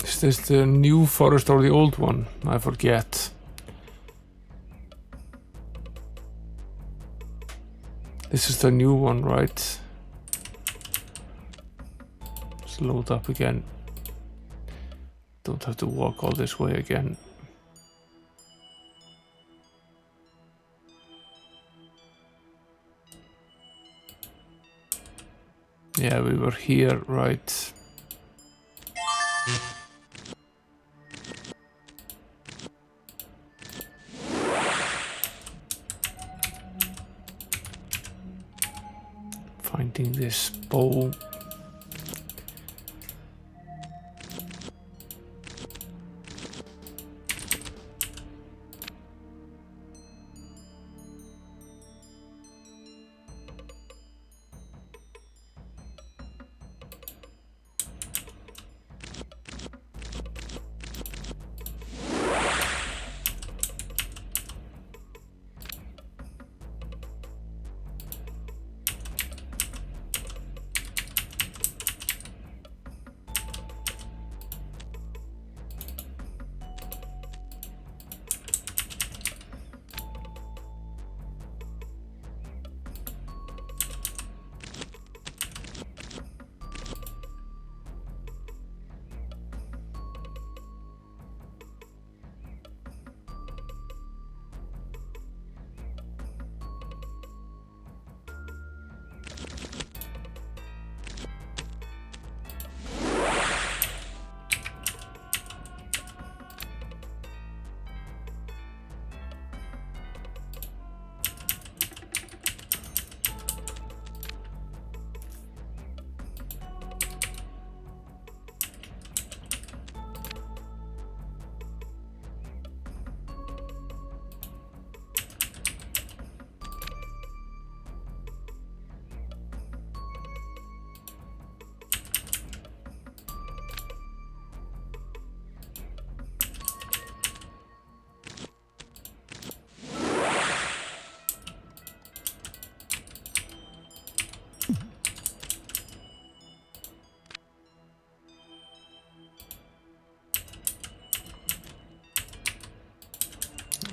Is this the new forest or the old one? I forget. This is the new one, right? Let's load up again. Don't have to walk all this way again. Yeah, we were here, right? Finding this bow.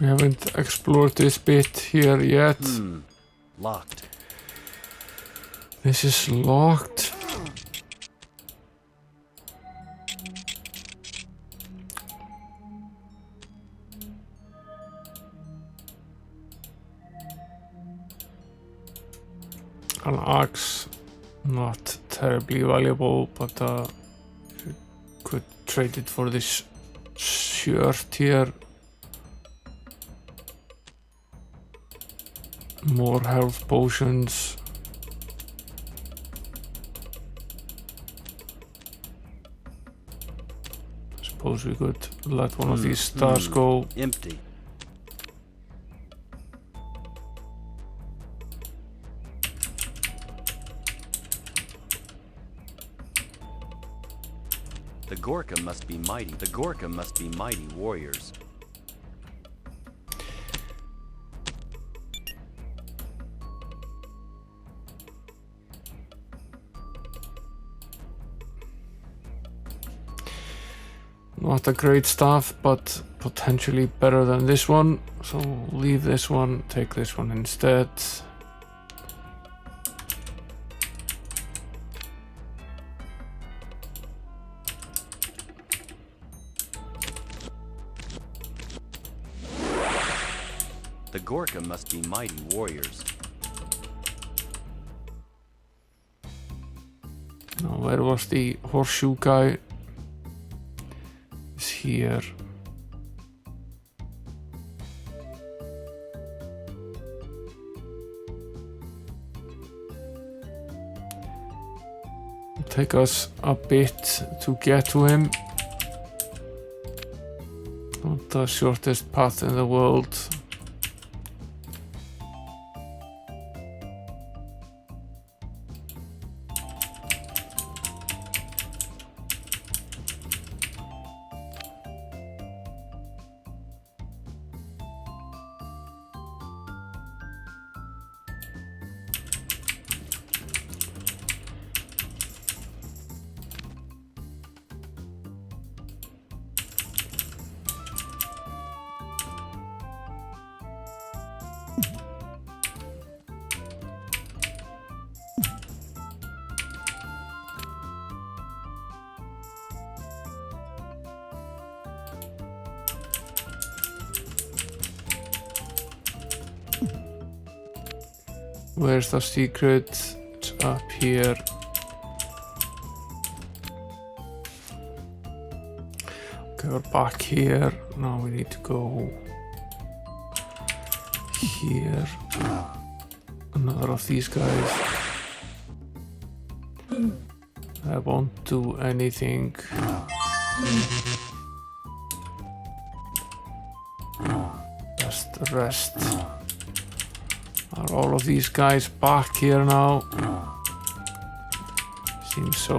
We haven't explored this bit here yet. Locked. This is locked. An axe, not terribly valuable, but could trade it for this shirt here. More health potions. Suppose we could let one of these stars go. Empty. The Gorka must be mighty. The Gorka must be mighty warriors. Not a great staff, but potentially better than this one. So leave this one, take this one instead. The Gorka must be mighty warriors. Now, where was the horseshoe guy? here. Take us a bit to get to him. Not the shortest path in the world. Where's the secret? It's up here. Okay, we're back here. Now we need to go here. Another of these guys. I won't do anything. Just rest. Are all of these guys back here now? Seems so.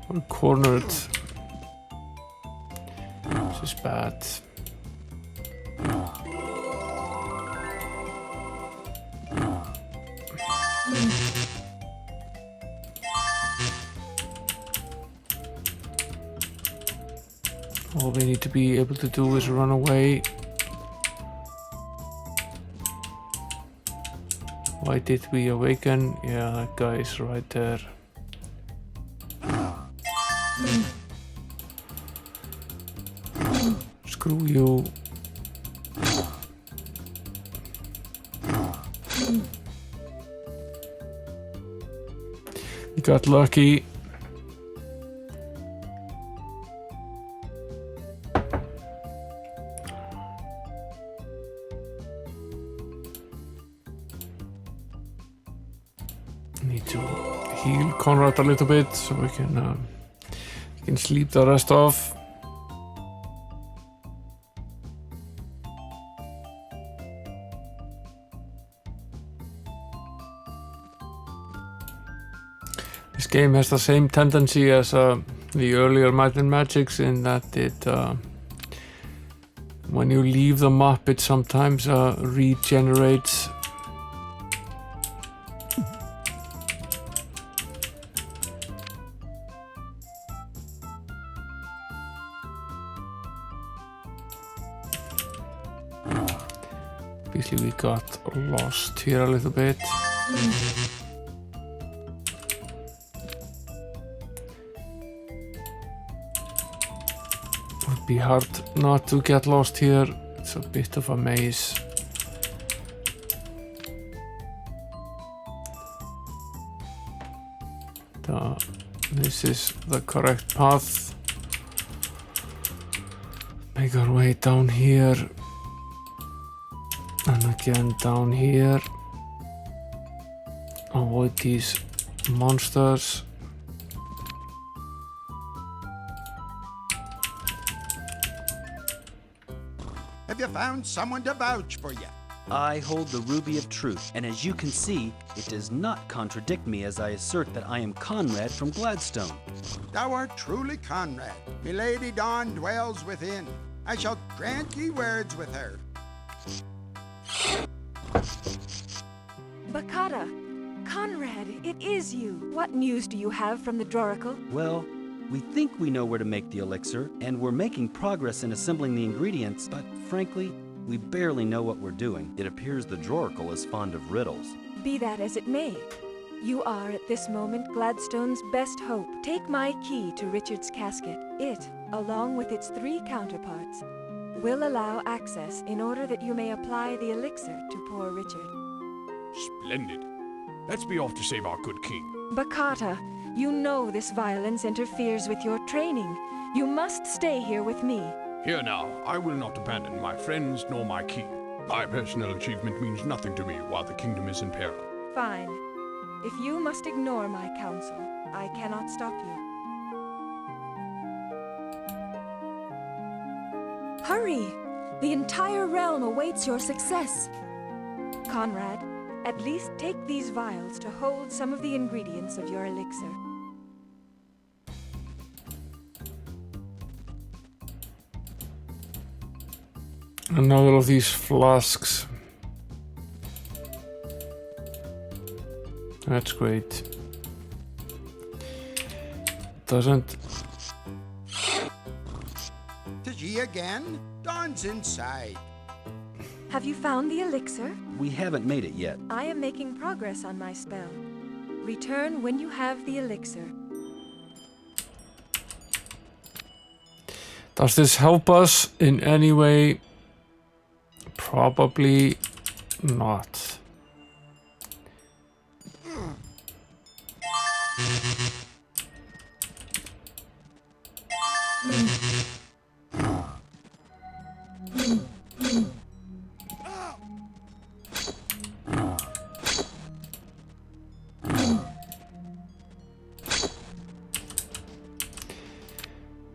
We're cornered. This is bad. All we need to be able to do is run away. Why did we awaken? Yeah, that guy is right there. Screw you. You got lucky. Need to heal Conrad a little bit so we can sleep the rest off. This game has the same tendency as the earlier Might and Magics in that it when you leave the map it sometimes regenerates. Obviously we got lost here a little bit. Would be hard not to get lost here. It's a bit of a maze. This is the correct path. Make our way down here. And again down here. Avoid these monsters. Have you found someone to vouch for you? I hold the Ruby of Truth, and as you can see, it does not contradict me as I assert that I am Conrad from Gladstone. Thou art truly Conrad. Milady Dawn dwells within. I shall grant ye words with her. Bakata! Conrad, it is you! What news do you have from the Droracle? Well, we think we know where to make the elixir, and we're making progress in assembling the ingredients, but frankly, we barely know what we're doing. It appears the Droracle is fond of riddles. Be that as it may, you are at this moment Gladstone's best hope. Take my key to Richard's casket. It, along with its 3 counterparts, will allow access in order that you may apply the elixir to poor Richard. Splendid. Let's be off to save our good king. Bakata, you know this violence interferes with your training. You must stay here with me. Here now, I will not abandon my friends nor my king. My personal achievement means nothing to me while the kingdom is in peril. Fine. If you must ignore my counsel, I cannot stop you. Hurry! The entire realm awaits your success. Conrad, at least take these vials to hold some of the ingredients of your elixir. Another of these flasks. That's great. Doesn't... Tis ye again? Dawn's inside. Have you found the elixir? We haven't made it yet. I am making progress on my spell. Return when you have the elixir. Does this help us in any way? Probably not.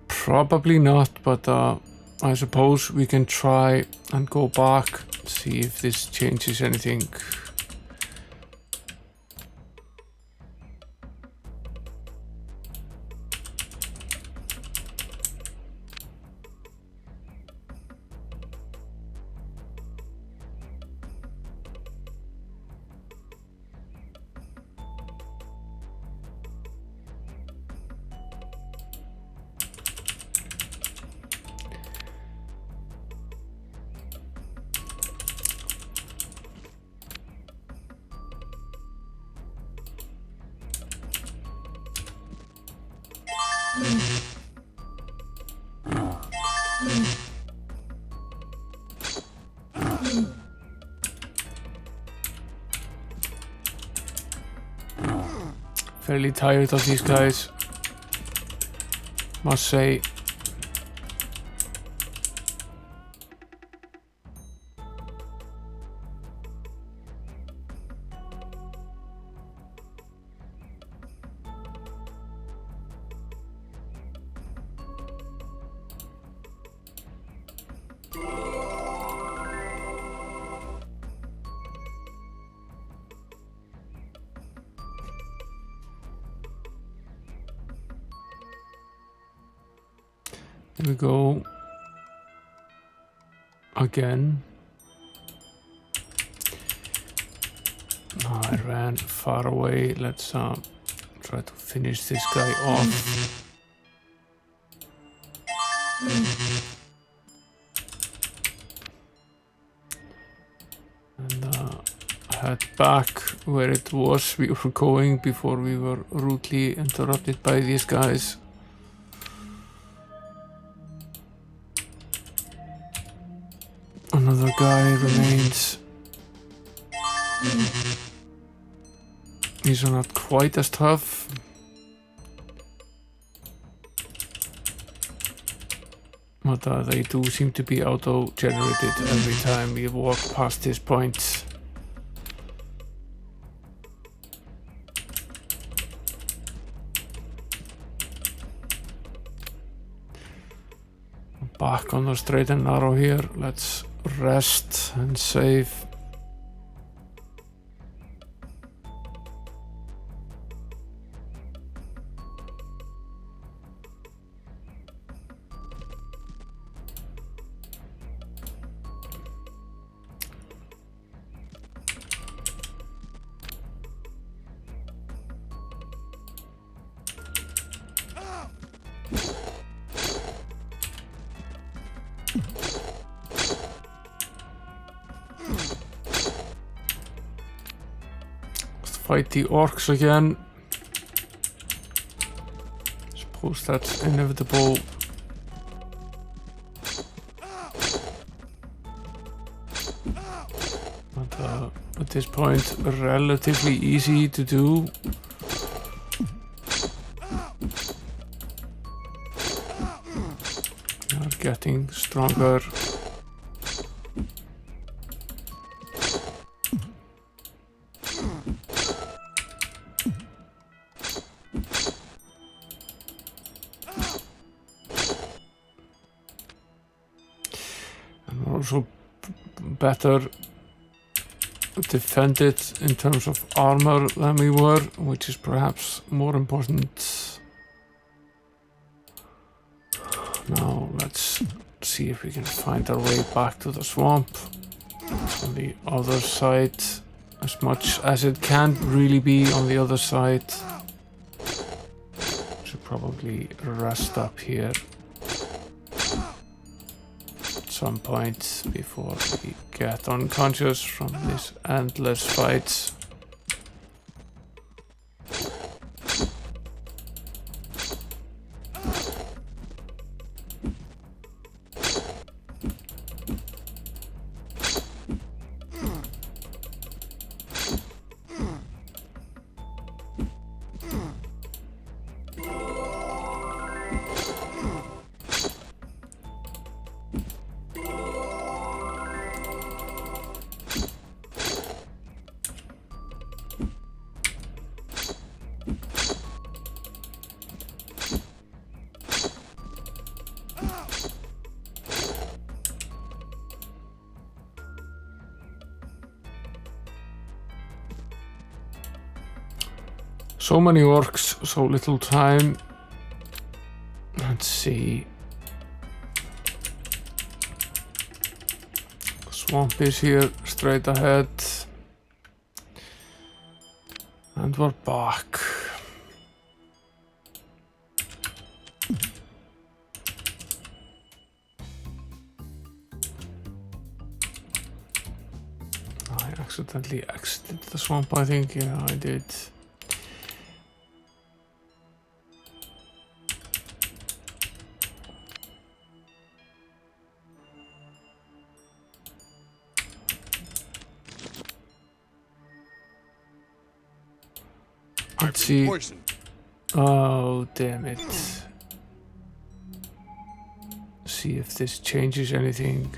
Probably not, but I suppose we can try and go back, see if this changes anything. Fairly tired of these guys, must say. Here we go again. I ran far away. Let's try to finish this guy off. And head back where it was we were going before we were rudely interrupted by these guys. Another guy remains. These are not quite as tough. But they do seem to be auto-generated every time we walk past this point. Back on the straight and narrow here. Let's rest and save. Fight the orcs again. Suppose that's inevitable. But At this point, relatively easy to do. We are getting stronger. And we're also better defended in terms of armor than we were, which is perhaps more important. Now let's see if we can find our way back to the swamp. It's on the other side, as much as it can really be on the other side. Should probably rest up here at some point before we get unconscious from this endless fight. So many orcs, so little time. Let's see. The swamp is here, straight ahead. And we're back. I accidentally exited the swamp, I think. Yeah, I did. Let's see. Oh, damn it. See if this changes anything.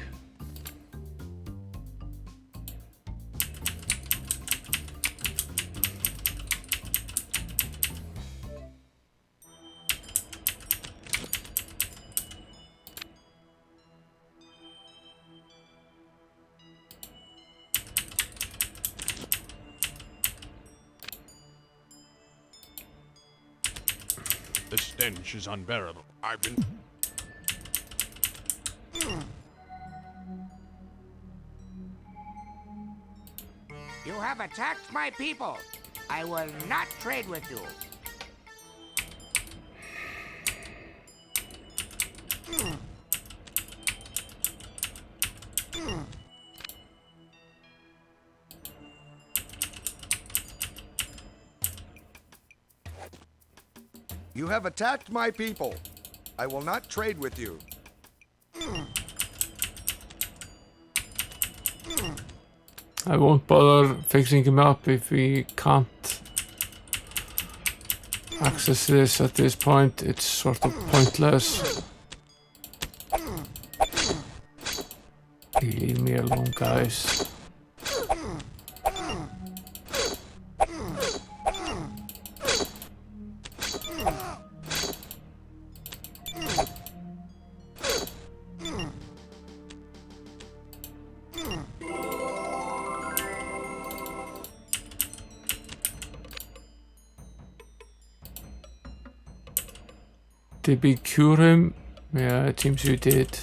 The stench is unbearable. I've been... You have attacked my people. I will not trade with you. You have attacked my people. I will not trade with you. I won't bother fixing him up if we can't access this at this point. It's sort of pointless. Leave me alone, guys. Did we cure him? Yeah, it seems we did.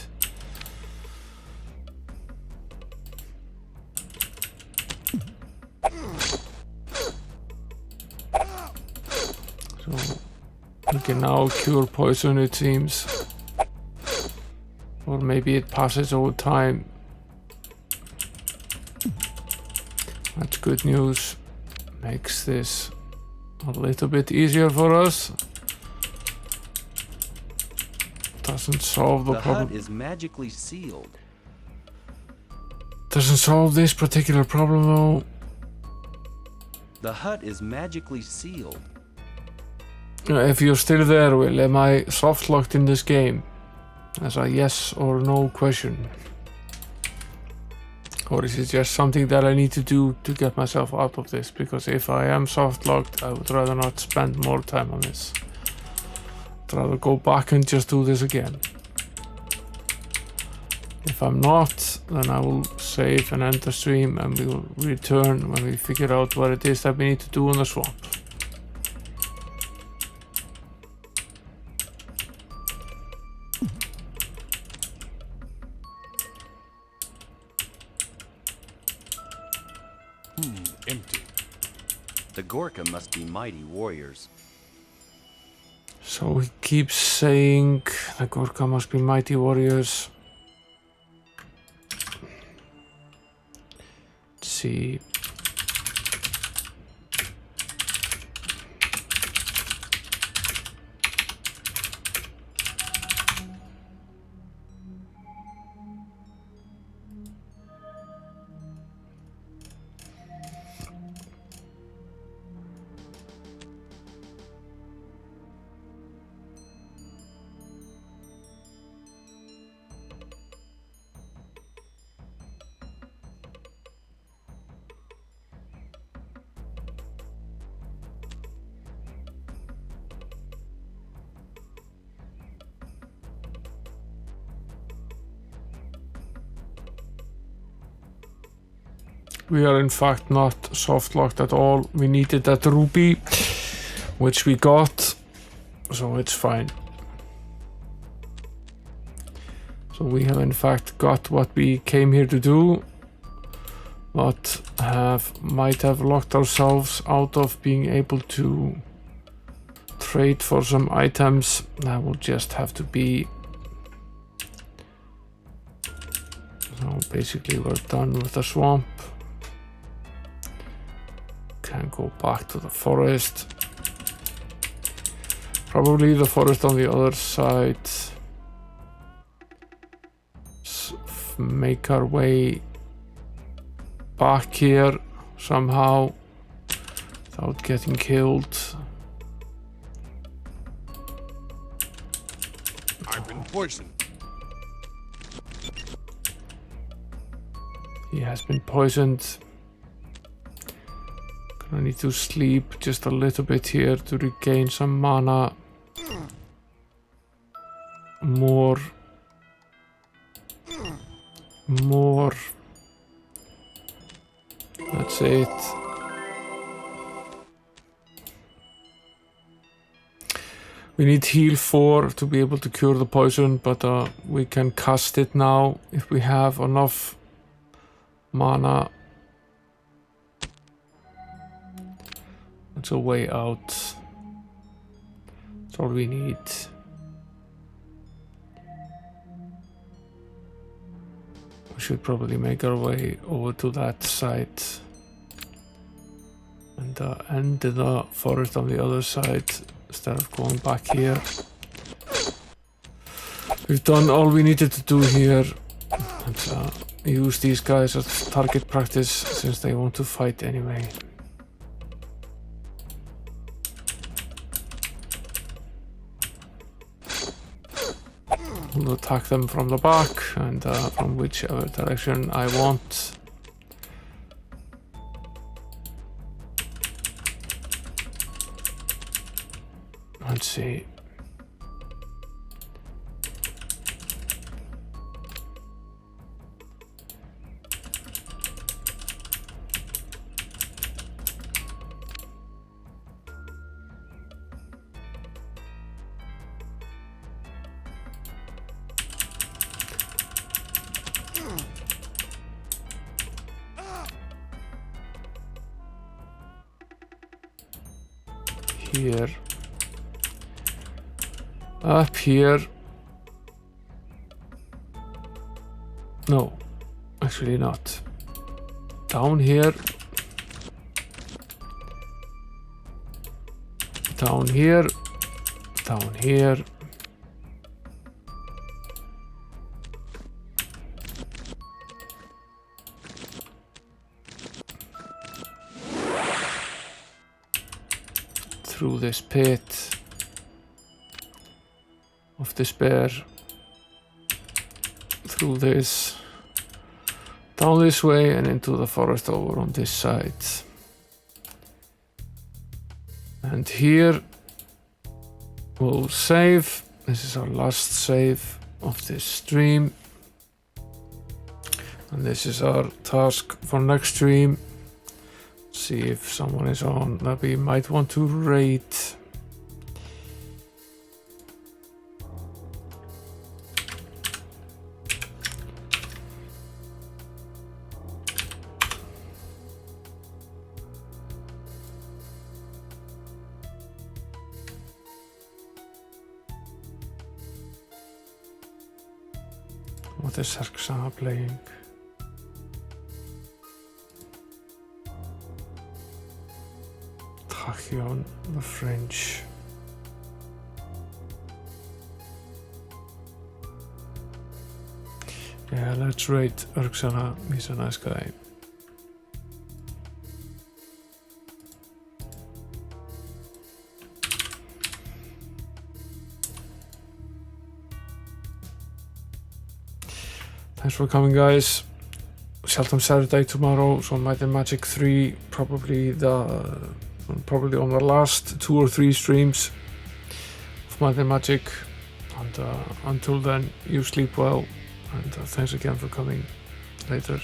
So we can now cure poison, it seems. Or maybe it passes over time. That's good news. Makes this a little bit easier for us. Doesn't solve the problem. The hut is magically sealed. Doesn't solve this particular problem though. The hut is magically sealed. If you're still there, Will, am I soft locked in this game? As a yes or no question. Or is it just something that I need to do to get myself out of this? Because if I am soft locked, I would rather not spend more time on this. I'd rather go back and just do this again. If I'm not, then I will save and end the stream and we will return when we figure out what it is that we need to do in the swamp. Empty. The Gorka must be mighty warriors. So he keeps saying the Gorka must be mighty warriors. Let's see. We are in fact not soft locked at all. We needed that ruby, which we got, so it's fine. So we have in fact got what we came here to do, but might have locked ourselves out of being able to trade for some items. That will just have to be. So basically we're done with the swamp. Can go back to the forest. Probably the forest on the other side. Make our way back here somehow without getting killed. I've been poisoned. He has been poisoned. I need to sleep just a little bit here to regain some mana. More. That's it. We need heal 4 to be able to cure the poison, but we can cast it now if we have enough mana. It's a way out. That's all we need. We should probably make our way over to that side and end the forest on the other side instead of going back here. We've done all we needed to do here. Let's use these guys as target practice since they want to fight anyway. We'll attack them from the back and from whichever direction I want. Let's see. Here. Up here. No, actually not. Down here. Down here. Down here. through this pit of despair, through this, down this way and into the forest over on this side. And here we'll save. This is our last save of this stream. And this is our task for next stream. See if someone is on that we might want to raid. What is Herxana playing? Tachyon, the French. Yeah, let's raid Herxana. He's a nice guy. Thanks for coming, guys. Shelton Saturday tomorrow, so Might and Magic 3, probably on the last 2 or 3 streams of Might and Magic. And until then, you sleep well, and thanks again for coming later.